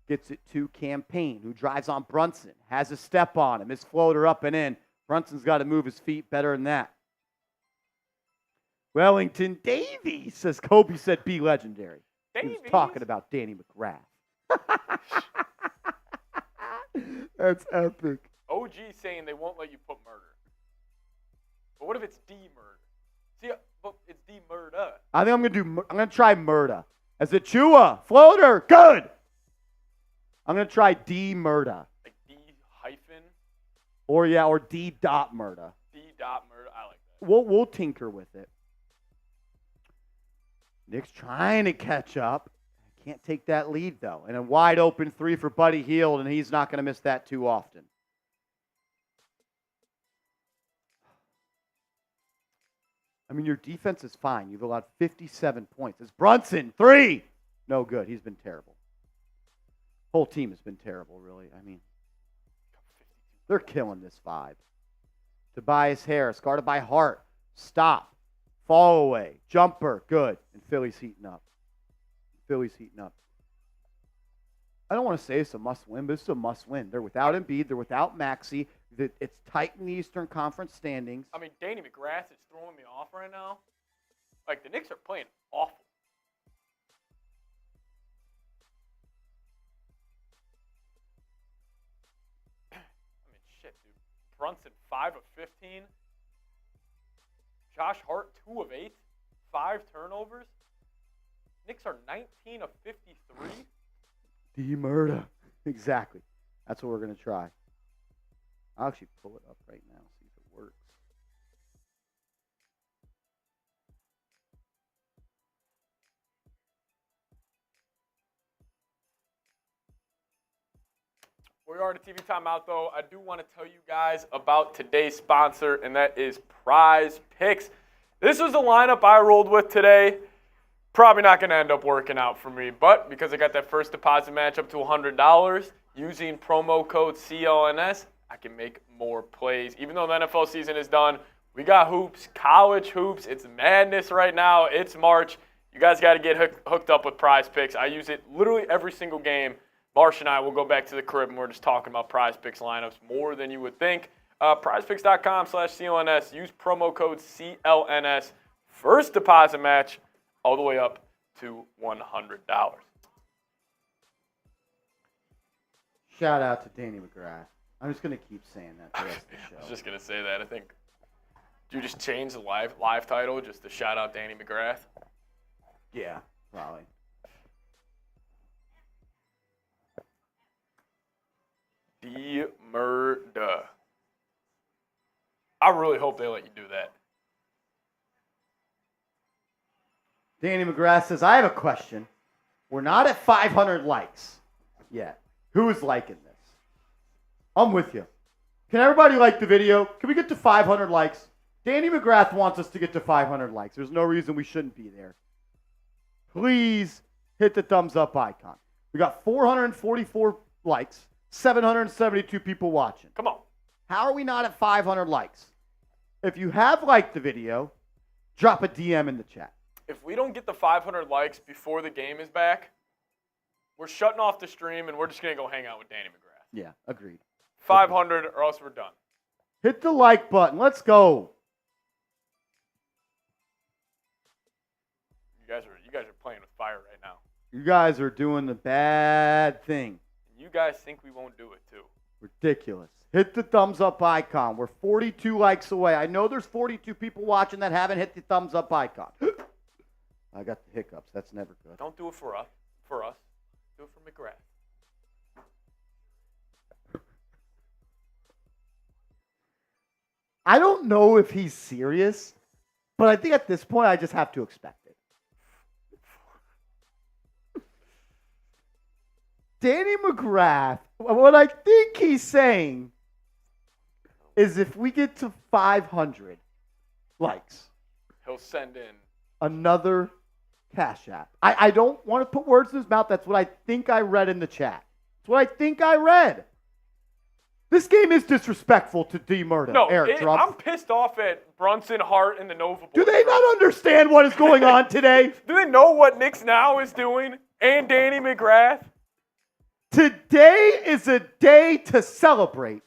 Gets it to Campaign, who drives on Brunson. Has a step on him. His floater up and in. Brunson's got to move his feet better than that. Wellington Davies, says Kobe said, be legendary. He was talking about Danny McGrath. That's epic. OG saying they won't let you put murder. But what if it's D-Murder? See, but it's D-Murder. I think I'm going to try Murda. As a Chua, floater, good. I'm going to try D-Murda. Like D hyphen? Or D dot Murda. D dot Murda. I like that. We'll tinker with it. Knicks trying to catch up. Can't take that lead, though. And a wide open 3 for Buddy Hield, and he's not going to miss that too often. I mean, your defense is fine. You've allowed 57 points. It's Brunson, 3. No good. He's been terrible. Whole team has been terrible, really. I mean, they're killing this 5. Tobias Harris, guarded by Hart. Stop. Fall away. Jumper. Good. And Philly's heating up. I don't want to say it's a must-win, but it's a must-win. They're without Embiid. They're without Maxey. It's tight in the Eastern Conference standings. I mean, Danny McGrath is throwing me off right now. Like, the Knicks are playing awful. I mean, shit, dude. Brunson, 5 of 15. Josh Hart, 2 of 8. 5 turnovers. Knicks are 19 of 53. D-murder. Exactly. That's what we're going to try. I'll actually pull it up right now, see if it works. We are at a TV timeout, though. I do want to tell you guys about today's sponsor, and that is Prize Picks. This was the lineup I rolled with today. Probably not going to end up working out for me, but because I got that first deposit match up to $100, using promo code CLNS, I can make more plays. Even though the NFL season is done, we got hoops, college hoops. It's madness right now. It's March. You guys got to get hooked up with Prize Picks. I use it literally every single game. Marsh and I will go back to the crib, and we're just talking about Prize Picks lineups more than you would think. PrizePicks.com/CLNS. Use promo code CLNS. First deposit match all the way up to $100. Shout out to Danny McGrath. I'm just going to keep saying that the rest of the show. I was just going to say that. I think, did you just change the live title just to shout out Danny McGrath? Yeah, probably. D-murder. I really hope they let you do that. Danny McGrath says, I have a question. We're not at 500 likes yet. Who is liking this? I'm with you. Can everybody like the video? Can we get to 500 likes? Danny McGrath wants us to get to 500 likes. There's no reason we shouldn't be there. Please hit the thumbs up icon. We got 444 likes, 772 people watching. Come on. How are we not at 500 likes? If you have liked the video, drop a DM in the chat. If we don't get the 500 likes before the game is back, we're shutting off the stream and we're just going to go hang out with Danny McGrath. Yeah, agreed. 500 or else we're done. Hit the like button. Let's go. You guys are playing with fire right now. You guys are doing the bad thing. You guys think we won't do it too. Ridiculous. Hit the thumbs up icon. We're 42 likes away. I know there's 42 people watching that haven't hit the thumbs up icon. I got the hiccups. That's never good. Don't do it for us. Do it for McGrath. I don't know if he's serious, but I think at this point I just have to expect it. Danny McGrath, what I think he's saying is if we get to 500 likes, He'll send in another Cash App. I don't want to put words in his mouth. That's what I think I read in the chat. That's what I think I read. This game is disrespectful to D-Murda. No, Eric I'm pissed off at Brunson, Hart, and the Nova Boys. Do they not understand what is going on today? Do they know what Knicks Now is doing? And Danny McGrath? Today is a day to celebrate.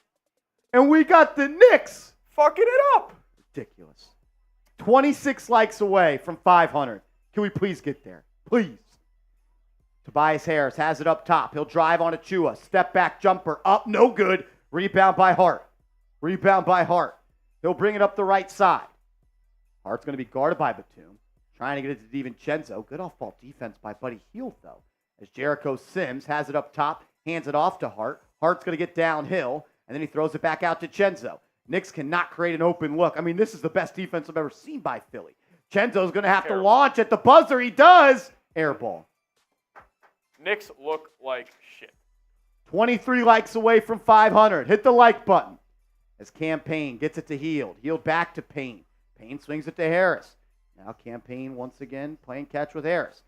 And we got the Knicks fucking it up. Ridiculous. 26 likes away from 500. Can we please get there? Please. Tobias Harris has it up top. He'll drive on Achua. Step back jumper. Up. No good. Rebound by Hart. He'll bring it up the right side. Hart's going to be guarded by Batum. Trying to get it to DiVincenzo. Good off-ball defense by Buddy Hield, though. As Jericho Sims has it up top. Hands it off to Hart. Hart's going to get downhill. And then he throws it back out to Chenzo. Knicks cannot create an open look. I mean, this is the best defense I've ever seen by Philly. Chenzo's going to have to launch at the buzzer. He does. Air ball. Knicks look like shit. 23 likes away from 500. Hit the like button. As Cam Payne gets it to Hield. Hield back to Payne. Payne swings it to Harris. Now Cam Payne once again playing catch with Harris.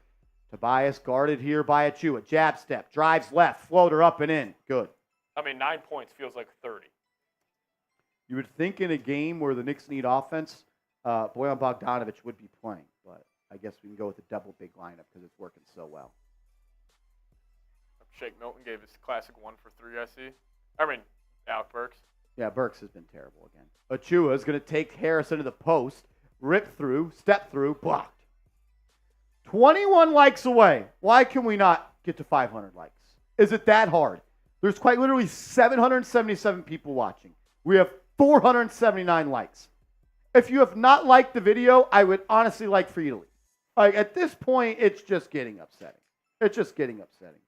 Tobias guarded here by Achua. Jab step. Drives left. Floater up and in. Good. I mean, 9 points feels like 30. You would think in a game where the Knicks need offense, Bojan Bogdanovic would be playing. But I guess we can go with the double big lineup because it's working so well. Shake Milton gave his classic 1 for 3, I see. I mean, Alec Burks. Yeah, Burks has been terrible again. Achua is going to take Harris into the post, rip through, step through, blocked. 21 likes away. Why can we not get to 500 likes? Is it that hard? There's quite literally 777 people watching. We have 479 likes. If you have not liked the video, I would honestly like for you to leave. Like, at this point, it's just getting upsetting. It's just getting upsetting.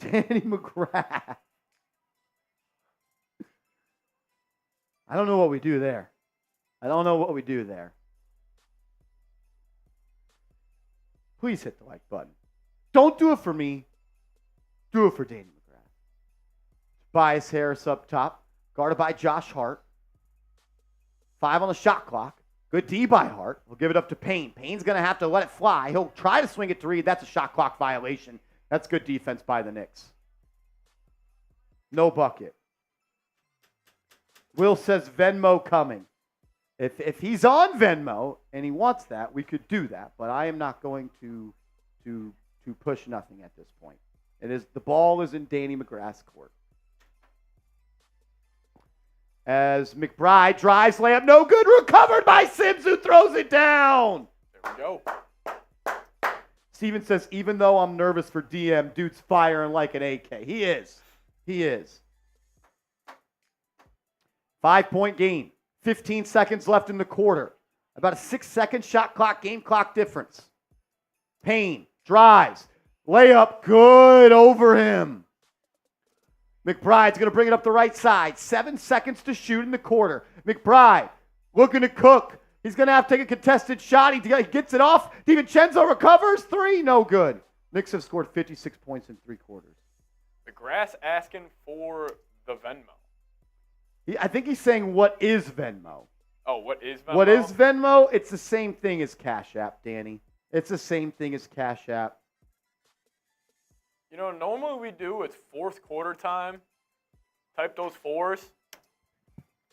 Danny McGrath. I don't know what we do there. Please hit the like button. Don't do it for me. Do it for Danny McGrath. Tobias Harris up top, guarded by Josh Hart. 5 on the shot clock. Good D by Hart. We'll give it up to Payne. Payne's going to have to let it fly. He'll try to swing it 3. That's a shot clock violation. That's good defense by the Knicks. No bucket. Will says Venmo coming. If he's on Venmo and he wants that, we could do that. But I am not going to push nothing at this point. The ball is in Danny McGrath's court. As McBride drives, layup, no good, recovered by Sims, who throws it down. There we go. Steven says, even though I'm nervous for DM, dude's firing like an AK. He is. 5-point game. 15 seconds left in the quarter. About a 6-second shot clock, game clock difference. Payne drives. Layup, good over him. McBride's going to bring it up the right side. 7 seconds to shoot in the quarter. McBride looking to cook. He's going to have to take a contested shot. He gets it off. DiVincenzo recovers. 3, no good. Knicks have scored 56 points in 3 quarters. McGrath's asking for the Venmo. I think he's saying, what is Venmo? Oh, what is Venmo? What is Venmo? It's the same thing as Cash App, Danny. It's the same thing as Cash App. You know, normally we do, it's fourth quarter time. Type those 4s.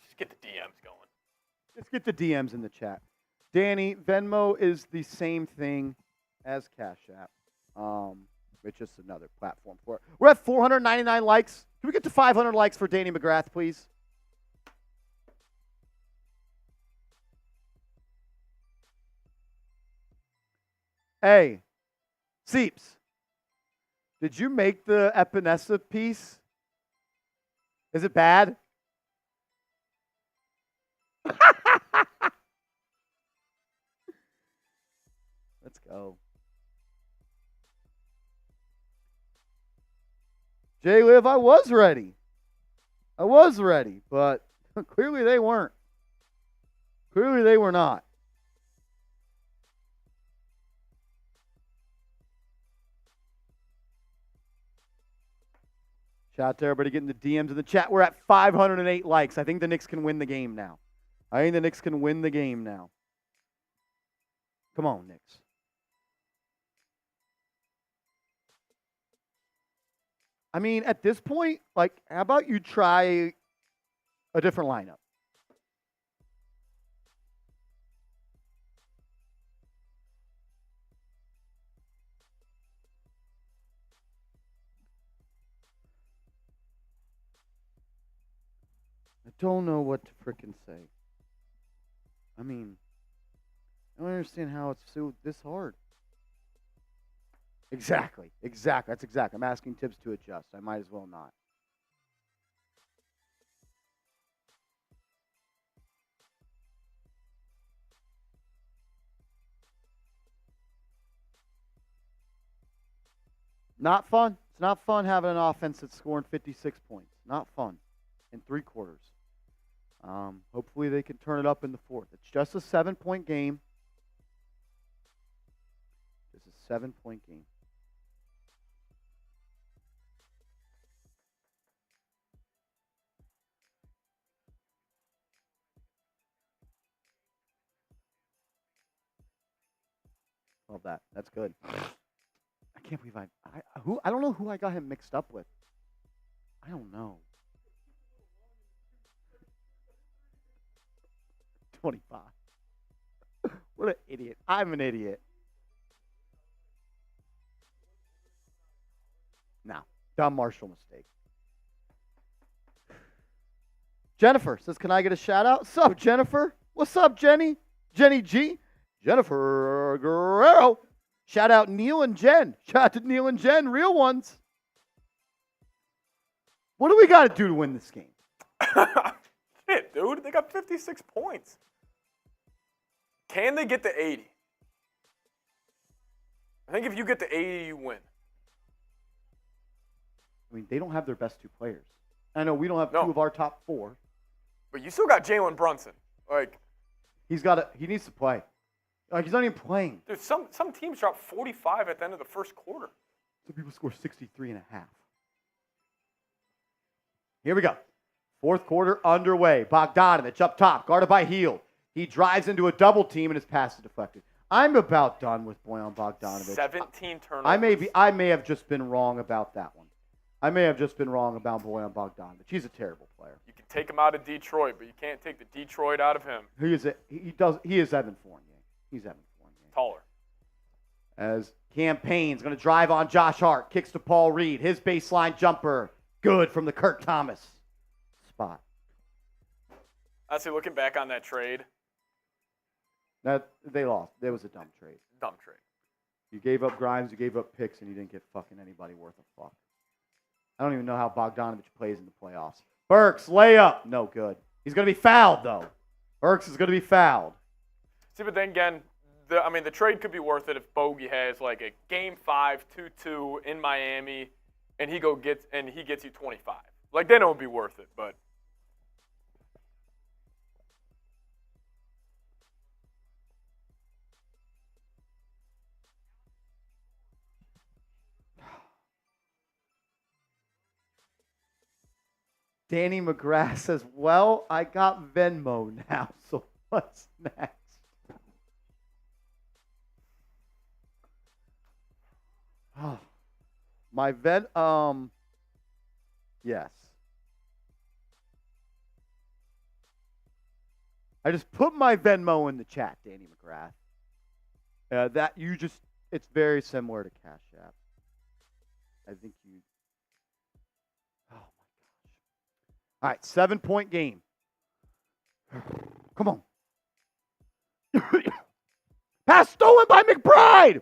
Just get the DMs going. Let's get the DMs in the chat. Danny, Venmo is the same thing as Cash App. It's just another platform for it. We're at 499 likes. Can we get to 500 likes for Danny McGrath, please? Hey, Seeps, did you make the Epinesa piece? Is it bad? Let's go. Jay Liv, I was ready, but clearly they weren't. Clearly they were not. Shout out to everybody getting the DMs in the chat. We're at 508 likes. I think the Knicks can win the game now. Come on, Knicks. I mean, at this point, like, how about you try a different lineup? I don't know what to frickin' say. I mean, I don't understand how it's so this hard. Exactly. That's exactly. I'm asking Tibbs to adjust. I might as well not. Not fun. It's not fun having an offense that's scoring 56 points. Not fun in 3 quarters. Hopefully they can turn it up in the 4th. It's just a 7-point game. It's a 7-point game. Love that. That's good. I can't believe I don't know who I got him mixed up with. I don't know. 25. What an idiot. I'm an idiot. No. Dumb Marshall mistake. Jennifer says, can I get a shout out? What's up, Jennifer? What's up, Jenny? Jenny G? Jennifer Guerrero. Shout out Neil and Jen. Shout out to Neil and Jen, real ones. What do we got to do to win this game? Shit, dude. They got 56 points. Can they get to 80? I think if you get to 80, you win. I mean, they don't have their best 2 players. I know we don't have 2 of our top 4. But you still got Jalen Brunson. He needs to play. He's not even playing. Dude, some teams drop 45 at the end of the first quarter. Some people score 63.5. Here we go. Fourth quarter underway. Bogdanovich up top, guarded by Hield. He drives into a double team and his pass is deflected. I'm about done with Bojan Bogdanović. 17 turnovers. I may have just been wrong about that one. I may have just been wrong about Bojan Bogdanović. He's a terrible player. You can take him out of Detroit, but you can't take the Detroit out of him. He is Evan Fournier. He's Evan Fournier. Taller. As Campaign's going to drive on Josh Hart, kicks to Paul Reed. His baseline jumper, good from the Kurt Thomas spot. Honestly, looking back on that trade. They lost. It was a dumb trade. Dumb trade. You gave up Grimes, you gave up picks, and you didn't get fucking anybody worth a fuck. I don't even know how Bogdanovich plays in the playoffs. Burks, layup. No good. He's going to be fouled, though. Burks is going to be fouled. See, but then again, the trade could be worth it if Bogey has like a Game 5, 2-2 in Miami, and he gets you 25. Like, then it would be worth it, but. Danny McGrath says, well, I got Venmo now, so what's next? Oh, my yes. I just put my Venmo in the chat, Danny McGrath. It's very similar to Cash App. I think you. All right, 7-point game. Come on. Pass stolen by McBride.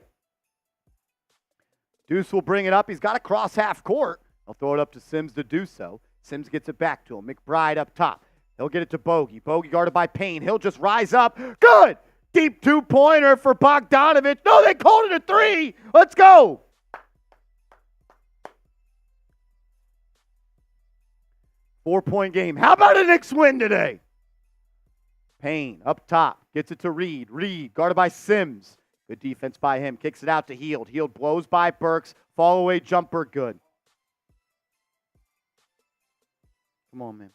Deuce will bring it up. He's got to cross half court. He'll throw it up to Sims to do so. Sims gets it back to him. McBride up top. He'll get it to Bogey. Bogey guarded by Payne. He'll just rise up. Good. Deep 2-pointer for Bogdanovich. No, they called it a 3. Let's go. Four-point game. How about a Knicks win today? Payne up top. Gets it to Reed. Reed guarded by Sims. Good defense by him. Kicks it out to Hield. Hield blows by Burks. Fall away jumper. Good. Come on, man.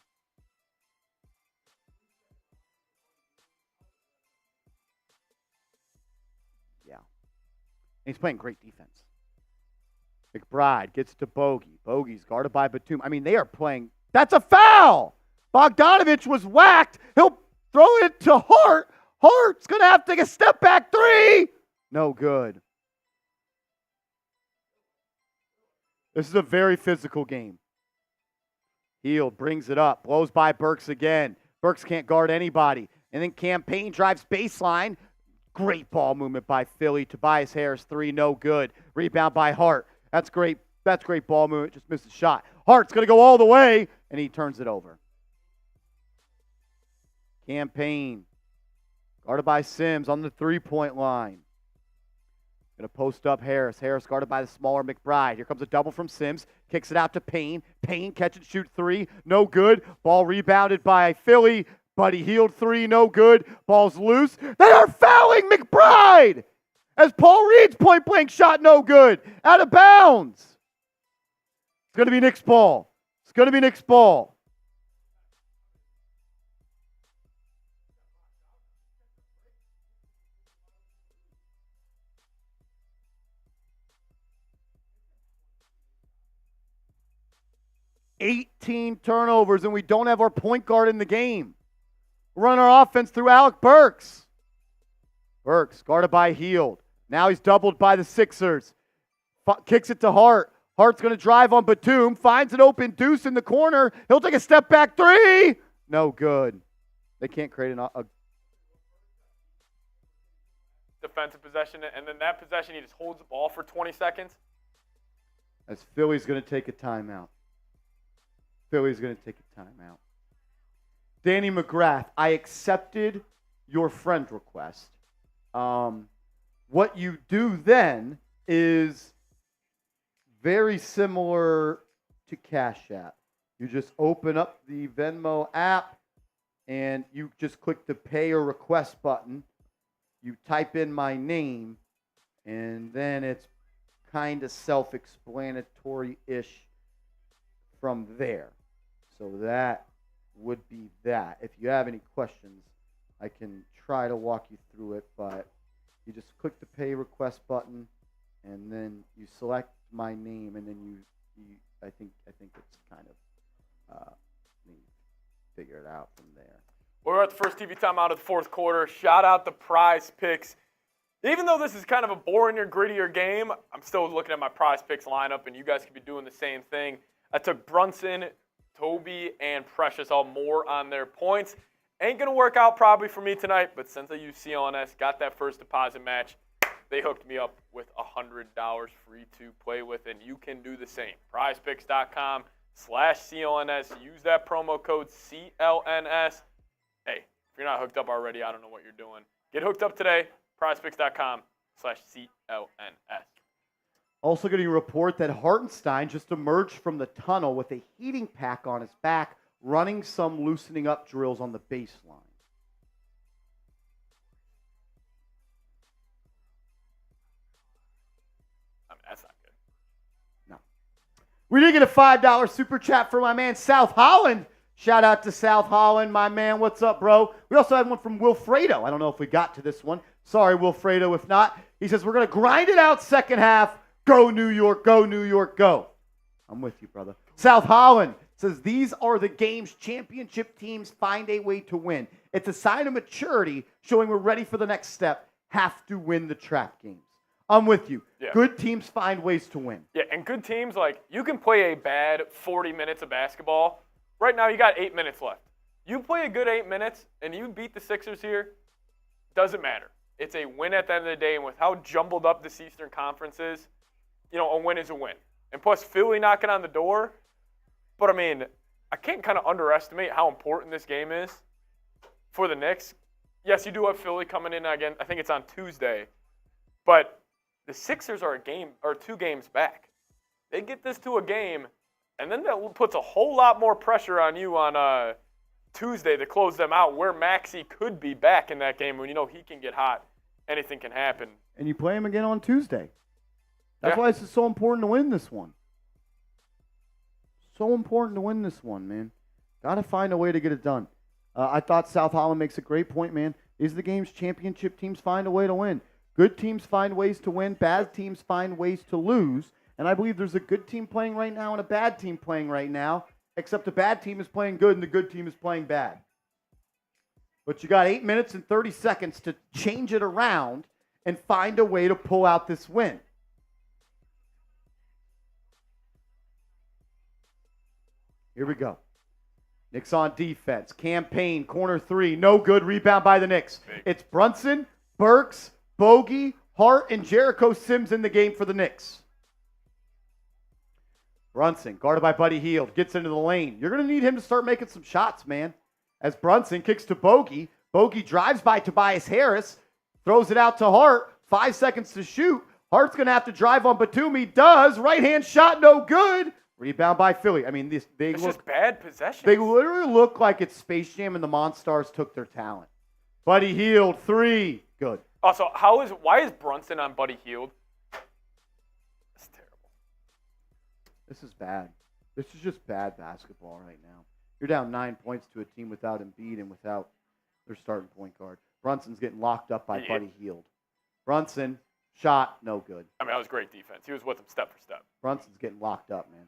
Yeah. He's playing great defense. McBride gets it to Bogey. Bogey's guarded by Batum. I mean, they are playing. That's a foul. Bogdanovich was whacked. He'll throw it to Hart. Hart's going to have to take a step back 3. No good. This is a very physical game. Hield brings it up. Blows by Burks again. Burks can't guard anybody. And then Campaign drives baseline. Great ball movement by Philly. Tobias Harris 3, no good. Rebound by Hart. That's great. That's great ball movement. Just missed a shot. Hart's going to go all the way, and he turns it over. Campaign. Guarded by Sims on the 3-point line. Going to post up Harris. Harris guarded by the smaller McBride. Here comes a double from Sims. Kicks it out to Payne. Payne catch and shoot 3. No good. Ball rebounded by Philly. Buddy Hield 3. No good. Ball's loose. They are fouling McBride! As Paul Reed's point-blank shot no good. Out of bounds. It's going to be Knicks ball. It's going to be Knicks ball. $18 turnovers, and we don't have our point guard in the game. We're running our offense through Alec Burks. Burks guarded by Hield. Now he's doubled by the Sixers. Kicks it to Hart. Hart's going to drive on Batum. Finds an open Deuce in the corner. He'll take a step back 3. No good. They can't create a defensive possession, and then that possession he just holds the ball for 20 seconds. As Philly's going to take a timeout. Philly's going to take a timeout. Danny McGrath, I accepted your friend request. What you do then is very similar to Cash App. You just open up the Venmo app and you just click the pay or request button. You type in my name, and then it's kind of self-explanatory-ish from there. So that would be that. If you have any questions, I can try to walk you through it, but you just click the pay request button, and then you select my name, and then you I think it's kind of you figure it out from there. We're at the first TV timeout of the fourth quarter. Shout out the Prize Picks. Even though this is kind of a boring or grittier game, I'm still looking at my Prize Picks lineup, and you guys could be doing the same thing. I took Brunson, Toby, and Precious all more on their points. Ain't going to work out probably for me tonight, but since I used CLNS, got that first deposit match, they hooked me up with $100 free to play with, and you can do the same. PrizePicks.com/CLNS. Use that promo code CLNS. Hey, if you're not hooked up already, I don't know what you're doing. Get hooked up today. PrizePicks.com/CLNS. Also getting a report that Hartenstein just emerged from the tunnel with a heating pack on his back, running some loosening up drills on the baseline. I mean, that's not good. No. We did get a $5 super chat for my man South Holland. Shout out to South Holland, my man. What's up, bro? We also had one from Wilfredo. I don't know if we got to this one. Sorry, Wilfredo, if not. He says, we're going to grind it out second half. Go, New York. Go, New York. Go. I'm with you, brother. South Holland says, these are the games championship teams find a way to win. It's a sign of maturity showing we're ready for the next step. Have to win the trap games. I'm with you. Yeah. Good teams find ways to win. Yeah, and good teams, like, you can play a bad 40 minutes of basketball. Right now, you got 8 minutes left. You play a good 8 minutes, and you beat the Sixers here, doesn't matter. It's a win at the end of the day, and with how jumbled up this Eastern Conference is, a win is a win. And plus, Philly knocking on the door. But, I mean, I can't kind of underestimate how important this game is for the Knicks. Yes, you do have Philly coming in again. I think it's on Tuesday. But the Sixers are 2 games back. They get this to a game, and then that puts a whole lot more pressure on you on Tuesday to close them out, where Maxey could be back in that game when he can get hot. Anything can happen. And you play him again on Tuesday. That's why it's so important to win this one. So important to win this one, man. Got to find a way to get it done. I thought South Holland makes a great point, man. These are the games championship teams find a way to win. Good teams find ways to win. Bad teams find ways to lose. And I believe there's a good team playing right now and a bad team playing right now, except the bad team is playing good and the good team is playing bad. But you got 8 minutes and 30 seconds to change it around and find a way to pull out this win. Here we go. Knicks on defense. Campaign, corner 3. No good. Rebound by the Knicks. It's Brunson, Burks, Bogey, Hart, and Jericho Sims in the game for the Knicks. Brunson, guarded by Buddy Hield, gets into the lane. You're going to need him to start making some shots, man. As Brunson kicks to Bogey. Bogey drives by Tobias Harris, throws it out to Hart. 5 seconds to shoot. Hart's going to have to drive on Batum. He does. Right-hand shot, no good. Rebound by Philly. I mean, it's just bad possession. They literally look like it's Space Jam and the Monstars took their talent. Buddy Hield, 3. Good. Also, why is Brunson on Buddy Hield? That's terrible. This is bad. This is just bad basketball right now. You're down 9 points to a team without Embiid and without their starting point guard. Brunson's getting locked up by Buddy Hield. Brunson, shot, no good. I mean, that was great defense. He was with him step for step. Brunson's getting locked up, man.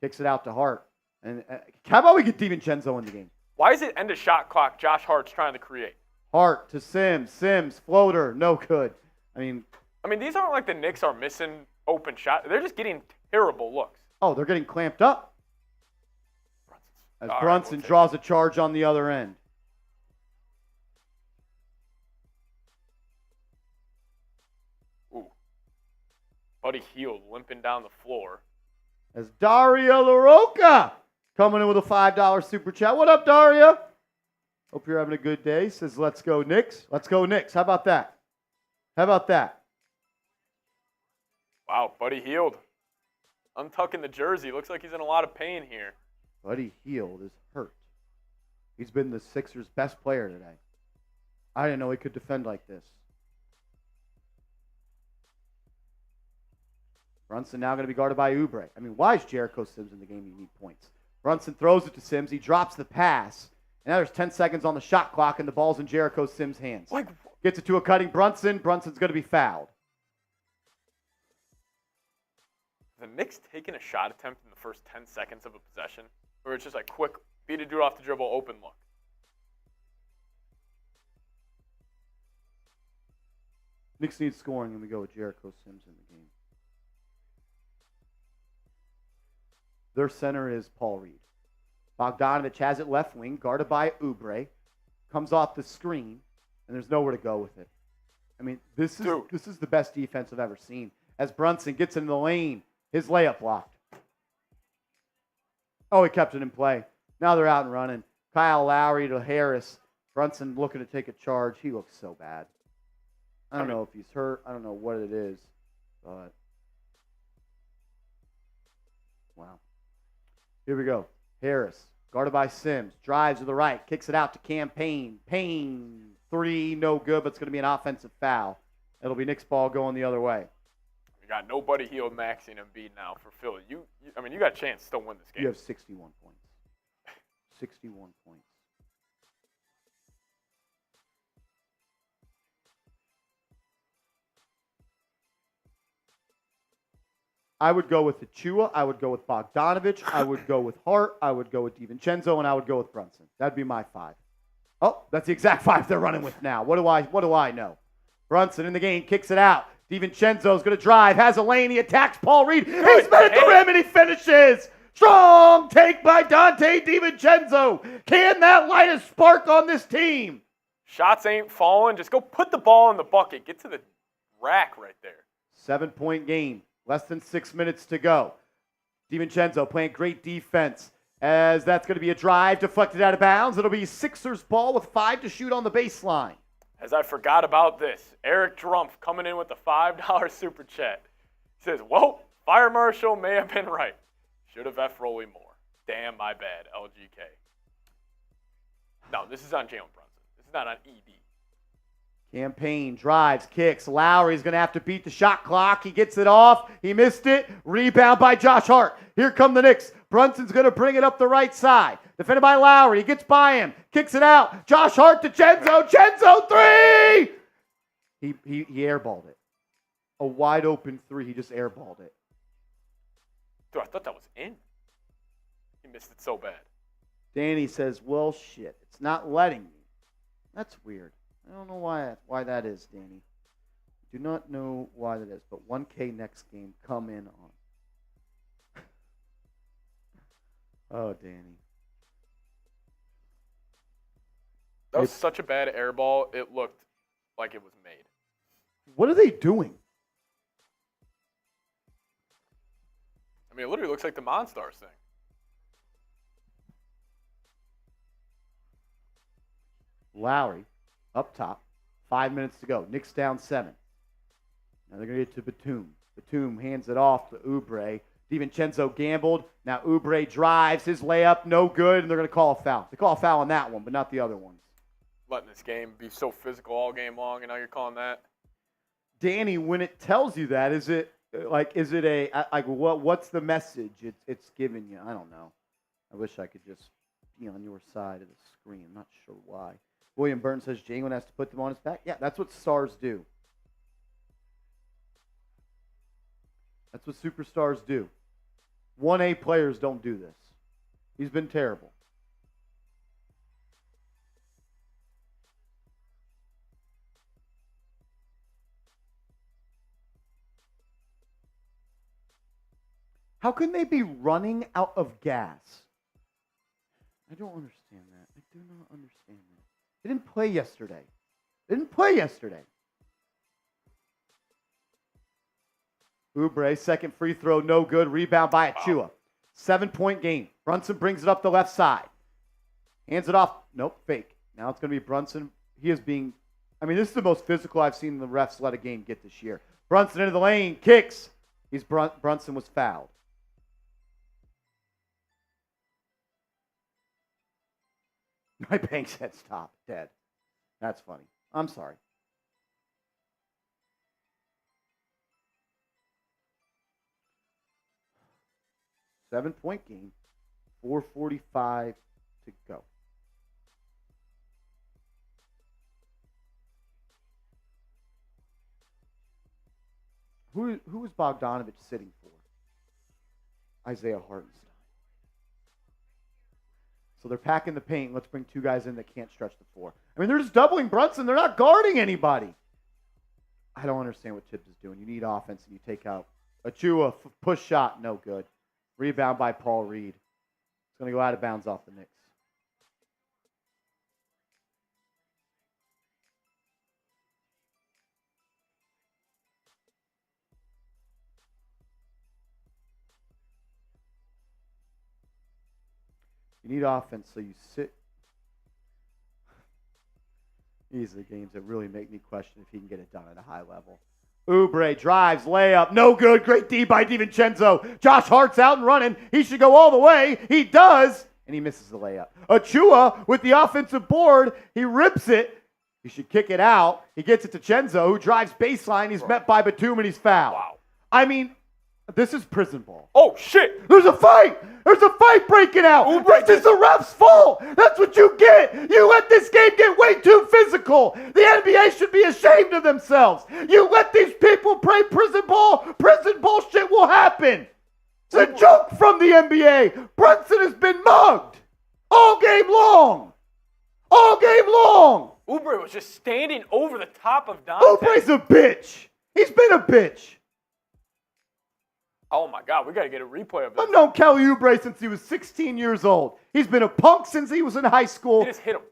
Kicks it out to Hart. And how about we get DiVincenzo in the game? Why is it end of shot clock Josh Hart's trying to create? Hart to Sims. Sims, floater, no good. I mean, these aren't like the Knicks are missing open shots. They're just getting terrible looks. Oh, they're getting clamped up. As Brunson draws a charge on the other end. Ooh. Buddy Hield limping down the floor. As Daria LaRocca coming in with a $5 super chat. What up, Daria? Hope you're having a good day. Says, let's go Knicks. Let's go Knicks. How about that? How about that? Wow, Buddy Hield. Untucking the jersey. Looks like he's in a lot of pain here. Buddy Hield is hurt. He's been the Sixers' best player today. I didn't know he could defend like this. Brunson now going to be guarded by Oubre. I mean, why is Jericho Sims in the game? You need points. Brunson throws it to Sims. He drops the pass. And now there's 10 seconds on the shot clock, and the ball's in Jericho Sims' hands. Gets it to a cutting Brunson. Brunson's going to be fouled. The Knicks taking a shot attempt in the first 10 seconds of a possession, or it's just like quick, beat a dude off the dribble, open look. Knicks need scoring, and we go with Jericho Sims in the game. Their center is Paul Reed. Bogdanovich has it left wing, guarded by Oubre. Comes off the screen, and there's nowhere to go with it. I mean, this is the best defense I've ever seen. As Brunson gets in the lane, his layup blocked. Oh, he kept it in play. Now they're out and running. Kyle Lowry to Harris. Brunson looking to take a charge. He looks so bad. I don't know if he's hurt. I don't know what it is. But, wow. Here we go. Harris, guarded by Sims. Drives to the right. Kicks it out to Payne. Payne, three, no good, but it's going to be an offensive foul. It'll be Knicks ball going the other way. You got nobody Hield, Maxey, and Embiid now for Philly. You got a chance to still win this game. You have 61 points. 61 points. I would go with Achua. I would go with Bogdanovich. I would go with Hart. I would go with DiVincenzo, and I would go with Brunson. That'd be my five. Oh, that's the exact five they're running with now. What do I know? Brunson in the game, kicks it out. DiVincenzo's going to drive, has a lane, he attacks Paul Reed. He's been at the rim and he finishes. Strong take by Donte DiVincenzo. Can that light a spark on this team? Shots ain't falling. Just go put the ball in the bucket. Get to the rack right there. 7-point game. Less than 6 minutes to go. DiVincenzo playing great defense as that's going to be a drive deflected out of bounds. It'll be Sixers ball with 5 to shoot on the baseline. As I forgot about this, Eric Drumpf coming in with the $5 super chat. He says, whoa, Fire Marshal may have been right. Should have F. Rolly more. Damn, my bad, LGK. No, this is on Jalen Brunson. This is not on ED. Payne drives, kicks. Lowry's going to have to beat the shot clock. He gets it off. He missed it. Rebound by Josh Hart. Here come the Knicks. Brunson's going to bring it up the right side. Defended by Lowry. He gets by him. Kicks it out. Josh Hart to Chenzo. Chenzo three! He airballed it. A wide open three. He just airballed it. Dude, I thought that was in. He missed it so bad. Danny says, well, shit. It's not letting me. That's weird. I don't know why that is, Danny. Do not know why that is, but 1K next game, come in on. Oh, Danny. That was such a bad air ball, it looked like it was made. What are they doing? I mean, it literally looks like the Monstars thing. Lowry. Up top, 5 minutes to go. Knicks down 7. Now they're going to get to Batum. Batum hands it off to Oubre. DiVincenzo gambled. Now Oubre drives. His layup, no good, and they're going to call a foul. They call a foul on that one, but not the other ones. Letting this game be so physical all game long, and now you're calling that? Danny, when it tells you that, is it what's the message it's giving you? I don't know. I wish I could just be on your side of the screen. I'm not sure why. William Burton says Jalen has to put them on his back. Yeah, that's what stars do. That's what superstars do. 1A players don't do this. He's been terrible. How can they be running out of gas? I don't understand that. I do not understand that. They didn't play yesterday. Oubre, second free throw, no good. Rebound by Achua. Wow. 7-point game. Brunson brings it up the left side. Hands it off. Nope, fake. Now it's going to be Brunson. This is the most physical I've seen the refs let a game get this year. Brunson into the lane, kicks. Brunson was fouled. My bank said stop. Dead. That's funny. I'm sorry. Seven-point game. 4:45 to go. Who is Bogdanovich sitting for? Isaiah Hartenstein. So they're packing the paint. Let's bring two guys in that can't stretch the floor. I mean, they're just doubling Brunson. They're not guarding anybody. I don't understand what Tibbs is doing. You need offense, and you take out Achua. Push shot, no good. Rebound by Paul Reed. It's going to go out of bounds off the Knicks. You need offense, so you sit. These are the games that really make me question if he can get it done at a high level. Oubre drives, layup, no good. Great D by DiVincenzo. Josh Hart's out and running. He should go all the way. He does, and he misses the layup. Achua with the offensive board. He rips it. He should kick it out. He gets it to Chenzo, who drives baseline. He's met by Batum, and he's fouled. Wow. I mean, this is prison ball. Oh, shit. There's a fight. There's a fight breaking out. Oubre This is the ref's fault. That's what you get. You let this game get way too physical. The NBA should be ashamed of themselves. You let these people play prison ball. Prison ball shit will happen. It's a joke from the NBA. Brunson has been mugged all game long. All game long. Oubre was just standing over the top of Donte. Oubre's a bitch. He's been a bitch. Oh, my God. We got to get a replay of this. I've known Kelly Oubre since he was 16 years old. He's been a punk since he was in high school. He just hit him.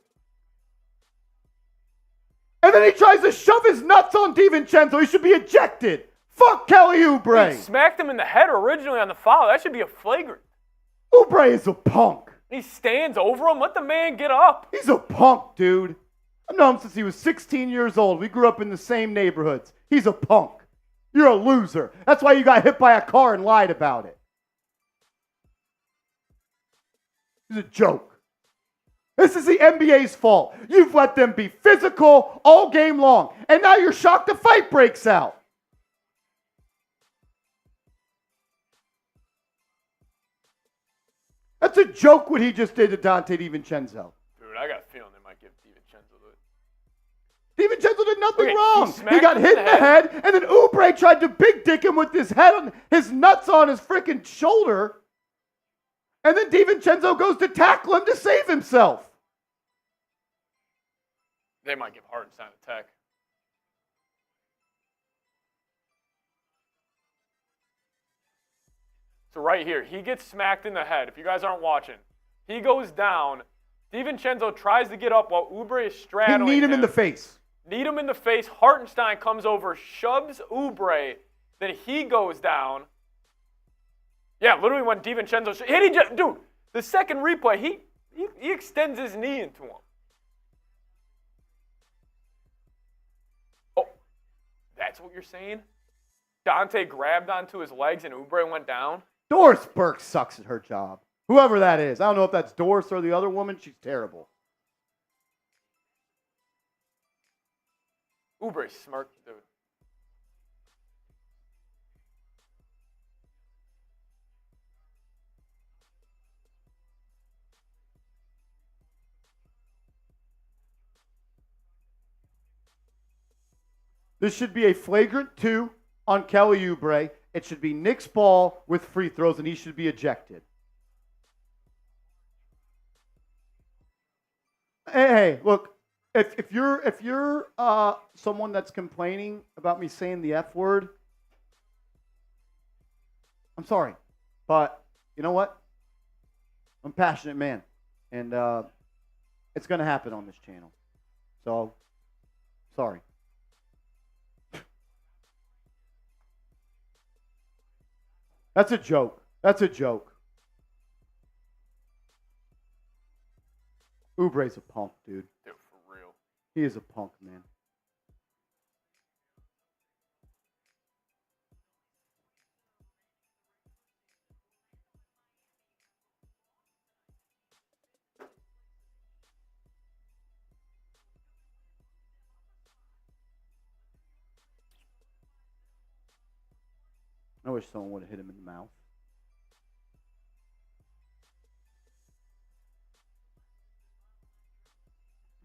And then he tries to shove his nuts on DiVincenzo. He should be ejected. Fuck Kelly Oubre. He smacked him in the head originally on the foul. That should be a flagrant. Oubre is a punk. He stands over him. Let the man get up. He's a punk, dude. I've known him since he was 16 years old. We grew up in the same neighborhoods. He's a punk. You're a loser. That's why you got hit by a car and lied about it. He's a joke. This is the NBA's fault. You've let them be physical all game long. And now you're shocked the fight breaks out. That's a joke what he just did to Donte DiVincenzo. Dude, I got a feeling they might give DiVincenzo the... DiVincenzo did nothing Okay, wrong. he He got hit in the head, and then Oubre tried to big dick him with his head on his nuts on his freaking shoulder. And then DiVincenzo goes to tackle him to save himself. They might give Hartenstein a tech. So right here, he gets smacked in the head. If you guys aren't watching, he goes down. DiVincenzo tries to get up while Oubre is straddling He kneed him in the face. Need him in the face. Hartenstein comes over, shoves Oubre. Then he goes down. Yeah, literally when DiVincenzo... Dude, the second replay, he extends his knee into him. Oh, that's what you're saying? Donte grabbed onto his legs and Oubre went down? Doris Burke sucks at her job. Whoever that is. I don't know if that's Doris or the other woman. She's terrible. Oubre smirked, dude. This should be a flagrant 2 on Kelly Oubre. It should be Knicks ball with free throws, and he should be ejected. Hey, look, if you're someone that's complaining about me saying the F word, I'm sorry, but you know what? I'm a passionate man, and it's going to happen on this channel. So, sorry. That's a joke. That's a joke. Oubre's a punk, dude. Dude, for real. He is a punk, man. wish someone would have hit him in the mouth.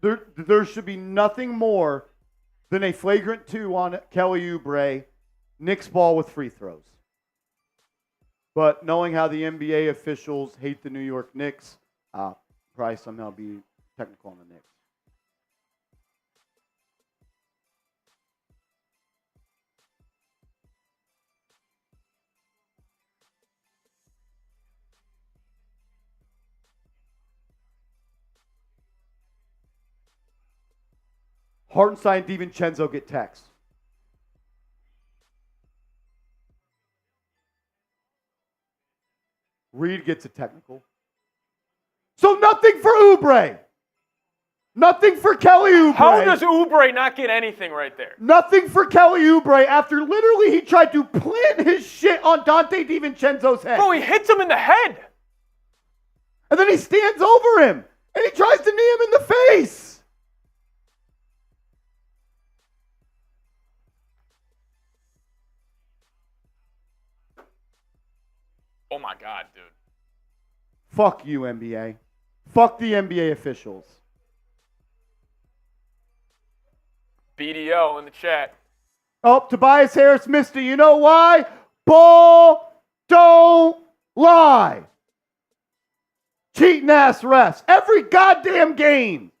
There should be nothing more than a flagrant 2 on Kelly Oubre, Knicks ball with free throws. But knowing how the NBA officials hate the New York Knicks, probably somehow be technical on the Knicks. Hartenstein and DiVincenzo get text. Reed gets a technical. So nothing for Oubre. Nothing for Kelly Oubre. How does Oubre not get anything right there? Nothing for Kelly Oubre after literally he tried to plant his shit on Donte DiVincenzo's head. Bro, he hits him in the head. And then he stands over him and he tries to knee him in the face. Oh my God, dude. Fuck you, NBA. Fuck the NBA officials. BDO in the chat. Oh, Tobias Harris missed it. You know why? Ball don't lie. Cheating ass refs. Every goddamn game.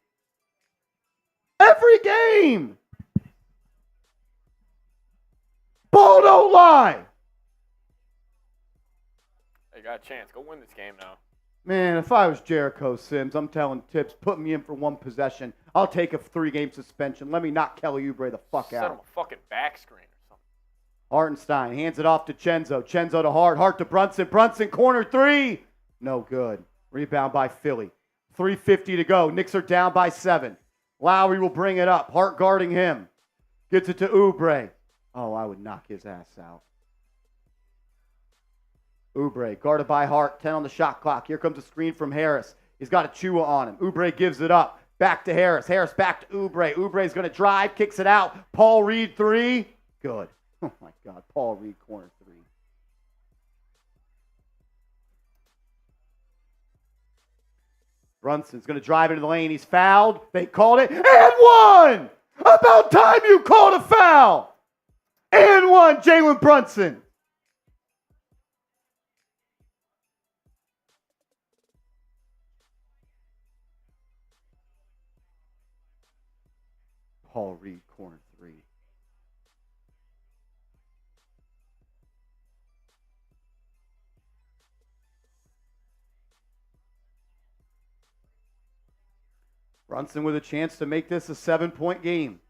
Every game. Ball don't lie. They got a chance. Go win this game now. Man, if I was Jericho Sims, I'm telling Tips, put me in for one possession. I'll take a 3-game suspension. Let me knock Kelly Oubre the fuck Set him out. a fucking back screen or something. Hartenstein hands it off to Chenzo. Chenzo to Hart. Hart to Brunson. Brunson, corner 3. No good. Rebound by Philly. 3:50 to go. Knicks are down by 7. Lowry will bring it up. Hart guarding him. Gets it to Oubre. Oh, I would knock his ass out. Oubre guarded by Hart. 10 on the shot clock. Here comes a screen from Harris. He's got a Chua on him. Oubre gives it up. Back to Harris. Harris back to Oubre. Oubre's going to drive. Kicks it out. Paul Reed 3. Good. Oh, my God. Paul Reed corner 3. Brunson's going to drive into the lane. He's fouled. They called it. And 1! About time you called a foul. And 1, Jalen Brunson. Paul Reed, corner 3. Brunson with a chance to make this a 7-point game.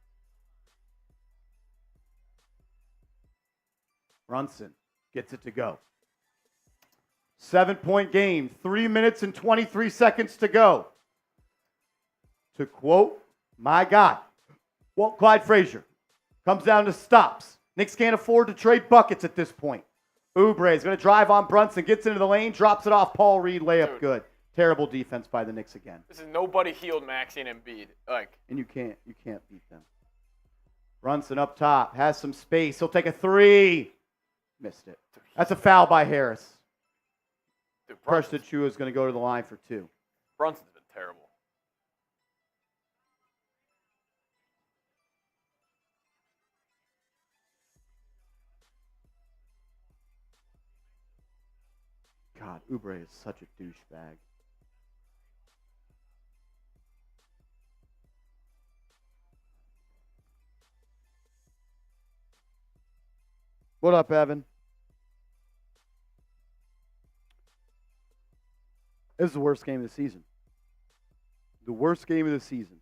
Brunson gets it to go. 7-point game. 3 minutes and 23 seconds to go. To quote my guy, Walt Clyde Frazier, comes down to stops. Knicks can't afford to trade buckets at this point. Oubre is going to drive on Brunson, gets into the lane, drops it off. Paul Reed, layup. Dude. Good. Terrible defense by the Knicks again. This is nobody healed Maxey and Embiid. And you can't beat them. Brunson up top, has some space. He'll take a 3. Missed it. That's a foul by Harris. Preston Chua is going to go to the line for 2. Brunson's been terrible. God, Oubre is such a douchebag. What up, Evan? This is the worst game of the season. The worst game of the season.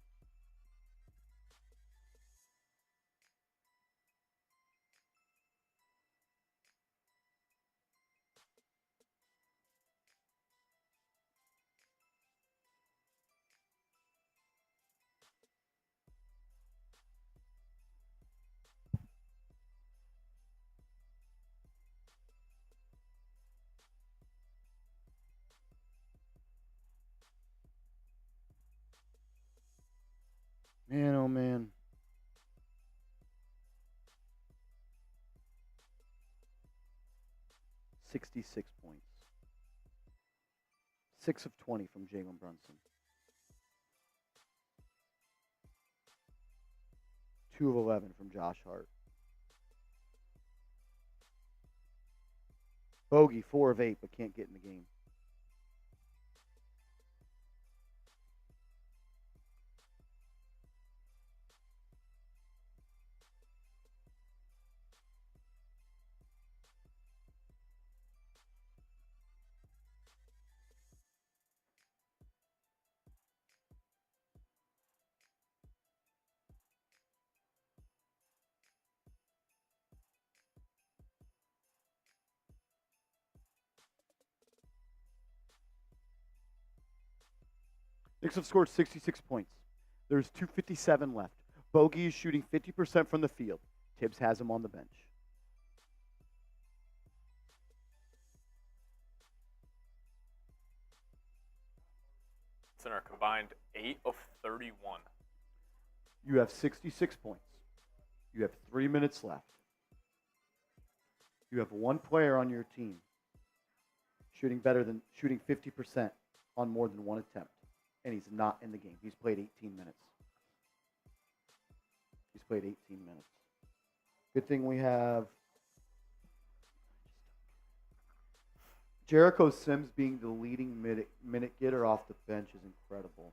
66 points. 6 of 20 from Jalen Brunson. 2 of 11 from Josh Hart. Bogey, 4 of 8, but can't get in the game. Knicks have scored 66 points. There's 2:57 left. Bogey is shooting 50% from the field. Tibbs has him on the bench. It's in our combined 8 of 31. You have 66 points. You have 3 minutes left. You have one player on your team shooting 50% on more than one attempt. And he's not in the game. He's played 18 minutes. He's played 18 minutes. Good thing we have Jericho Sims being the leading minute getter off the bench is incredible.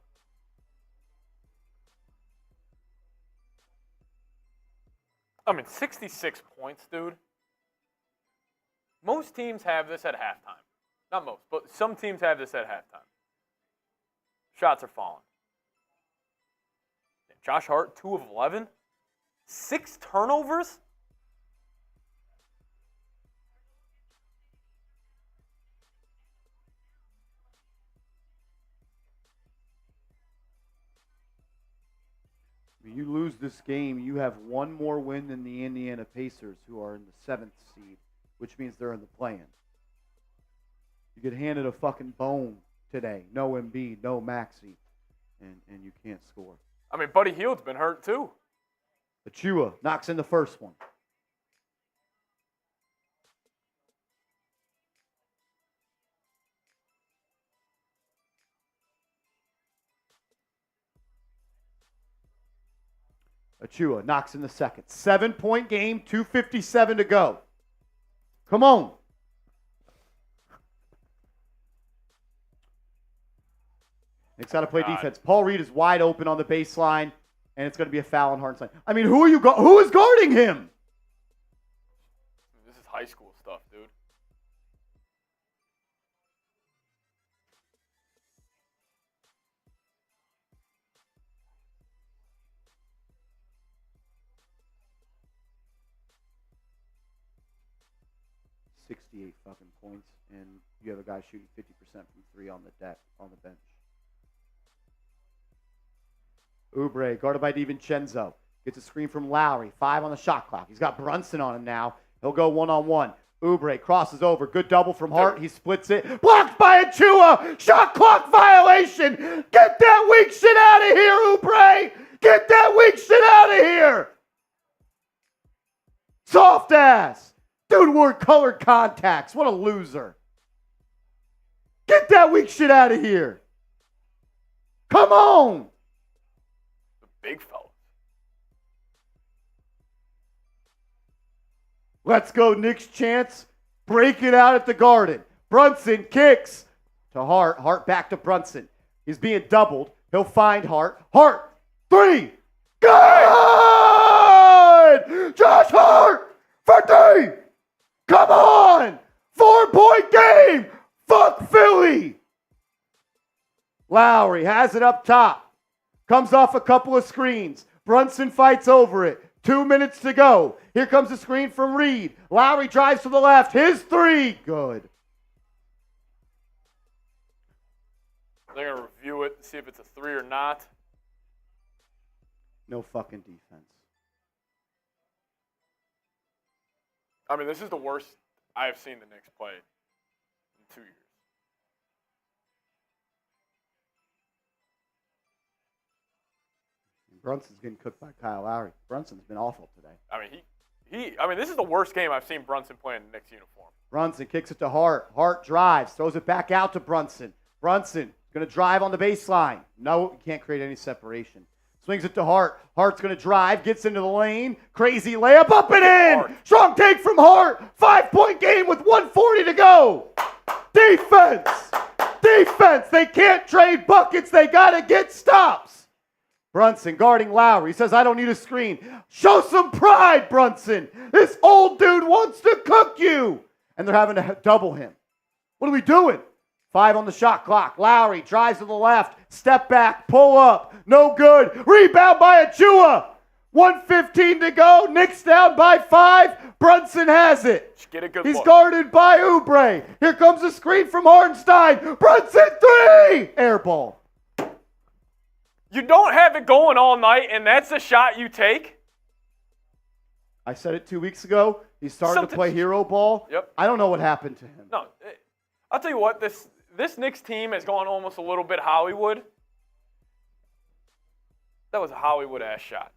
I mean, 66 points, dude. Most teams have this at halftime. Not most, but some teams have this at halftime. Shots are falling. Josh Hart, 2 of 11. 6 turnovers? You lose this game, you have one more win than the Indiana Pacers, who are in the 7th seed, which means they're in the play-in. You get handed a fucking bone today. No Embiid, no Maxey, and you can't score. I mean, Buddy Hield's been hurt too. Achua knocks in the first one. Achua knocks in the second. 7-point game, 2:57 to go. Come on. Knicks got to play defense. Paul Reed is wide open on the baseline, and it's going to be a foul on Hartenstein. I mean, who is guarding him? This is high school stuff, dude. .68 fucking points, and you have a guy shooting 50% from 3 on the bench. Oubre, guarded by DiVincenzo. Gets a screen from Lowry. 5 on the shot clock. He's got Brunson on him now. He'll go one-on-one. Oubre crosses over. Good double from Hart. He splits it. Blocked by Achua. Shot clock violation. Get that weak shit out of here, Oubre. Get that weak shit out of here. Soft ass. Dude wore colored contacts. What a loser. Get that weak shit out of here. Come on. Big fellas. Let's go, Knicks chance. Break it out at the Garden. Brunson kicks to Hart. Hart back to Brunson. He's being doubled. He'll find Hart. Hart, 3. Good! Josh Hart for 3. Come on! 4-point game. Fuck Philly. Lowry has it up top. Comes off a couple of screens. Brunson fights over it. 2 minutes to go. Here comes a screen from Reed. Lowry drives to the left. His 3. Good. They're going to review it, see if it's a 3 or not. No fucking defense. I mean, this is the worst I have seen the Knicks play in 2 years. Brunson's getting cooked by Kyle Lowry. Brunson's been awful today. I mean, This is the worst game I've seen Brunson play in the Knicks uniform. Brunson kicks it to Hart. Hart drives, throws it back out to Brunson. Brunson going to drive on the baseline. No, he can't create any separation. Swings it to Hart. Hart's going to drive, gets into the lane. Crazy layup, up and in. Hart. Strong take from Hart. 5-point game with 1:40 to go. Defense. Defense. They can't trade buckets. They got to get stops. Brunson guarding Lowry. He says, I don't need a screen. Show some pride, Brunson. This old dude wants to cook you. And they're having to double him. What are we doing? 5 on the shot clock. Lowry drives to the left. Step back. Pull up. No good. Rebound by Achua. 1:15 to go. Knicks down by 5. Brunson has it. Just get a good He's look. guarded by Oubre. Here comes a screen from Hartenstein. Brunson 3. Air ball. You don't have it going all night, and that's the shot you take? I said it 2 weeks ago. He started to play hero ball. Yep. I don't know what happened to him. No, I'll tell you what, this Knicks team has gone almost a little bit Hollywood. That was a Hollywood-ass shot.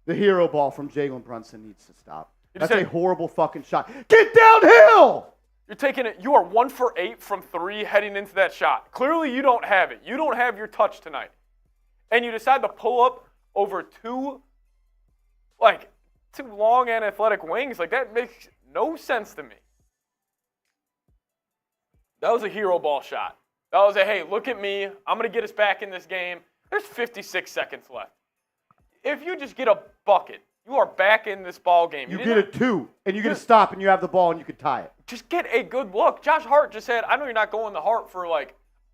The hero ball from Jalen Brunson needs to stop. You That's said- a horrible fucking shot. Get downhill! You're taking it. You are 1 for 8 from 3 heading into that shot. Clearly, you don't have it. You don't have your touch tonight. And you decide to pull up over two long and athletic wings. Like, that makes no sense to me. That was a hero ball shot. That was a, hey, look at me. I'm going to get us back in this game. There's 56 seconds left. If you just get a bucket, you are back in this ball game. You get a 2, and you get a stop, and you have the ball, and you can tie it. Just get a good look. Josh Hart just had, I know you're not going to Hart for,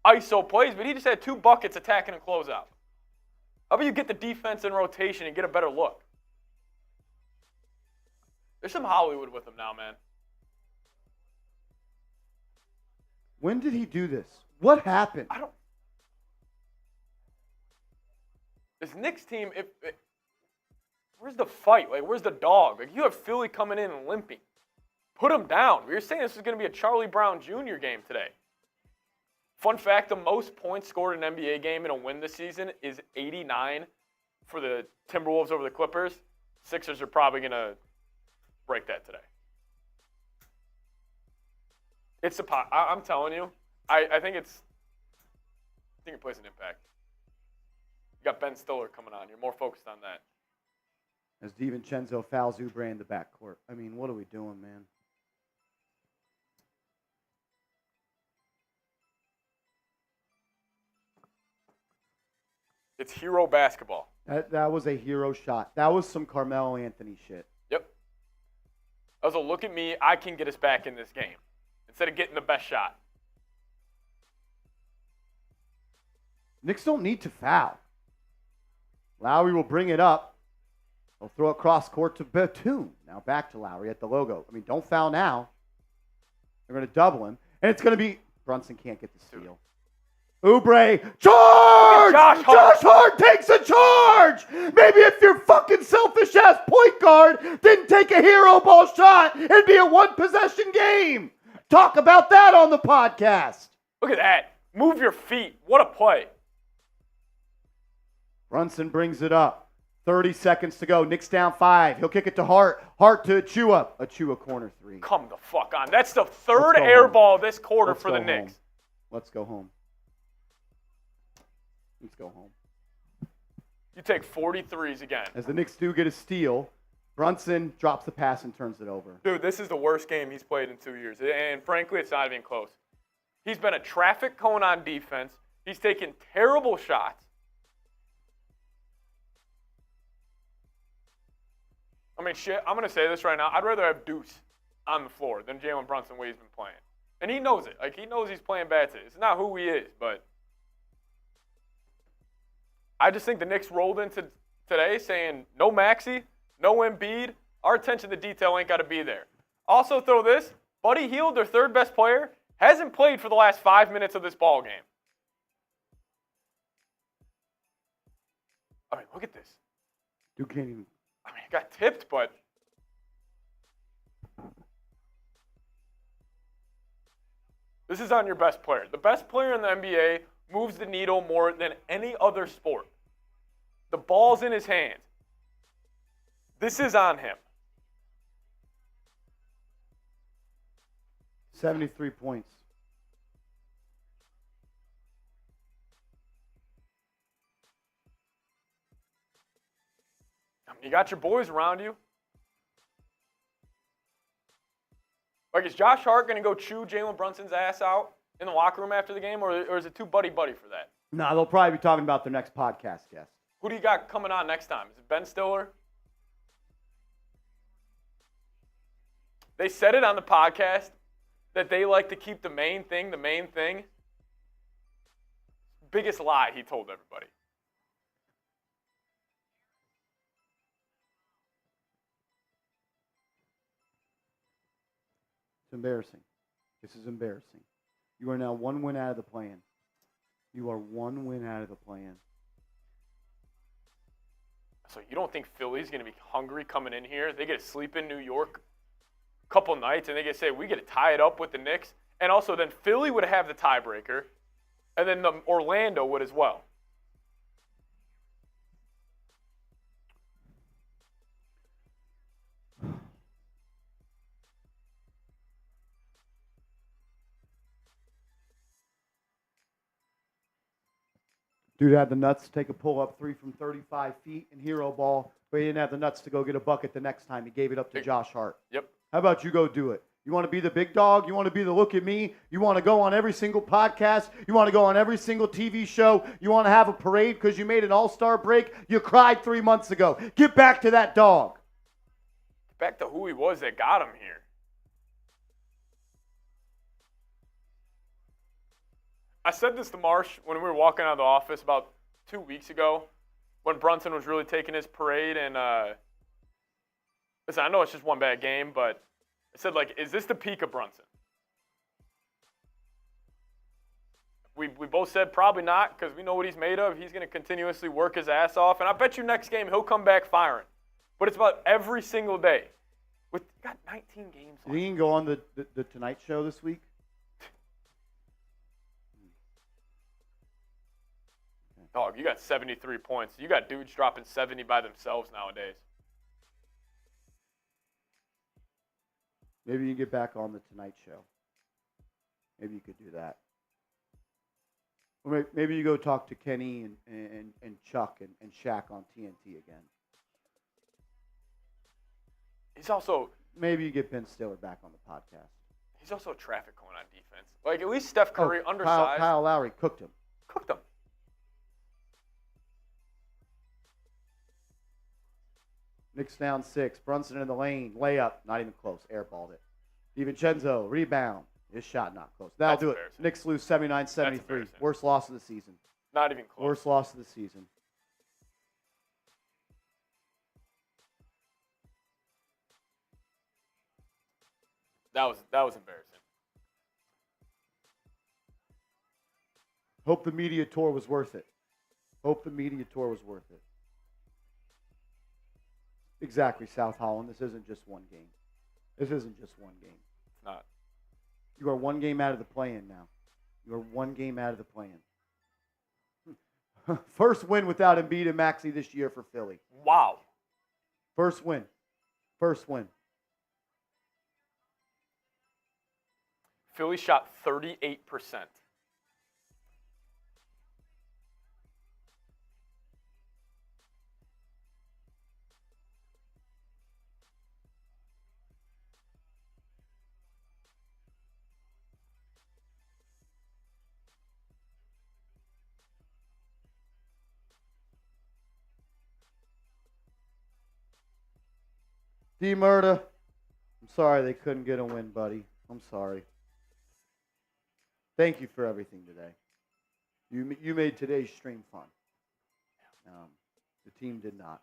ISO plays, but he just had 2 buckets attacking and closeout. How about you get the defense in rotation and get a better look? There's some Hollywood with him now, man. When did he do this? What happened? This Knicks team, where's the fight? Where's the dog? You have Philly coming in and limping. Put him down. We were saying this was going to be a Charlie Brown Jr. game today. Fun fact, the most points scored in an NBA game in a win this season is 89 for the Timberwolves over the Clippers. Sixers are probably going to break that today. I'm telling you, I think it plays an impact. You got Ben Stiller coming on. You're more focused on that. As DiVincenzo fouls Oubre in the backcourt. I mean, what are we doing, man? It's hero basketball. That was a hero shot. That was some Carmelo Anthony shit. Yep. That was a look at me. I can get us back in this game instead of getting the best shot. Knicks don't need to foul. Lowry will bring it up. He'll throw it cross court to Batum. Now back to Lowry at the logo. I mean, don't foul now. They're going to double him. And it's going to be Brunson can't get the steal. Oubre, charge! Josh Hart takes a charge! Maybe if your fucking selfish-ass point guard didn't take a hero ball shot, it'd be a one-possession game. Talk about that on the podcast. Look at that. Move your feet. What a play. Brunson brings it up. 30 seconds to go. Knicks down 5. He'll kick it to Hart. Hart to Achua. Achua corner 3. Come the fuck on. That's the third air ball this quarter for the Knicks. Let's go home. Let's go home. You take 43s again. As the Knicks do get a steal, Brunson drops the pass and turns it over. Dude, this is the worst game he's played in 2 years. And frankly, it's not even close. He's been a traffic cone on defense. He's taken terrible shots. I mean, shit, I'm going to say this right now. I'd rather have Deuce on the floor than Jalen Brunson the way he's been playing. And he knows it. He knows he's playing bad today. It's not who he is, but I just think the Knicks rolled into today saying no Maxey, no Embiid. Our attention to detail ain't got to be there. Also throw this. Buddy Hield, their third best player, hasn't played for the last 5 minutes of this ball game. I mean, look at this. Dude can't even. I mean, it got tipped, but this is on your best player. The best player in the NBA moves the needle more than any other sport. The ball's in his hands. This is on him. 73 points. You got your boys around you. Like, is Josh Hart going to go chew Jalen Brunson's ass out in the locker room after the game, or is it too buddy-buddy for that? No, they'll probably be talking about their next podcast guest. Who do you got coming on next time? Is it Ben Stiller? They said it on the podcast that they like to keep the main thing the main thing. Biggest lie he told everybody. It's embarrassing. This is embarrassing. You are now 1 win out of the play-in. You are 1 win out of the play-in. So you don't think Philly's going to be hungry coming in here? They get to sleep in New York a couple nights, and they get to say, we get to tie it up with the Knicks. And also then Philly would have the tiebreaker, and then Orlando would as well. Dude had the nuts to take a pull-up 3 from 35 feet in hero ball, but he didn't have the nuts to go get a bucket the next time. He gave it up to Josh Hart. Yep. How about you go do it? You want to be the big dog? You want to be the look at me? You want to go on every single podcast? You want to go on every single TV show? You want to have a parade because you made an all-star break? You cried 3 months ago. Get back to that dog. Back to who he was that got him here. I said this to Marsh when we were walking out of the office about 2 weeks ago when Brunson was really taking his parade. And listen, I know it's just one bad game, but I said, like, is this the peak of Brunson? We both said probably not because we know what he's made of. He's going to continuously work his ass off. And I bet you next game he'll come back firing. But it's about every single day. Got 19 games left. He can go on the Tonight Show this week? Dog, you got 73 points. You got dudes dropping 70 by themselves nowadays. Maybe you get back on the Tonight Show. Maybe you could do that. Or maybe you go talk to Kenny and Chuck and Shaq on TNT again. He's also... Maybe you get Ben Stiller back on the podcast. He's also a traffic cone on defense. Like, at least Steph Curry, undersized. Kyle Lowry cooked him. Knicks down 6. Brunson in the lane. Layup. Not even close. Airballed it. DiVincenzo. Rebound. His shot not close. That'll do it. Knicks lose 79-73. Worst loss of the season. Not even close. Worst loss of the season. That was embarrassing. Hope the media tour was worth it. Hope the media tour was worth it. Exactly, South Holland. This isn't just one game. This isn't just one game. It's not. You are 1 game out of the play-in now. You are 1 game out of the play-in. First win without Embiid and Maxey this year for Philly. Wow. First win. First win. Philly shot 38%. D-Murda, I'm sorry they couldn't get a win, buddy. I'm sorry. Thank you for everything today. You made today's stream fun. The team did not.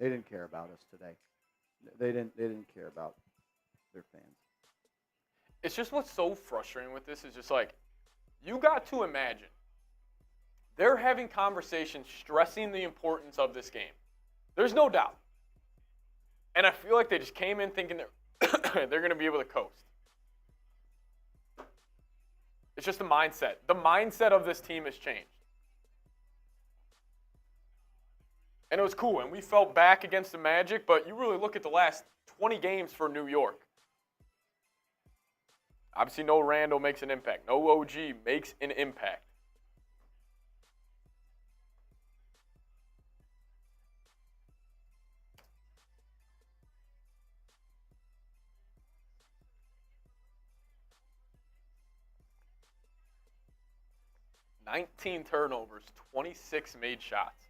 They didn't care about us today. They didn't care about their fans. It's just what's so frustrating with this is just like, you got to imagine they're having conversations stressing the importance of this game. There's no doubt. And I feel like they just came in thinking they're going to be able to coast. It's just the mindset. The mindset of this team has changed. And it was cool. And we felt back against the Magic, but you really look at the last 20 games for New York. Obviously, no Randle makes an impact. No OG makes an impact. "19 turnovers, 26 made shots."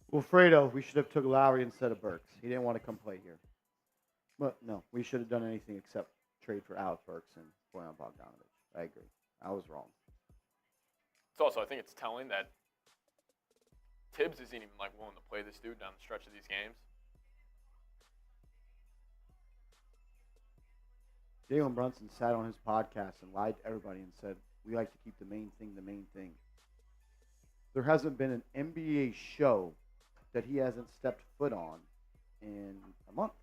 Well, Fredo, we should have took Lowry instead of Burks. He didn't want to come play here. But no, we should have done anything except trade for Alec Burks and Bojan Bogdanovic. I agree. I was wrong. It's also, I think it's telling that Tibbs isn't even willing to play this dude down the stretch of these games. Jalen Brunson sat on his podcast and lied to everybody and said, we like to keep the main thing the main thing. There hasn't been an NBA show that he hasn't stepped foot on in a month.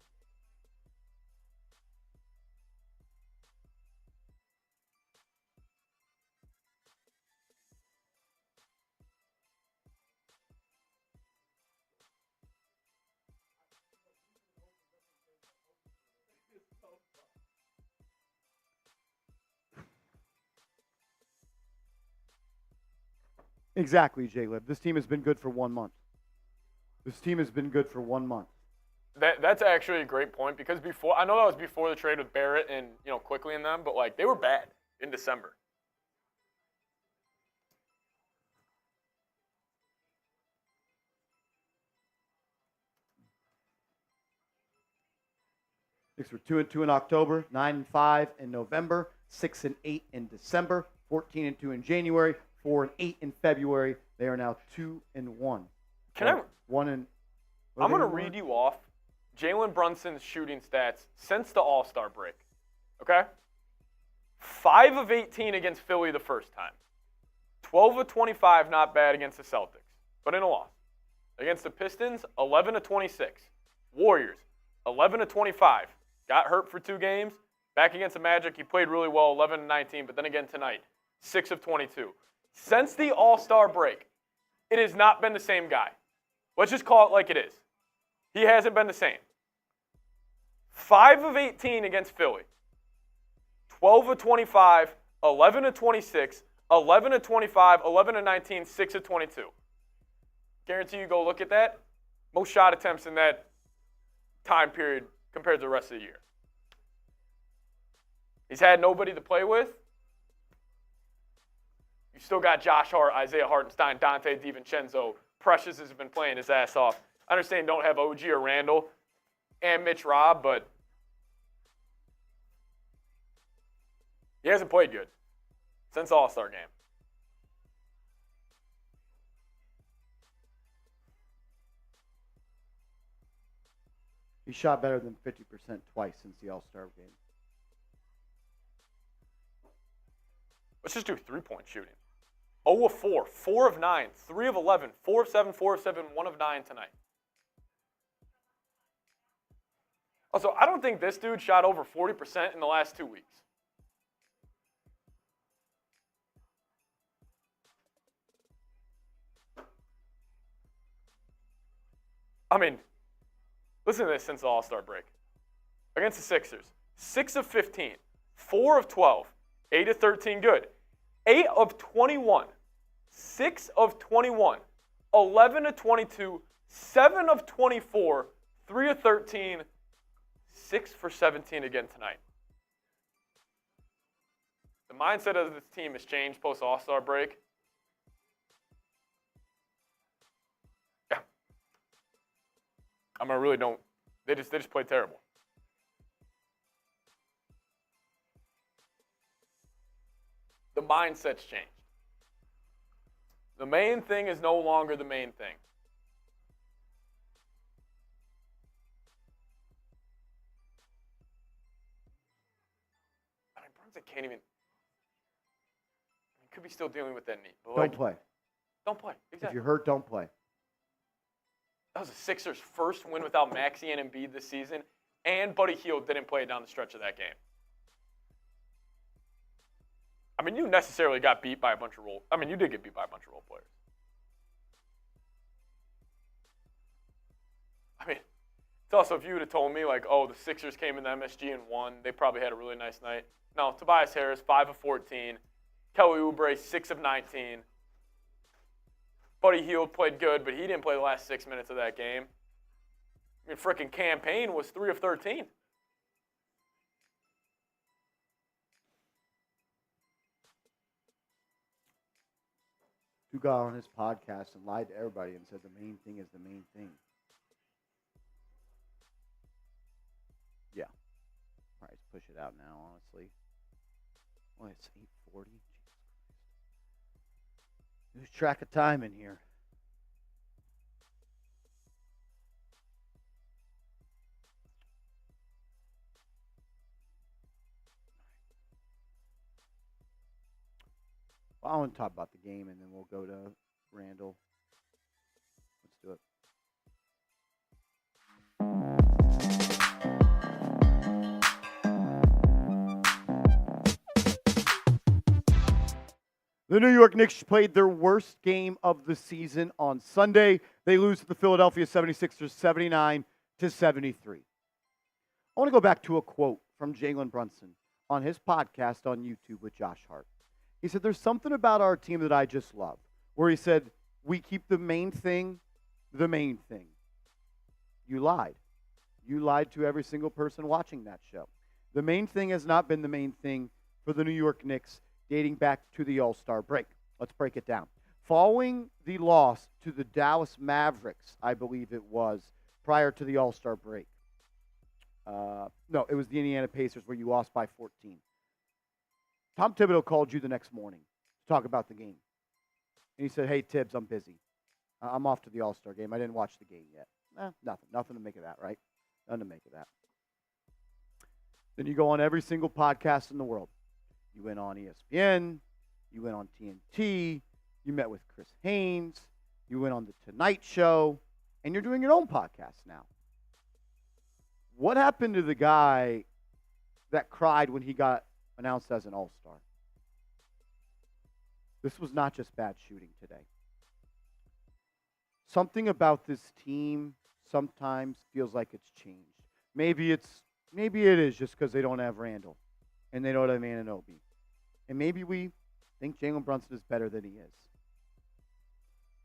Exactly, J-Lib. This team has been good for 1 month. This team has been good for 1 month. That's actually a great point because I know that was before the trade with Barrett and Quickly and them, but they were bad in December. Knicks were 2-2 in October, 9-5 in November, 6-8 in December, 14-2 in January, 4-8 in February. They are now 2-1. I'm going to read you off Jalen Brunson's shooting stats since the All-Star break. Okay? 5 of 18 against Philly the first time. 12 of 25, not bad against the Celtics, but in a loss. Against the Pistons, 11 of 26. Warriors, 11 of 25. Got hurt for 2 games. Back against the Magic, he played really well, 11 of 19, but then again tonight, 6 of 22. Since the All-Star break, it has not been the same guy. Let's just call it like it is. He hasn't been the same. 5 of 18 against Philly. 12 of 25, 11 of 26, 11 of 25, 11 of 19, 6 of 22. Guarantee you go look at that. Most shot attempts in that time period compared to the rest of the year. He's had nobody to play with. You still got Josh Hart, Isaiah Hartenstein, Donte, DiVincenzo. Precious has been playing his ass off. I understand you don't have OG or Randle and Mitch Robb, but he hasn't played good since the All-Star game. He shot better than 50% twice since the All-Star game. Let's just do three-point shooting. 0 of 4, 4 of 9, 3 of 11, 4 of 7, 4 of 7, 1 of 9 tonight. Also, I don't think this dude shot over 40% in the last 2 weeks. I mean, listen to this since the All-Star break. Against the Sixers, 6 of 15, 4 of 12, 8 of 13 good, 8 of 21, 6 of 21, 11 of 22, 7 of 24, 3 of 13, 6 for 17 again tonight. The mindset of this team has changed post All-Star break. Yeah. I mean, I really don't. They just played terrible. The mindset's changed. The main thing is no longer the main thing. I mean, Brunson can't even. He could be still dealing with that knee. But Don't play. Don't play. Exactly. If you're hurt, don't play. That was the Sixers' first win without Maxey and Embiid this season, and Buddy Hield didn't play down the stretch of that game. I mean, you necessarily got beat by a bunch of role. I mean, you did get beat by a bunch of role players. I mean, It's also, if you would have told me, like, oh, the Sixers came in the MSG and won, they probably had a really nice night. No, Tobias Harris, 5 of 14. Kelly Oubre, 6 of 19. Buddy Hield played good, but he didn't play the last 6 minutes of that game. I mean, frickin' Campaign was 3 of 13. Who got on his podcast and lied to everybody and said the main thing is the main thing. Yeah. All right, let's push it out now, honestly. Well, it's 8:40. Lose track of time in here. Well, I want to talk about the game, and then we'll go to Randle. Let's do it. The New York Knicks played their worst game of the season on Sunday. They lose to the Philadelphia 76ers 79-73. I want to go back to a quote from Jalen Brunson on his podcast on YouTube with Josh Hart. He said, there's something about our team that I just love, where he said, we keep the main thing the main thing. You lied. You lied to every single person watching that show. The main thing has not been the main thing for the New York Knicks dating back to the All-Star break. Let's break it down. Following the loss to the Dallas Mavericks, I believe it was, prior to the All-Star break. No, it was the Indiana Pacers where you lost by 14. Tom Thibodeau called you the next morning to talk about the game. And he said, hey, Tibbs, I'm busy. I'm off to the All-Star game. I didn't watch the game yet. Nothing to make of that, right? Nothing to make of that. Then you go on every single podcast in the world. You went on ESPN. You went on TNT. You met with Chris Haynes. You went on The Tonight Show. And you're doing your own podcast now. What happened to the guy that cried when he got announced as an All-Star? This was not just bad shooting today. Something about this team sometimes feels like it's changed. Maybe it is just because they don't have Randle and they don't have Anunoby. And maybe we think Jalen Brunson is better than he is.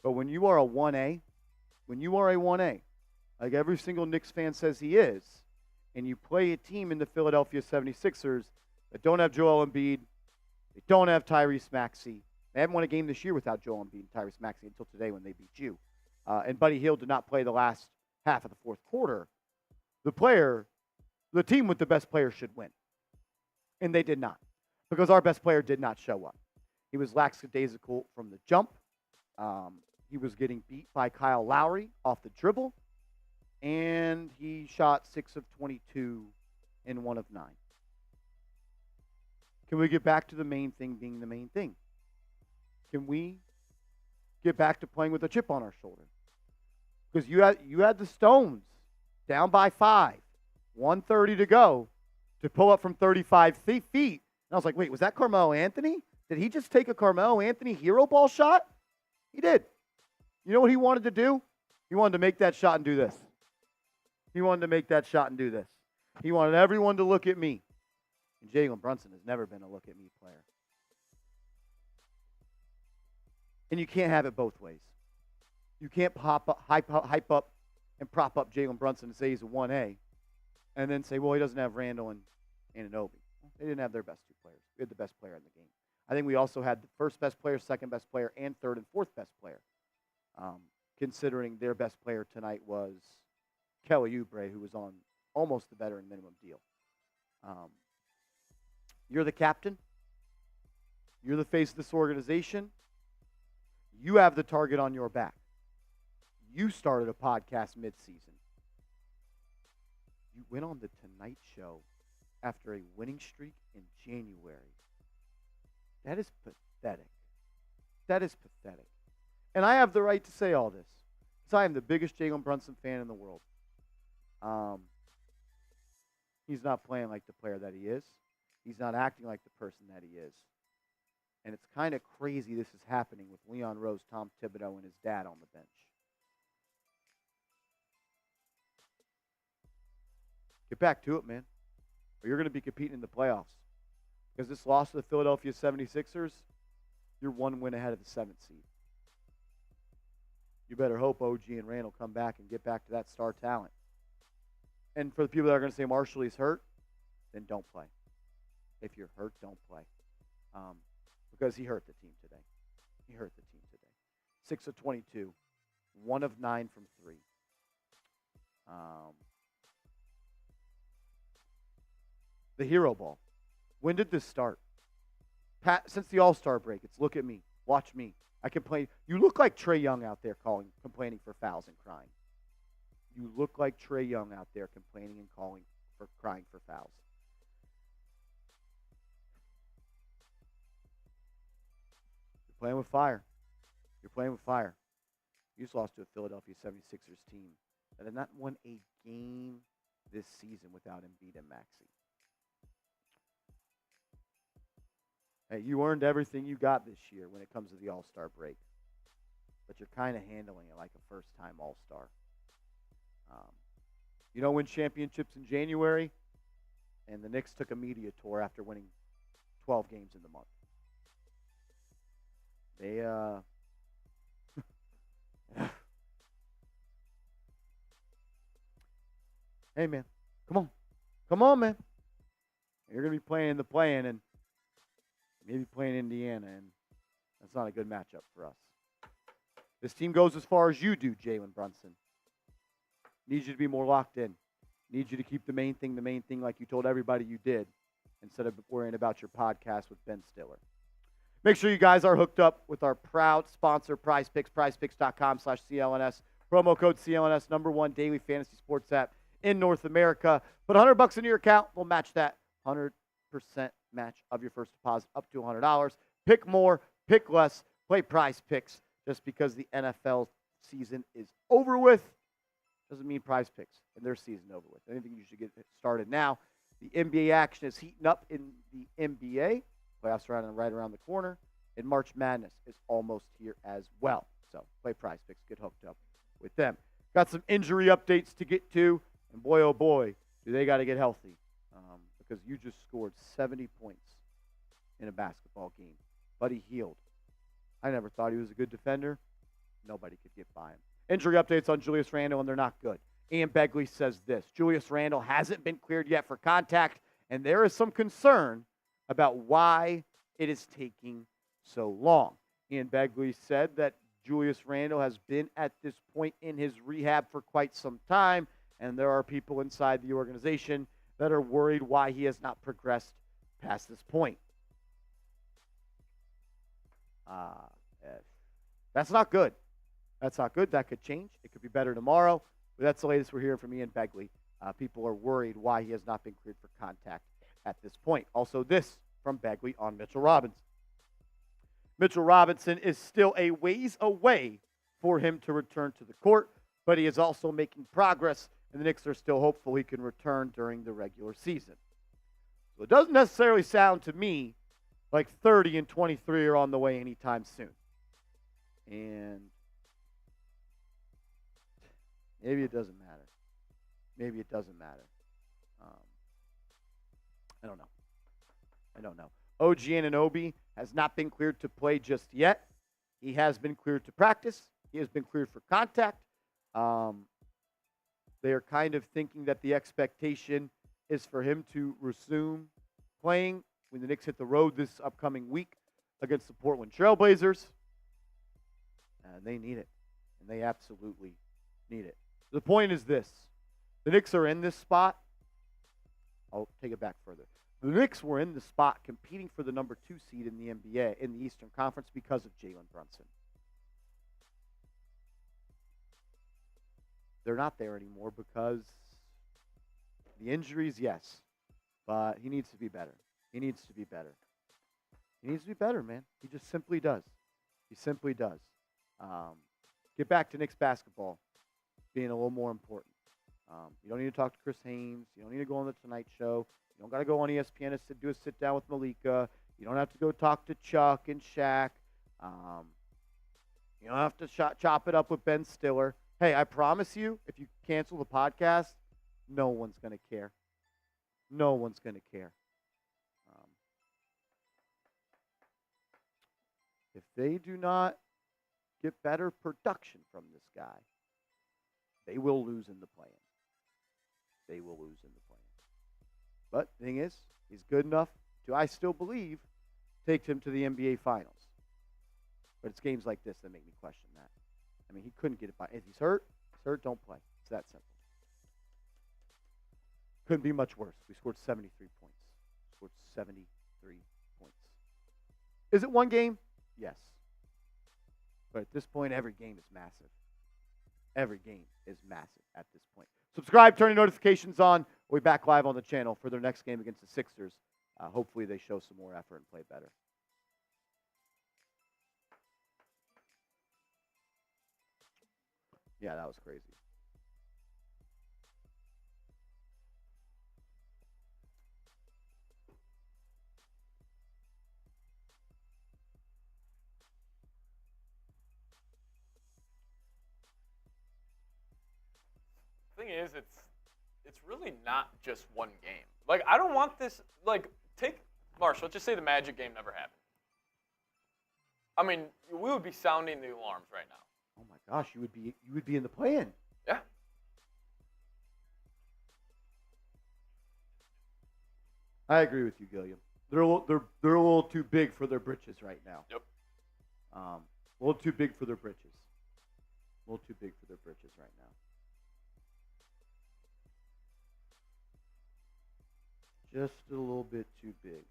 But when you are a 1A, like every single Knicks fan says he is, and you play a team in the Philadelphia 76ers that don't have Joel Embiid, they don't have Tyrese Maxey. They haven't won a game this year without Joel Embiid and Tyrese Maxey until today when they beat you. And Buddy Hield did not play the last half of the fourth quarter. The team with the best player should win. And they did not. Because our best player did not show up. He was lackadaisical from the jump. He was getting beat by Kyle Lowry off the dribble. And he shot 6 of 22 in 1 of 9. Can we get back to the main thing being the main thing? Can we get back to playing with a chip on our shoulder? Because you had the Stones down by 5, 1:30 to go, to pull up from 35 feet. And I was like, wait, was that Carmelo Anthony? Did he just take a Carmelo Anthony hero ball shot? He did. You know what he wanted to do? He wanted to make that shot and do this. He wanted everyone to look at me. And Jalen Brunson has never been a look at me player. And you can't have it both ways. You can't hype up and prop up Jalen Brunson and say he's a 1A and then say, well, he doesn't have Randle and Anunoby. They didn't have their best two players. We had the best player in the game. I think we also had the first best player, second best player, and third and fourth best player, considering their best player tonight was Kelly Oubre, who was on almost the veteran minimum deal. You're the captain. You're the face of this organization. You have the target on your back. You started a podcast midseason. You went on the Tonight Show after a winning streak in January. That is pathetic. That is pathetic. And I have the right to say all this because I am the biggest Jalen Brunson fan in the world. He's not playing like the player that he is. He's not acting like the person that he is. And it's kind of crazy this is happening with Leon Rose, Tom Thibodeau, and his dad on the bench. Get back to it, man. Or you're going to be competing in the playoffs. Because this loss to the Philadelphia 76ers, you're one win ahead of the 7th seed. You better hope OG and Randle come back and get back to that star talent. And for the people that are going to say Marshall is hurt, then don't play. If you're hurt, don't play. Because he hurt the team today. He hurt the team today. 6 of 22. 1 of 9 from 3. The hero ball. When did this start? Since the All-Star break. It's look at me. Watch me. I complain. You look like Trae Young out there complaining for fouls and crying. You look like Trae Young out there complaining and crying for fouls. You're playing with fire. You're playing with fire. You just lost to a Philadelphia 76ers team that had not won a game this season without Embiid and Maxey. Hey, you earned everything you got this year when it comes to the All-Star break. But you're kind of handling it like a first-time All-Star. You don't win championships in January, and the Knicks took a media tour after winning 12 games in the month. Hey, man. Come on. Come on, man. You're going to be playing in the play-in and maybe playing Indiana, and that's not a good matchup for us. This team goes as far as you do, Jalen Brunson. Needs you to be more locked in. Needs you to keep the main thing like you told everybody you did, instead of worrying about your podcast with Ben Stiller. Make sure you guys are hooked up with our proud sponsor, Prize Picks, prizepicks.com/CLNS. Promo code CLNS, #1 daily fantasy sports app in North America. Put $100 into your account. We'll match that 100% match of your first deposit up to $100. Pick more, pick less, play Prize Picks. Just because the NFL season is over with doesn't mean Prize Picks and their season over with. I think you should get started now. The NBA action is heating up in the NBA. Playoffs are right around the corner. And March Madness is almost here as well. So play Prize Picks. Get hooked up with them. Got some injury updates to get to. And boy, oh boy, do they got to get healthy. Because you just scored 70 points in a basketball game. But he healed. I never thought he was a good defender. Nobody could get by him. Injury updates on Julius Randle, and they're not good. Ian Begley says this. Julius Randle hasn't been cleared yet for contact, and there is some concern about why it is taking so long. Ian Begley said that Julius Randle has been at this point in his rehab for quite some time, and there are people inside the organization that are worried why he has not progressed past this point. That's not good. That's not good. That could change. It could be better tomorrow. But that's the latest we're hearing from Ian Begley. People are worried why he has not been cleared for contact at this point. Also, this from Begley on Mitchell Robinson. Mitchell Robinson is still a ways away for him to return to the court, but he is also making progress, and the Knicks are still hopeful he can return during the regular season. So it doesn't necessarily sound to me like 30 and 23 are on the way anytime soon. And maybe it doesn't matter. Maybe it doesn't matter. I don't know. OG Anunoby has not been cleared to play just yet. He has been cleared to practice. He has been cleared for contact. They are kind of thinking that the expectation is for him to resume playing when the Knicks hit the road this upcoming week against the Portland Trailblazers. They need it, and they absolutely need it. The point is this. The Knicks are in this spot. I'll take it back further. The Knicks were in the spot competing for the number 2 seed in the NBA, in the Eastern Conference, because of Jalen Brunson. They're not there anymore because the injuries, yes, but he needs to be better. He needs to be better. He needs to be better, man. He just simply does. He simply does. Get back to Knicks basketball being a little more important. You don't need to talk to Chris Haynes. You don't need to go on the Tonight Show. You don't got to go on ESPN and do a sit-down with Malika. You don't have to go talk to Chuck and Shaq. You don't have to chop it up with Ben Stiller. Hey, I promise you, if you cancel the podcast, no one's going to care. No one's going to care. If they do not get better production from this guy, they will lose in the play-in. They will lose in the play-in. But the thing is, he's good enough to, I still believe, take him to the NBA Finals. But it's games like this that make me question that. I mean, he couldn't get it by. If he's hurt, don't play. It's that simple. Couldn't be much worse. We scored 73 points. Scored 73 points. Is it one game? Yes. But at this point, every game is massive. Every game is massive at this point. Subscribe, turn your notifications on. We'll be back live on the channel for their next game against the Sixers. Hopefully they show some more effort and play better. Yeah, that was crazy. The thing is, it's really not just one game. Like, I don't want this, like, take Marshall, let's just say the Magic game never happened. I mean, we would be sounding the alarms right now. Oh my gosh, you would be in the play-in. Yeah. I agree with you, Gilliam. They're a little too big for their britches right now. Yep. A little too big for their britches. A little too big for their britches right now. Just a little bit too big.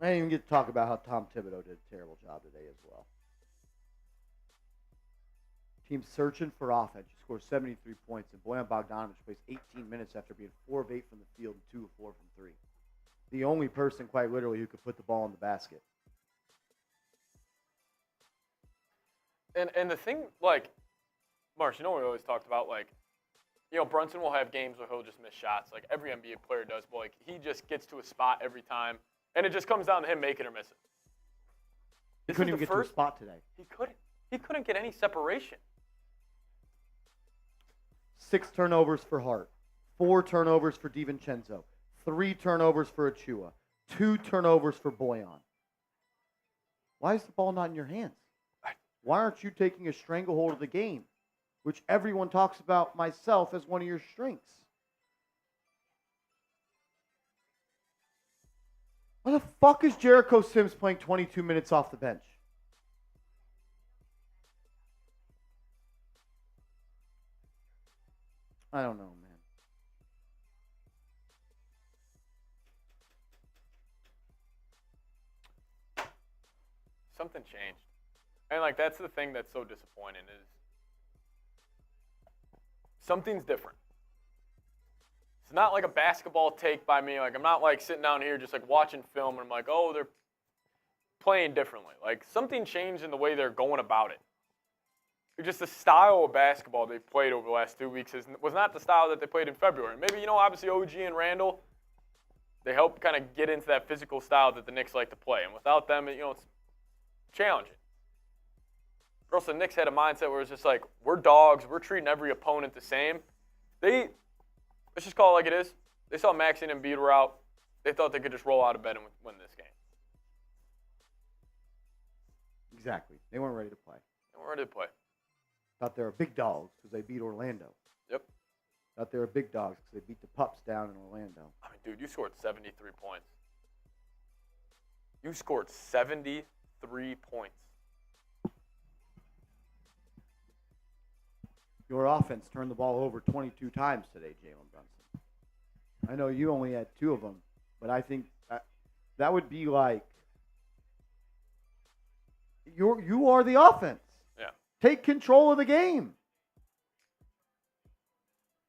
I didn't even get to talk about how Tom Thibodeau did a terrible job today as well. Team searching for offense. He scores 73 points, and Bojan Bogdanovic plays 18 minutes after being 4 of 8 from the field and 2 of 4 from 3. The only person, quite literally, who could put the ball in the basket. And the thing, like, Marsh, you know what we always talked about, like, you know, Brunson will have games where he'll just miss shots, like every NBA player does, but, like, he just gets to a spot every time. And it just comes down to him making or missing. He couldn't even get to a spot today. He couldn't. He couldn't get any separation. 6 turnovers for Hart. 4 turnovers for DiVincenzo. 3 turnovers for Achua. 2 turnovers for Bojan. Why is the ball not in your hands? Why aren't you taking a stranglehold of the game, which everyone talks about, myself, as one of your strengths? Why the fuck is Jericho Sims playing 22 minutes off the bench? I don't know, man. Something changed. And, like, that's the thing that's so disappointing is something's different. It's not like a basketball take by me. Like, I'm not, like, sitting down here just, like, watching film and I'm like, oh, they're playing differently. Like, something changed in the way they're going about it. Just the style of basketball they played over the last 2 weeks was not the style that they played in February. Maybe, you know, obviously OG and Randle, they help kind of get into that physical style that the Knicks like to play. And without them, you know, it's challenging. But also, the Knicks had a mindset where it's just like, we're dogs. We're treating every opponent the same. Let's just call it like it is. They saw Maxey and Embiid were out. They thought they could just roll out of bed and win this game. Exactly. They weren't ready to play. They weren't ready to play. Thought they were big dogs because they beat Orlando. Yep. Thought they were big dogs because they beat the Pups down in Orlando. I mean, dude, you scored 73 points. You scored 73 points. Your offense turned the ball over 22 times today, Jalen Brunson. I know you only had 2 of them, but I think that would be like you are the offense. Yeah. Take control of the game.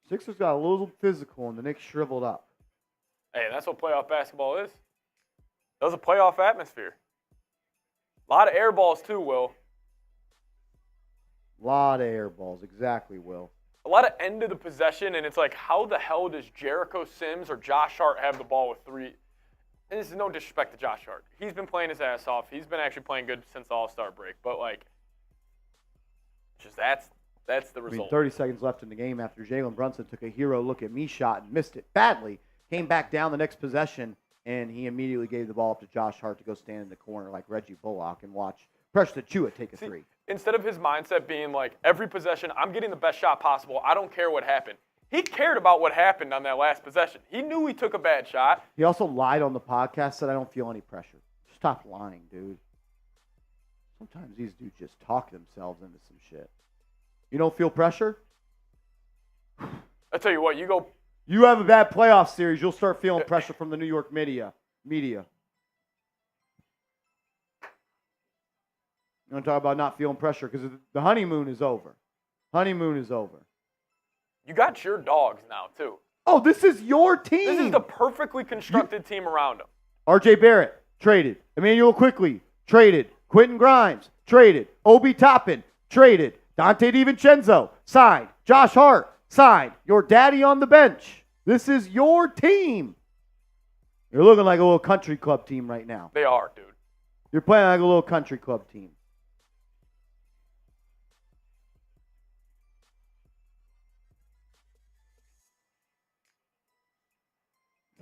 Sixers got a little physical and the Knicks shriveled up. Hey, that's what playoff basketball is. That was a playoff atmosphere. A lot of air balls too, Will. A lot of air balls, exactly, Will. A lot of end of the possession, and it's like, how the hell does Jericho Sims or Josh Hart have the ball with 3? And this is no disrespect to Josh Hart. He's been playing his ass off. He's been actually playing good since the All-Star break. But, like, just that's the result. 30 seconds left in the game after Jalen Brunson took a hero look-at-me shot and missed it badly. Came back down the next possession, and he immediately gave the ball up to Josh Hart to go stand in the corner like Reggie Bullock and watch Preston Chua take a 3. Instead of his mindset being like, every possession, I'm getting the best shot possible. I don't care what happened. He cared about what happened on that last possession. He knew he took a bad shot. He also lied on the podcast, said, I don't feel any pressure. Stop lying, dude. Sometimes these dudes just talk themselves into some shit. You don't feel pressure? I tell you what, You have a bad playoff series, you'll start feeling pressure from the New York media. You want to talk about not feeling pressure because the honeymoon is over. You got your dogs now, too. Oh, this is your team. This is the perfectly constructed team around him. R.J. Barrett, traded. Emmanuel Quickly, traded. Quentin Grimes, traded. Obi Toppin, traded. Donte DiVincenzo, signed. Josh Hart, signed. Your daddy on the bench. This is your team. You're looking like a little country club team right now. They are, dude. You're playing like a little country club team.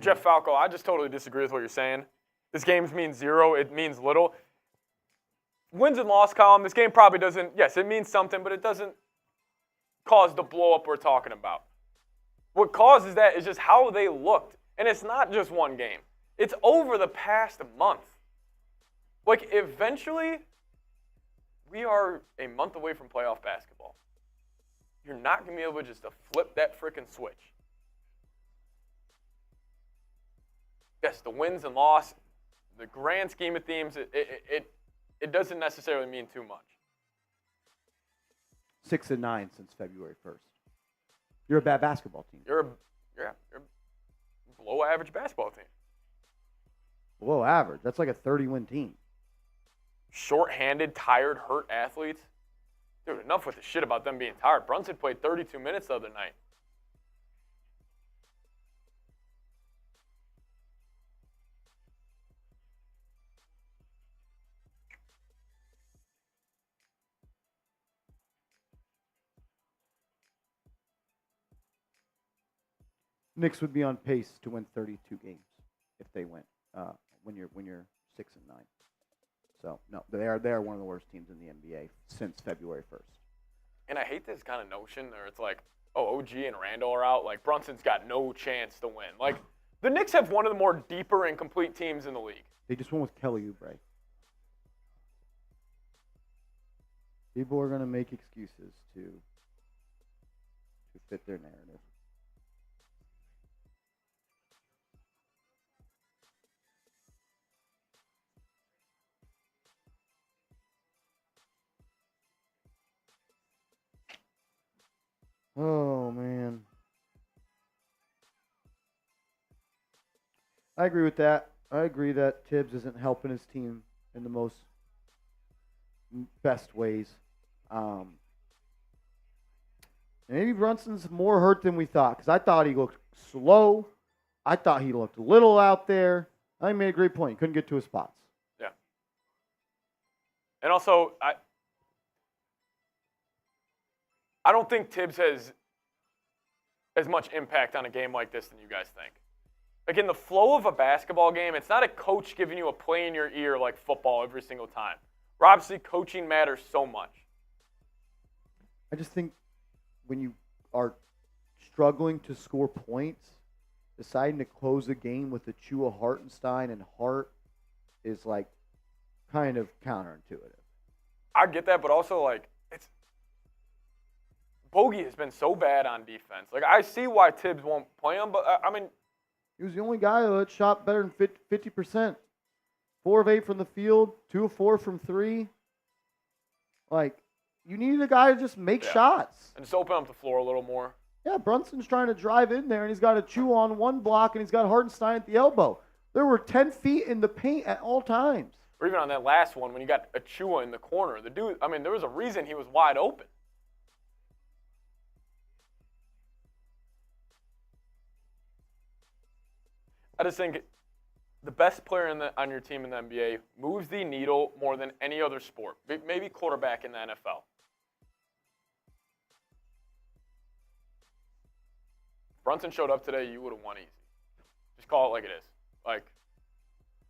Jeff Falco, I just totally disagree with what you're saying. This game means 0. It means little. Wins and loss column, this game probably doesn't, yes, it means something, but it doesn't cause the blow-up we're talking about. What causes that is just how they looked. And it's not just one game. It's over the past month. Like, eventually, we are a month away from playoff basketball. You're not going to be able just to flip that freaking switch. Yes, the wins and loss, the grand scheme of things, it doesn't necessarily mean too much. 6-9 since February 1st. You're a bad basketball team. You're a below-average basketball team. Below average. That's like a 30-win team. Short-handed, tired, hurt athletes. Dude, enough with the shit about them being tired. Brunson played 32 minutes the other night. Knicks would be on pace to win 32 games if they went when you're 6-9. So no, they are one of the worst teams in the NBA since February 1st. And I hate this kind of notion where it's like, oh, OG and Randle are out. Like Brunson's got no chance to win. Like the Knicks have one of the more deeper and complete teams in the league. They just went with Kelly Oubre. People are going to make excuses to fit their narrative. Oh, man. I agree with that. I agree that Tibbs isn't helping his team in the most best ways. Maybe Brunson's more hurt than we thought because I thought he looked slow. I thought he looked little out there. I think he made a great point. He couldn't get to his spots. Yeah. And also, I don't think Tibbs has as much impact on a game like this than you guys think. Like in the flow of a basketball game, it's not a coach giving you a play in your ear like football every single time. Obviously, coaching matters so much. I just think when you are struggling to score points, deciding to close a game with a Chua Hartenstein and Hart is like kind of counterintuitive. I get that, but also like Bogey has been so bad on defense. Like I see why Tibbs won't play him, but I mean, he was the only guy that shot better than 50%. 4 of 8 from the field, 2 of 4 from 3. Like, you need a guy to just make shots. And just open up the floor a little more. Yeah, Brunson's trying to drive in there, and he's got a Chew on one block, and he's got Hartenstein at the elbow. There were 10 feet in the paint at all times. Or even on that last one when you got Achua in the corner. The dude, I mean, there was a reason he was wide open. I just think the best player on your team in the NBA moves the needle more than any other sport, maybe quarterback in the NFL. If Brunson showed up today, you would have won easy. Just call it like it is. Like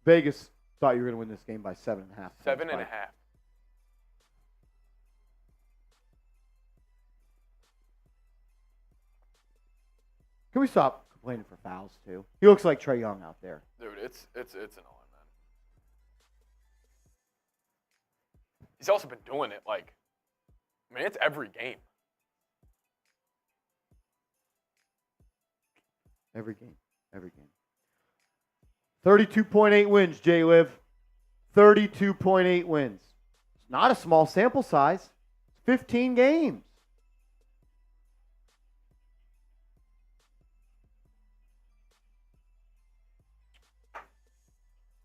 Vegas thought you were going to win this game by 7.5. 7.5. Can we stop complaining for fouls too? He looks like Trae Young out there. Dude, it's annoying, man. He's also been doing it it's every game. Every game. 32.8 wins, J-Liv. 32.8 wins. It's not a small sample size. It's 15 games.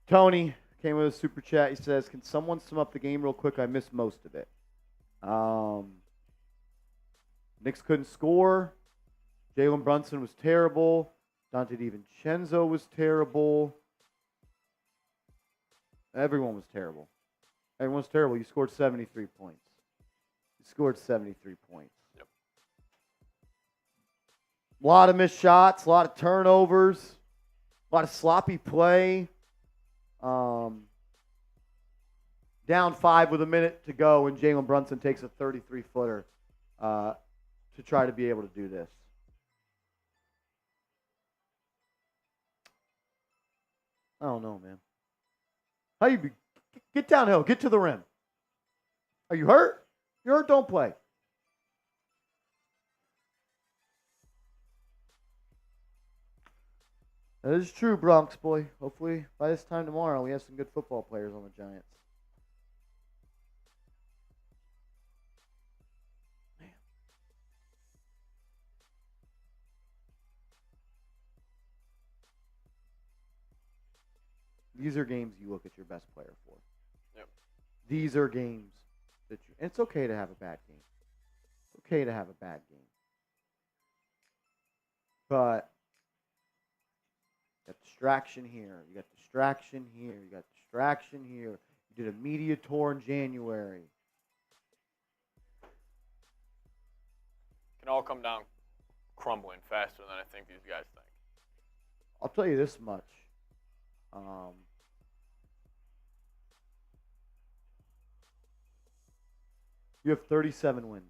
Tony came with a super chat. He says, can someone sum up the game real quick? I missed most of it. Knicks couldn't score. Jalen Brunson was terrible. Donte DiVincenzo was terrible. Everyone was terrible. Everyone's terrible. You scored 73 points. Yep. A lot of missed shots, a lot of turnovers, a lot of sloppy play. Down 5 with a minute to go, and Jalen Brunson takes a 33-footer to try to be able to do this. I don't know, man. How you get downhill, get to the rim. Are you hurt? You're hurt, don't play. That is true, Bronx boy. Hopefully, by this time tomorrow, we have some good football players on the Giants. Man. These are games you look at your best player for. Yep. These are games that you... And it's okay to have a bad game. It's okay to have a bad game. But... you got distraction here. You got distraction here. You got distraction here. You did a media tour in January. Can all come down crumbling faster than I think these guys think. I'll tell you this much. You have 37 wins.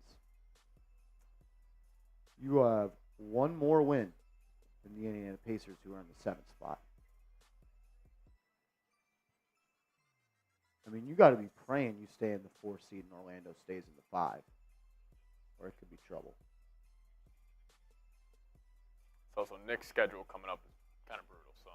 You have one more win than the Indiana Pacers, who are in the 7th spot. I mean, you got to be praying you stay in the 4th seed and Orlando stays in the 5, or it could be trouble. It's also Knicks' schedule coming up is kind of brutal. So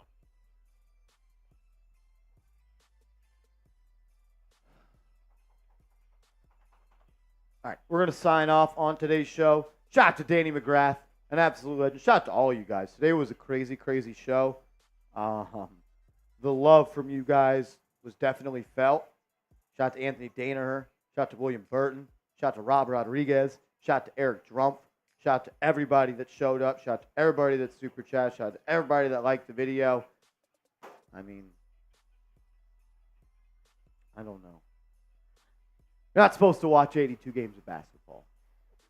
all right, we're going to sign off on today's show. Shout out to Danny McGrath, an absolute legend. Shout out to all you guys. Today was a crazy, crazy show. The love from you guys was definitely felt. Shout out to Anthony Danaher. Shout out to William Burton. Shout out to Rob Rodriguez. Shout out to Eric Drumpf. Shout out to everybody that showed up. Shout out to everybody that super chat. Shout out to everybody that liked the video. I mean, I don't know. You're not supposed to watch 82 games of basketball.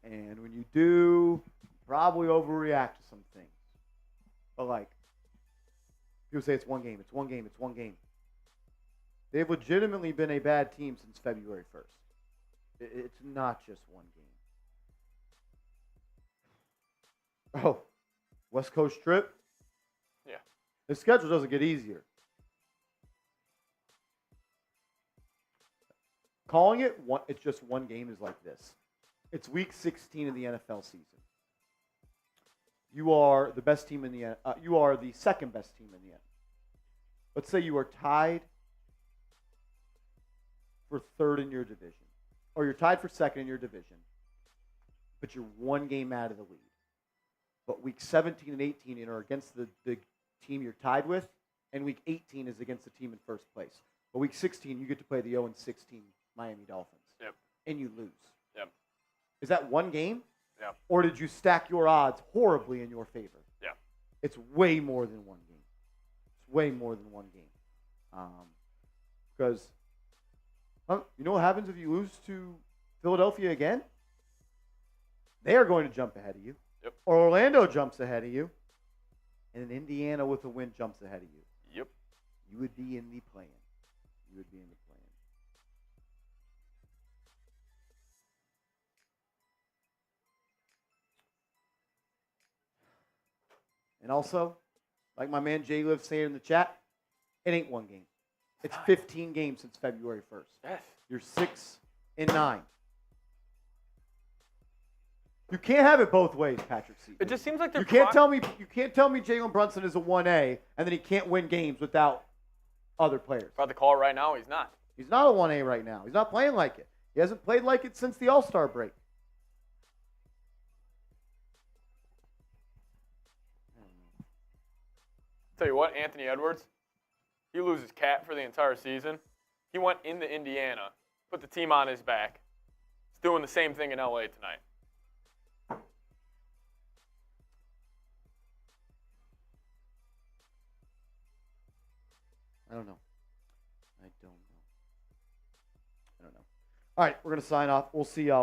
And when you do, probably overreact to some things. But like, people say it's one game, it's one game, it's one game. They've legitimately been a bad team since February 1st. It's not just one game. Oh, West Coast trip? yeah, The schedule doesn't get easier. Calling it it's just one game is like this. It's week 16 of the NFL season. You are the best team in the you are the second best team in the NFL. Let's say you are tied for third in your division, or you're tied for second in your division, but you're one game out of the lead. But week 17 and 18 are against the team you're tied with, and week 18 is against the team in first place. But week 16, you get to play the 0-16 Miami Dolphins. Yep. And you lose. Yep. Is that one game? Yeah. Or did you stack your odds horribly in your favor? Yeah. It's way more than one game. It's way more than one game. Because, you know what happens if you lose to Philadelphia again? They are going to jump ahead of you. Yep. Or Orlando jumps ahead of you. And then Indiana with a win jumps ahead of you. Yep. You would be in the play-in. You would be in the play-in. And also, like my man Jay Liv saying in the chat, it ain't one game. It's 15 games since February 1st. Yes. You're 6-9. You can't have it both ways, Patrick C. It just seems like they're You can't tell me Jalen Brunson is a 1A and then he can't win games without other players. About to call it right now, he's not. He's not a 1A right now. He's not playing like it. He hasn't played like it since the All-Star break. Tell you what, Anthony Edwards, he loses Cat for the entire season. He went into Indiana, put the team on his back. He's doing the same thing in LA tonight. I don't know. All right, we're going to sign off. We'll see y'all.